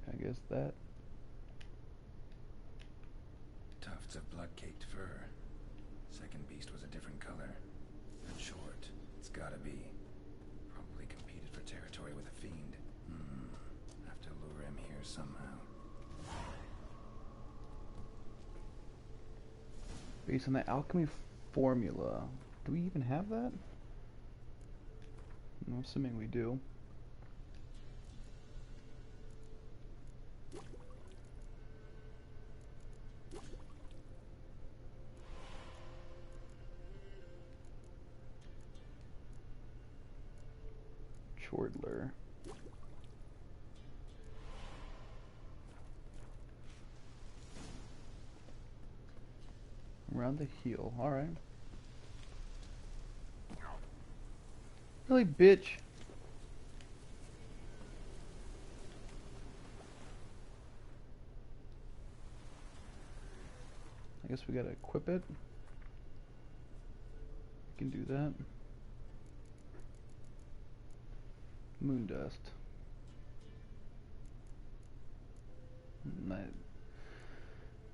Yeah, I guess that. Tufts of blood-caked fur. Second beast was a different color. Not short. It's gotta be. Probably competed for territory with a fiend. Have to lure him here somehow. Based on the alchemy formula. Do we even have that? I'm assuming we do. Chortler. Around the heel, alright. Really, bitch? I guess we gotta equip it. We can do that. Moon dust.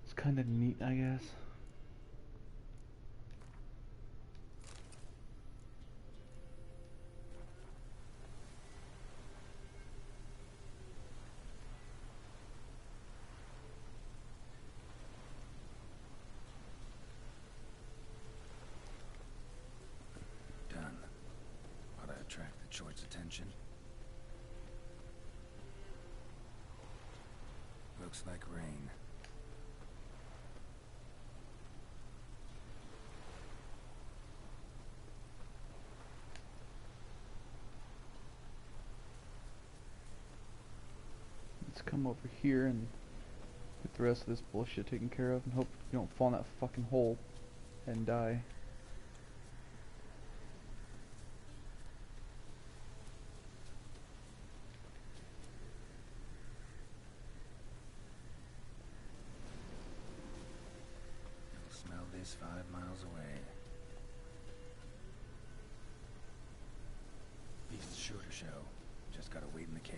It's kind of neat, I guess. Done. Ought to attract the choice attention. Looks like rain. Let's come over here and get the rest of this bullshit taken care of and hope you don't fall in that fucking hole and die. is 5 miles away. Beast's sure to show. Just gotta wait in the cave.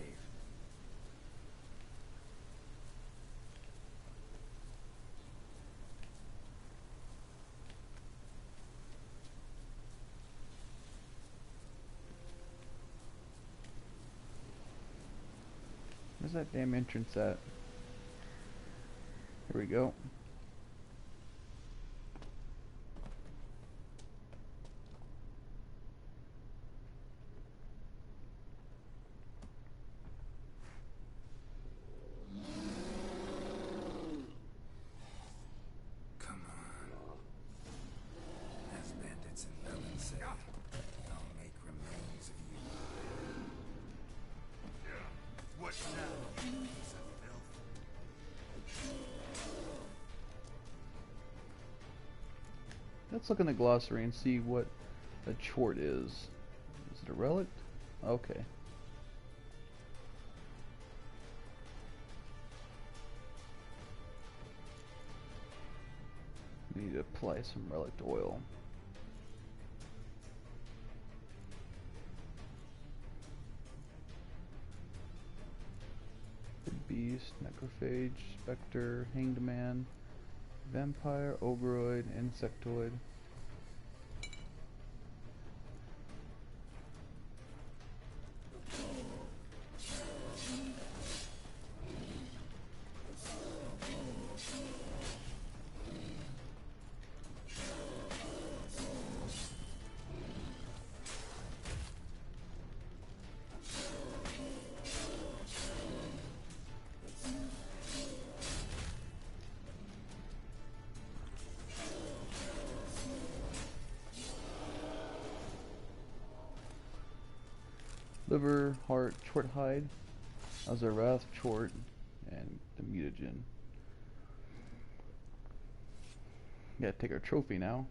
Where's that damn entrance at? Here we go. Come on. As bandits and villains say, I'll make remains of you. What's that? You piece of filth. Let's look in the glossary and see what a chort is. Is it a relic? Okay. We need to apply some relic oil. The Beast, Necrophage, Spectre, Hanged Man, Vampire, Ogroid, Insectoid. Liver, Heart, Chort Hide, Azarath, Chort, and the Mutagen. Gotta take our trophy now.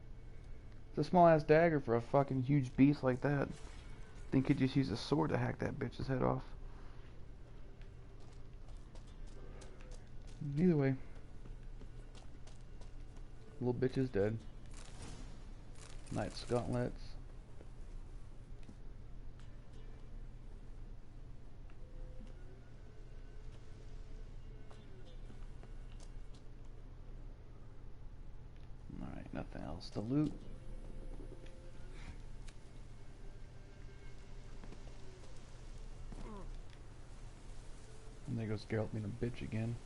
It's a small ass dagger for a fucking huge beast like that. Think he'd just use a sword to hack that bitch's head off. Either way, little bitch is dead. Knight's gauntlets. Alright, nothing else to loot. And there goes Geralt being a bitch again.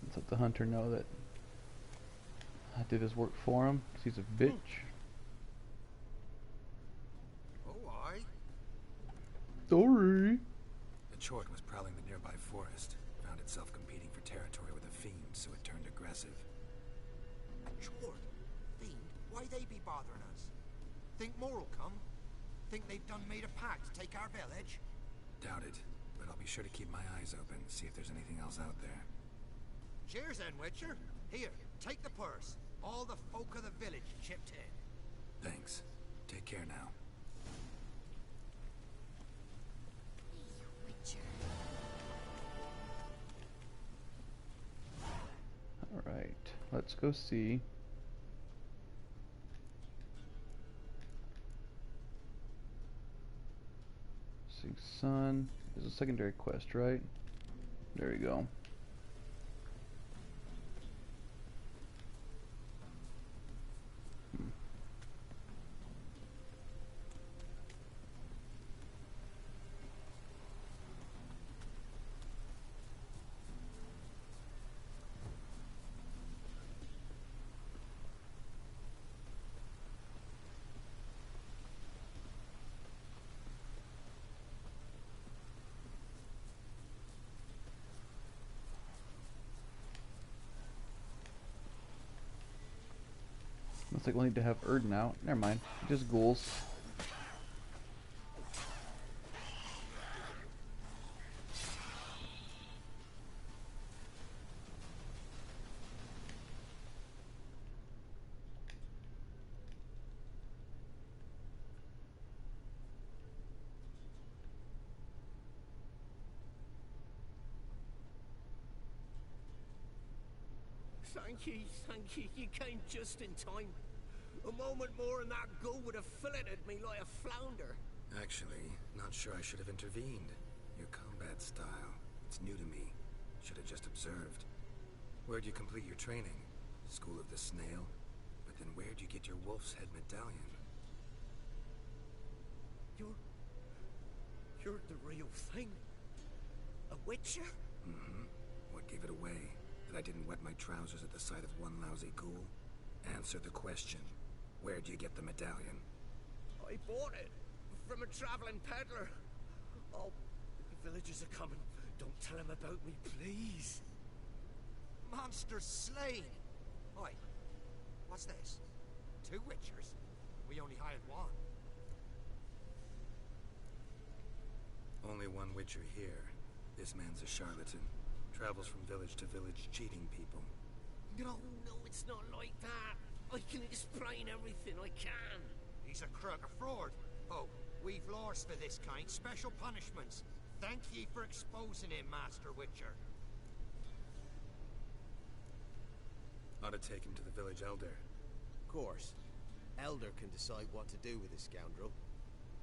Let's let the hunter know that I did his work for him, 'cause he's a bitch. Oh, aye. Sorry. The Chort was prowling the nearby forest, found itself competing for territory with a fiend, so it turned aggressive. A Chort? Fiend? Why they be bothering us? Think more'll come? Think they've done made a pact to take our village? Doubt it, but I'll be sure to keep my eyes open, see if there's anything else out there. Cheers then, Witcher. Here, take the purse. All the folk of the village chipped in. Thanks. Take care now. Alright, let's go see. Sing Sun. There's a secondary quest, right? There we go. Looks like we'll need to have Erden out. Never mind. Just ghouls. Thank you, you came just in time. A moment more and that ghoul would have filleted me like a flounder. Actually, not sure I should have intervened. Your combat style, it's new to me. Should have just observed. Where'd you complete your training? School of the Snail? But then where'd you get your wolf's head medallion? You're the real thing? A witcher? Mm-hmm. What gave it away? That I didn't wet my trousers at the sight of one lousy ghoul? Answer the question. Where'd you get the medallion? I bought it from a traveling peddler. Oh, the villagers are coming. Don't tell them about me, please. Monster slain! Oi, what's this? 2 witchers? We only hired one. Only one witcher here. This man's a charlatan. Travels from village to village cheating people. No, it's not like that. I can explain everything I can. He's a crook, a fraud. Oh, we've laws for this kind, special punishments. Thank ye for exposing him, Master Witcher. Ought to take him to the village elder. Of course. Elder can decide what to do with the scoundrel.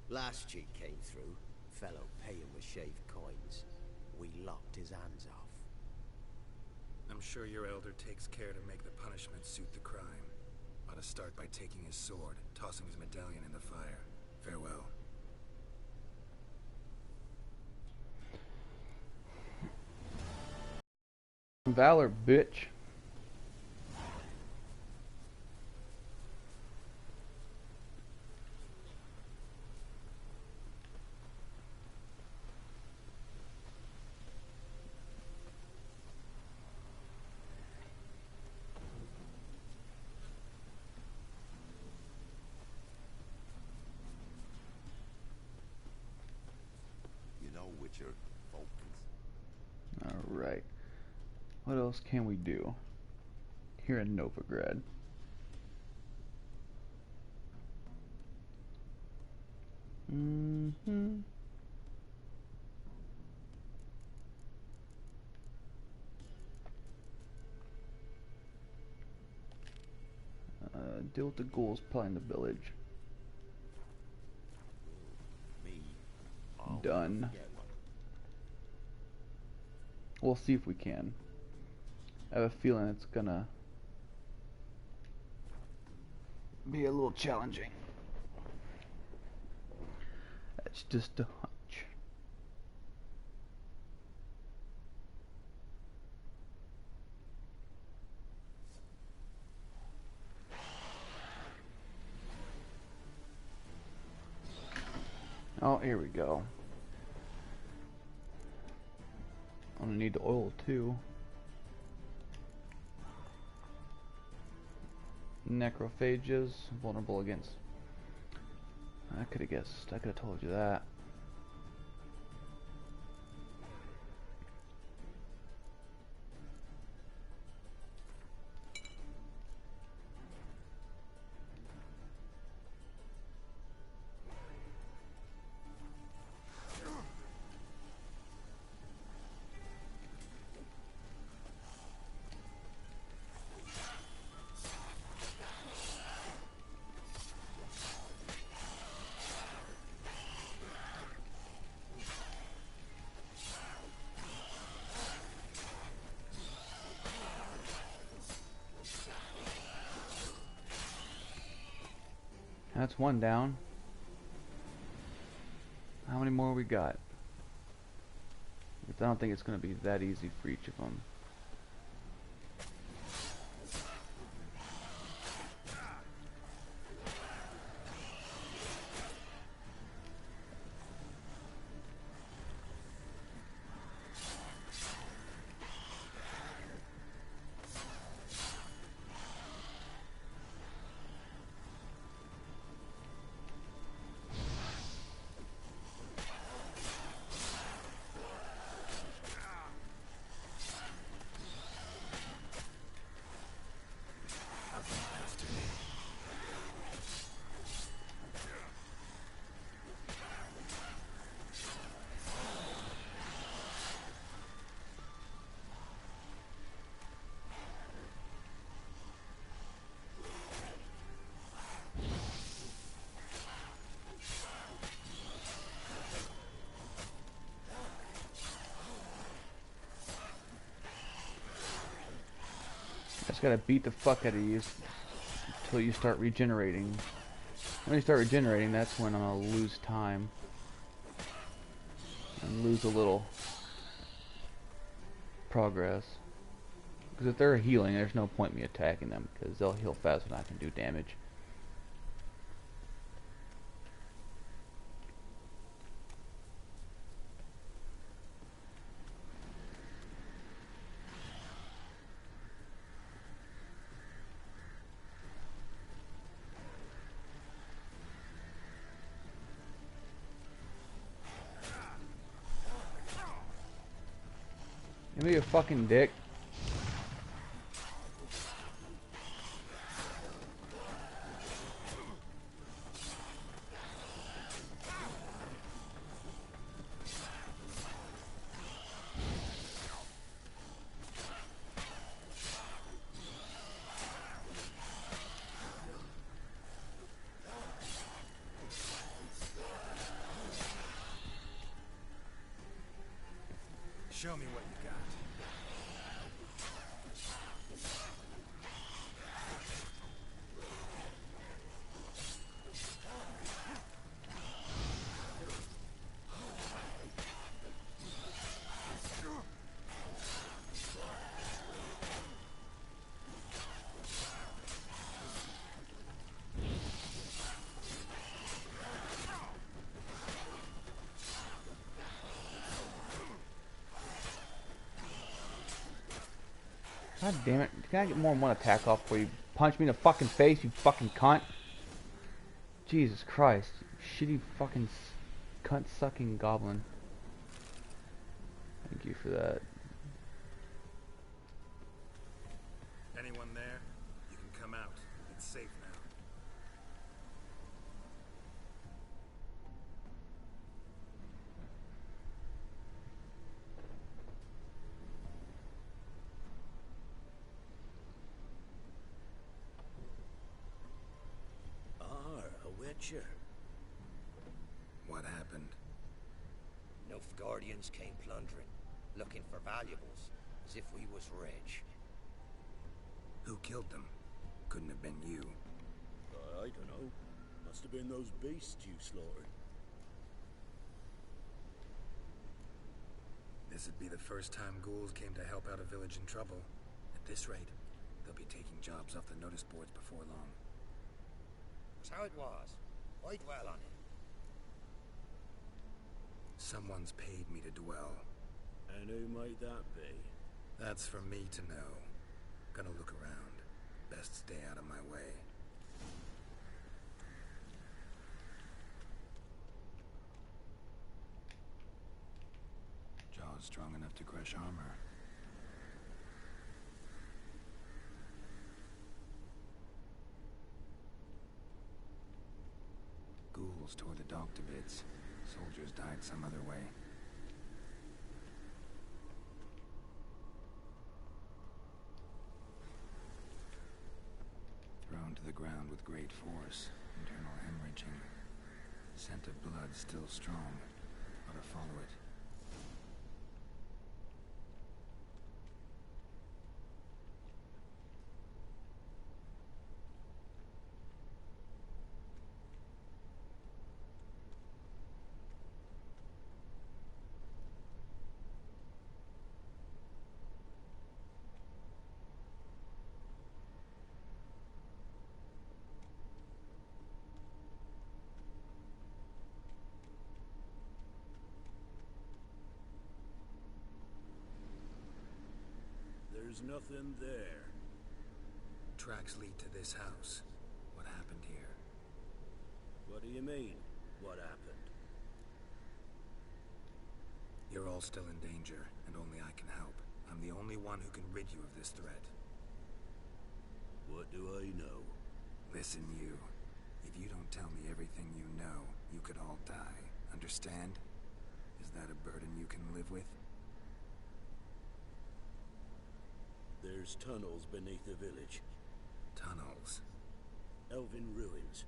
Last cheat came through. Fellow paying with shaved coins. We lopped his hands off. I'm sure your elder takes care to make the punishment suit the crime. Ought to start by taking his sword, tossing his medallion in the fire. Farewell. Valor, bitch. Witcher focus. Alright. What else can we do here in Novigrad? Deal with the ghouls playing the village. Done. We'll see if we can. I have a feeling it's gonna be a little challenging. That's just a hunch. Oh, here we go. I'm gonna need the oil too. Necrophages, vulnerable against. I could have guessed. I could have told you that. That's one down. How many more we got? Because I don't think it's going to be that easy for each of them. Just gotta beat the fuck out of you until you start regenerating. When you start regenerating, that's when I'm gonna lose time and lose a little progress. Because if they're healing, there's no point me attacking them because they'll heal fast when I can do damage. Give me a fucking dick. Show me what you got. God damn it. Can I get more than one attack off before you punch me in the fucking face, you fucking cunt? Jesus Christ. You shitty fucking cunt-sucking goblin. Thank you for that. Anyone there? You can come out. It's safe now. Witcher. What happened? Nilfgaardians came plundering, looking for valuables, as if we was rich. Who killed them? Couldn't have been you. I don't know. Must have been those beasts you slaughtered. This would be the first time ghouls came to help out a village in trouble. At this rate, they'll be taking jobs off the notice boards before long. So it was. I dwell on it. Someone's paid me to dwell. And who might that be? That's for me to know. Gonna look around. Best stay out of my way. Jaws strong enough to crush armor. Ghouls tore the dog to bits. Soldiers died some other way. Thrown to the ground with great force. Internal hemorrhaging. Scent of blood still strong. Ought to follow it. There's nothing there. Tracks lead to this house. What happened here? What do you mean, what happened? You're all still in danger, and only I can help. I'm the only one who can rid you of this threat. What do I know? Listen, you. If you don't tell me everything you know, you could all die. Understand? Is that a burden you can live with? There's tunnels beneath the village. Tunnels? Elven ruins.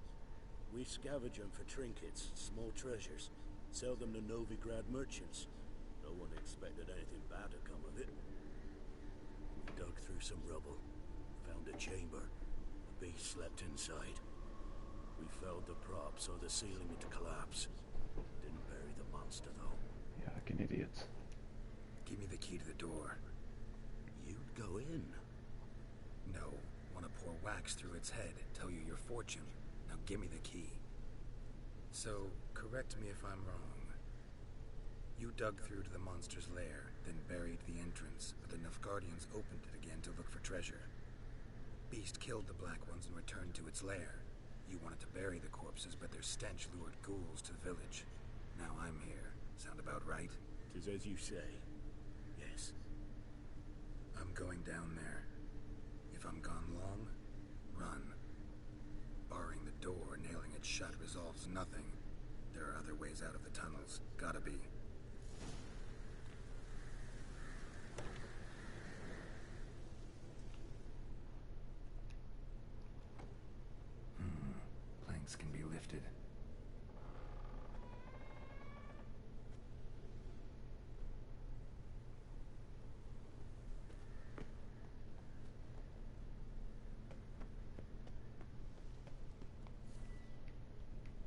We scavenge them for trinkets, small treasures. Sell them to Novigrad merchants. No one expected anything bad to come of it. We dug through some rubble. Found a chamber. The beast slept inside. We felled the prop so the ceiling would collapse. Didn't bury the monster, though. Yeah, fucking idiots. Give me the key to the door. You'd go in. No. Want to pour wax through its head, tell you your fortune. Now give me the key. So, correct me if I'm wrong. You dug through to the monster's lair, then buried the entrance, but the Nilfgaardians opened it again to look for treasure. Beast killed the Black Ones and returned to its lair. You wanted to bury the corpses, but their stench lured ghouls to the village. Now I'm here. Sound about right? 'Tis as you say. Yes. I'm going down there. If I'm gone long, run. Barring the door, nailing it shut resolves nothing. There are other ways out of the tunnels. Gotta be. Planks can be lifted.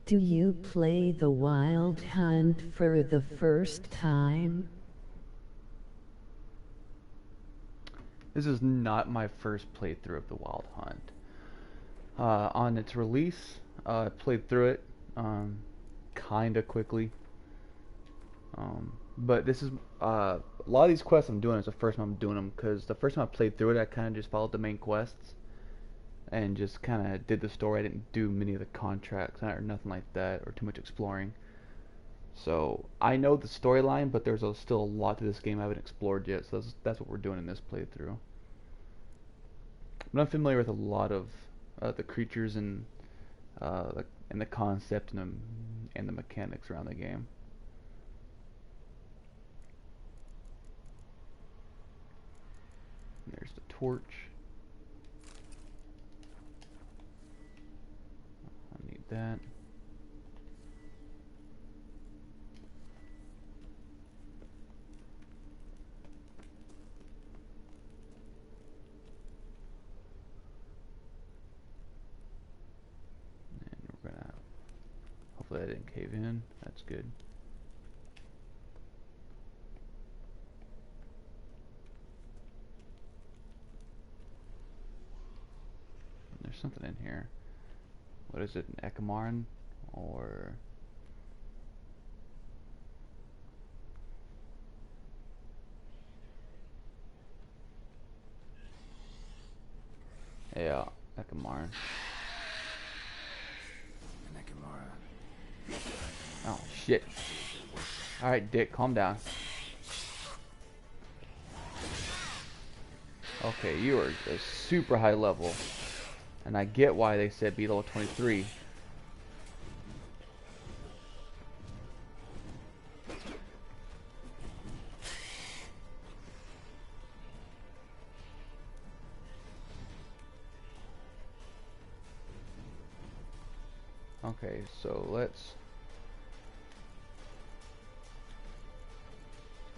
Do you play the Wild Hunt for the first time? This is not my first playthrough of the Wild Hunt. On its release, I played through it kinda quickly. But this is a lot of these quests I'm doing is the first time I'm doing them, because the first time I played through it, I kind of just followed the main quests and just kind of did the story. I didn't do many of the contracts or nothing like that, or too much exploring. So I know the storyline, but there's still a lot to this game I haven't explored yet. So that's what we're doing in this playthrough. But I'm familiar with a lot of the creatures and the concept and the mechanics around the game. And there's the torch. I need that. And we're gonna, hopefully that didn't cave in. That's good. There's something in here. What is it, an Ekamarn? Or... yeah, Ekamarn. An Ekamara. Oh, shit. Alright, Dick, calm down. Okay, you are a super high level. And I get why they said be level 23. Okay, so let's...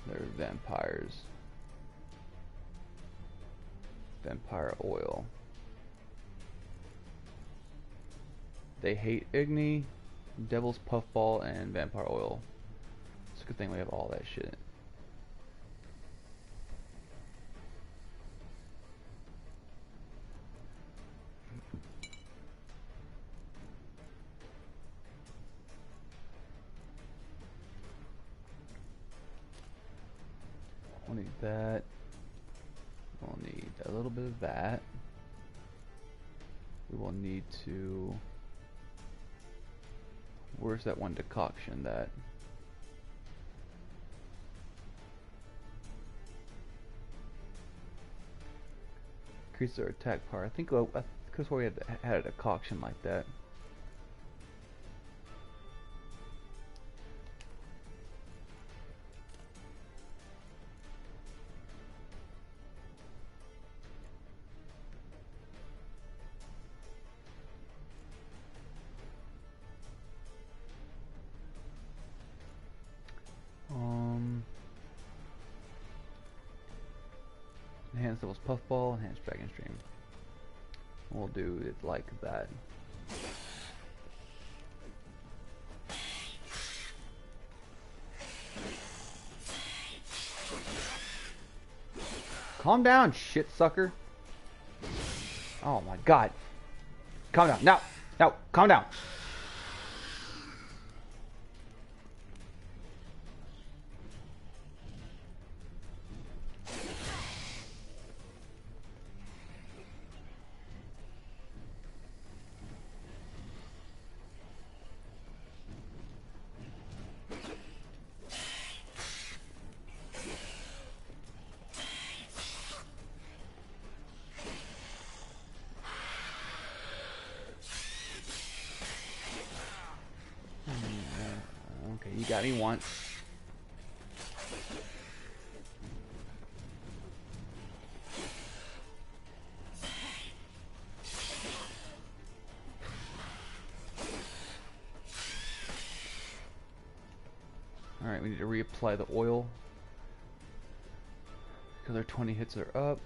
They're vampires. Vampire oil. They hate Igni, Devil's Puffball, and Vampire Oil. It's a good thing we have all that shit. We'll need that. We'll need a little bit of that. We will need to... Where's that one decoction that... increase their attack power. I think because we had a decoction like that. Enhanced Devil's Puffball, Enhanced Dragon Stream. We'll do it like that. Calm down, shit sucker. Oh my god. Calm down. No. No. Calm down. Okay, you got me once. Alright, we need to reapply the oil. Because our 20 hits are up.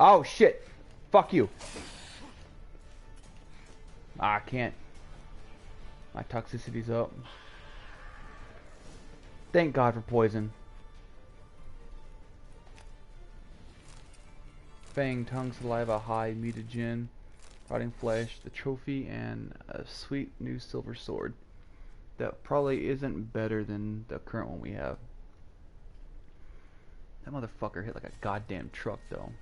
Oh shit! Fuck you! I can't. My toxicity's up. Thank God for poison. Fang, tongue, saliva, high, mutagen, rotting flesh, the trophy, and a sweet new silver sword. That probably isn't better than the current one we have. That motherfucker hit like a goddamn truck though.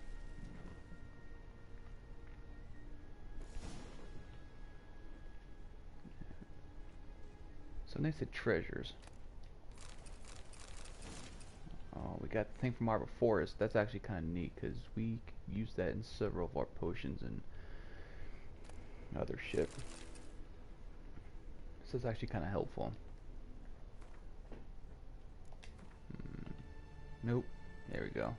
So they said treasures. Oh, we got the thing from Arbor Forest. That's actually kind of neat because we use that in several of our potions and other shit. So it's actually kind of helpful. Nope. There we go.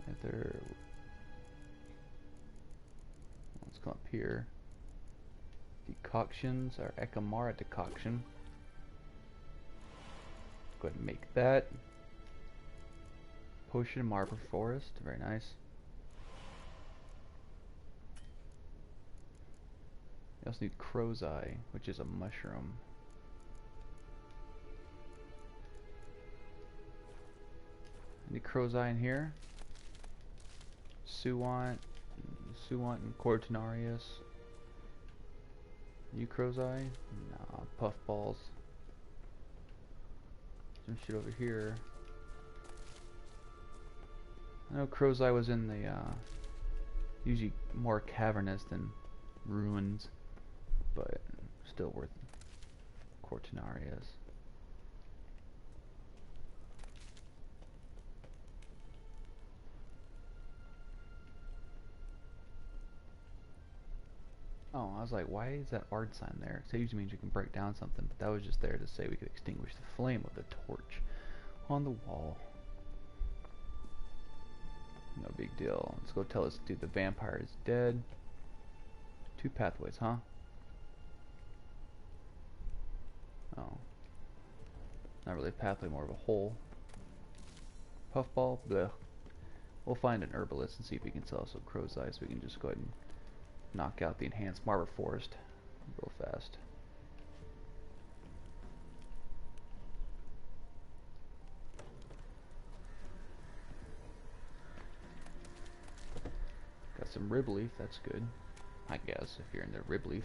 Let's come up here. Decoctions, our Ekamara decoction. Go ahead and make that. Potion Arbor Forest, very nice. We also need Crow's Eye, which is a mushroom. Any Crow's Eye in here? Suwant and Cortinarius. You Crow's Eye? Nah, Puffballs. Some shit over here. I know Crow's Eye was in the, usually more cavernous than ruins, but still worth Cortinarius. Oh, I was like, why is that art sign there? It usually means you can break down something, but that was just there to say we could extinguish the flame of the torch on the wall. No big deal. Let's go tell this dude the vampire is dead. 2 pathways, huh? Oh. Not really a pathway, more of a hole. Puffball? Blech. We'll find an herbalist and see if we can sell us some Crow's Eye so we can just go ahead and knock out the enhanced Arbor Forest real fast. Got some rib leaf, that's good. I guess, if you're into rib leaf.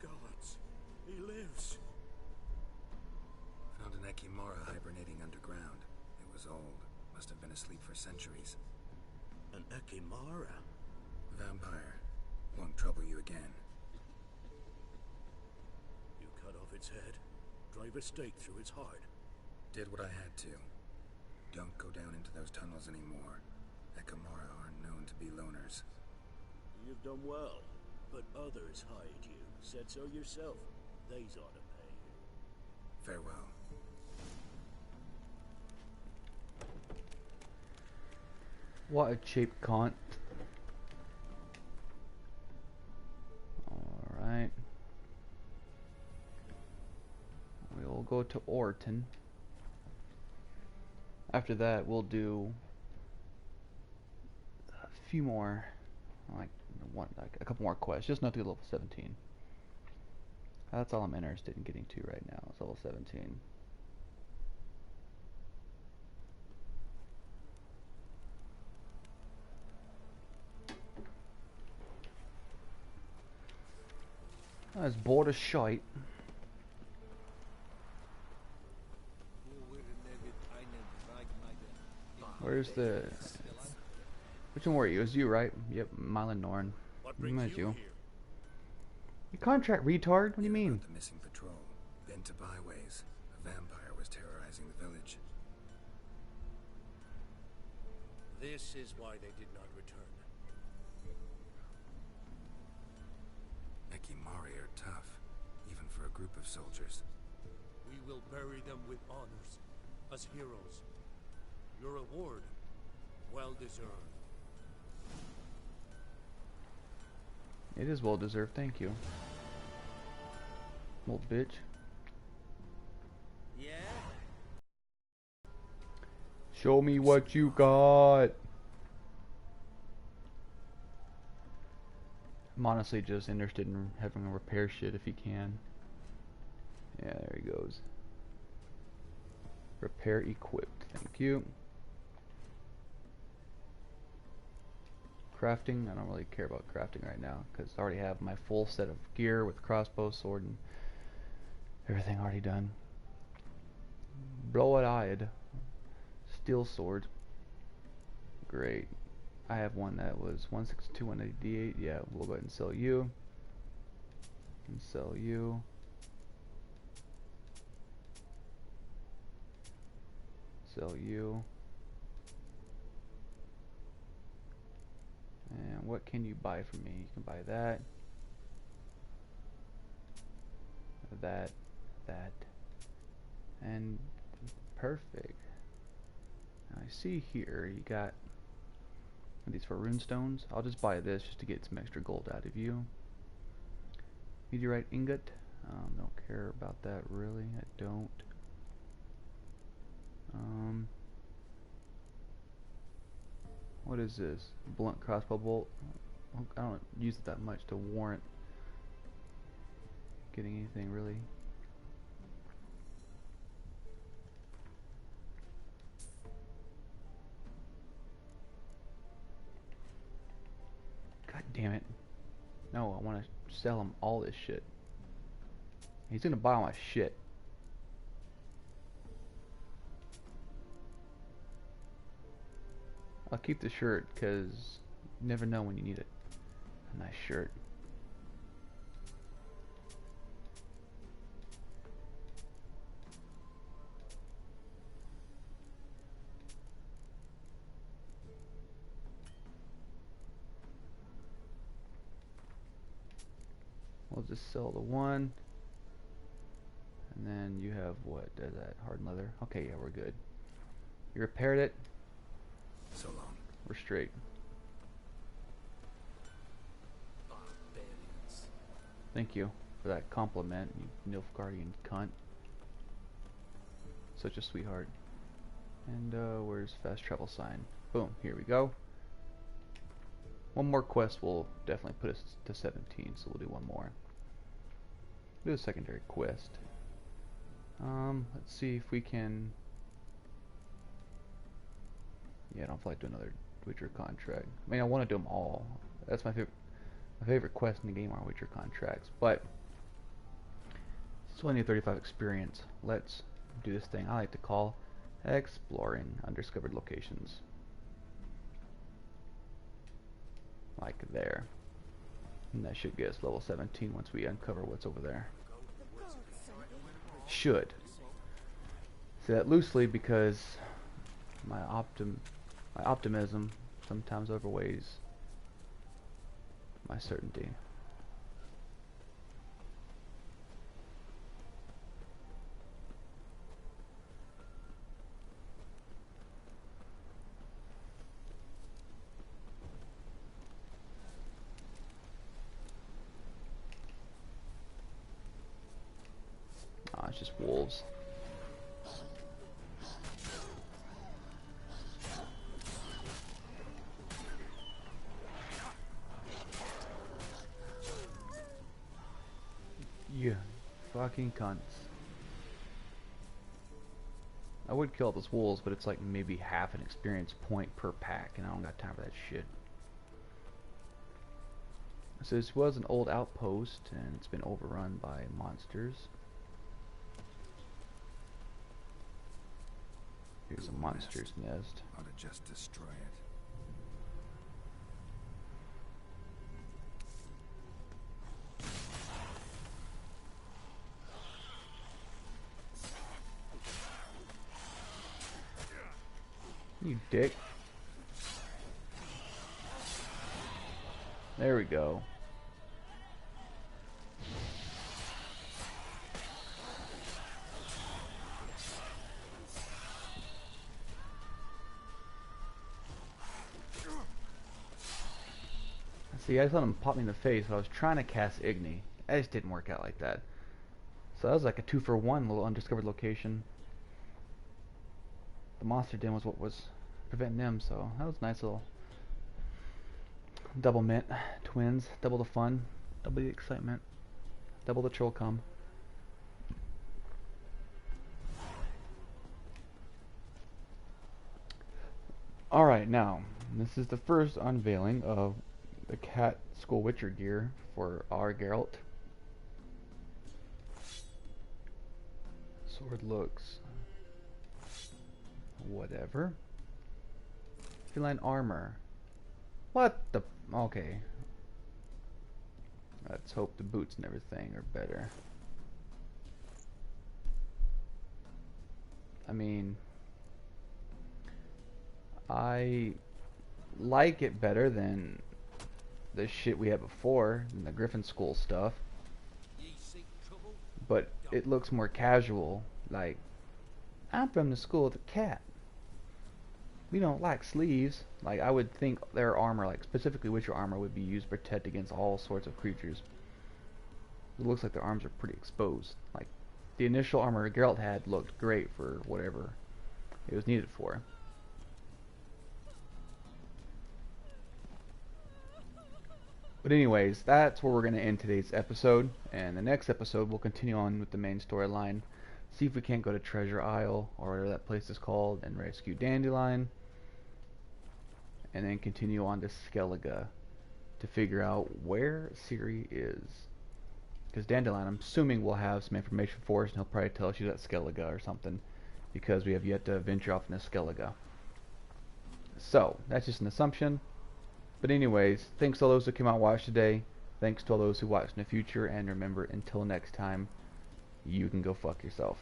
Gods, he lives. Found an Ekimara hibernating underground. It was old. Must have been asleep for centuries. An Ekimara? Vampire. Won't trouble you again. You cut off its head, drive a stake through its heart. Did what I had to. Don't go down into those tunnels anymore. Ekimara are known to be loners. You've done well, but others hide you. Said so yourself. They's ought to pay you. Farewell. What a cheap cunt. we'll go to Orton. After that, we'll do a few more, like a couple more quests, just not to level 17. That's all I'm interested in getting to right now. It's level 17. I was bored as shite. Where's the... Which one were you? It was you, right? Yep, Mylan Norn. Met you. Your contract, retard? What do you mean? The missing patrol. Bent to byways. A vampire was terrorizing the village. This is why they did not return. Ekimari are tough, even for a group of soldiers. We will bury them with honors, as heroes. Your reward, well deserved. It is well deserved, thank you. Old bitch. Yeah? Show me what you got. I'm honestly just interested in having a repair shit if he can. Yeah, there he goes. Repair equipped, thank you. Crafting, I don't really care about crafting right now because I already have my full set of gear with crossbow, sword, and everything already done. Blood-eyed steel sword. Great. I have one that was 162, 188. Yeah, we'll go ahead and sell you. And sell you. Sell you. And what can you buy from me? You can buy that. That. That. And perfect. Now I see here you got these for runestones. I'll just buy this just to get some extra gold out of you. Meteorite ingot. Don't care about that really. I don't. What is this? Blunt crossbow bolt. I don't use it that much to warrant getting anything really. God damn it. No, I want to sell him all this shit. He's gonna buy all my shit. I'll keep the shirt because you never know when you need it. A nice shirt. We'll just sell the one. And then you have what? Is that hardened leather? Okay, yeah, we're good. You repaired it. So long. We're straight. Barbarians. Thank you for that compliment, you Nilfgaardian cunt. Such a sweetheart. And where's fast travel sign? Boom, here we go. One more quest will definitely put us to 17, so we'll do one more. Do a secondary quest. Let's see if we can... Yeah, I don't feel like doing another Witcher contract. I mean, I want to do them all. That's my favorite quest in the game are Witcher contracts. But it's only 35 experience. Let's do this thing I like to call exploring undiscovered locations. Like there. And that should get us level 17 once we uncover what's over there. Should. Say that loosely because my optimism sometimes overweighs my certainty. It's just wolves. Fucking cunts. I would kill those wolves, but it's like maybe half an experience point per pack, and I don't got time for that shit. So this was an old outpost, and it's been overrun by monsters. Here's a monster's nest. Ought to just destroy it. You dick. There we go. See, I just let him pop me in the face, but I was trying to cast Igni. It just didn't work out like that. So that was like a 2-for-1 little undiscovered location. The monster den was what was preventing them, so that was a nice little double mint. Twins, double the fun, double the excitement, double the troll cum. Alright, now, this is the first unveiling of the cat Skull Witcher gear for our Geralt. Sword looks whatever. Feline armor. What the? Okay. Let's hope the boots and everything are better. I mean, I like it better than the shit we had before, than the Griffin Skull stuff. But it looks more casual. Like, I'm from the school of the cat. We don't like sleeves. Like, I would think their armor, like specifically Witcher armor, would be used to protect against all sorts of creatures. It looks like their arms are pretty exposed. Like, the initial armor Geralt had looked great for whatever it was needed for. But anyways, that's where we're going to end today's episode. And the next episode, we'll continue on with the main storyline. See if we can't go to Treasure Isle, or whatever that place is called, and rescue Dandelion. And then continue on to Skellige to figure out where Ciri is. Because Dandelion, I'm assuming, will have some information for us, and he'll probably tell us she's at Skellige or something. Because we have yet to venture off into Skellige. So, that's just an assumption. But anyways, thanks to all those who came out and watched today. Thanks to all those who watch in the future. And remember, until next time, you can go fuck yourself.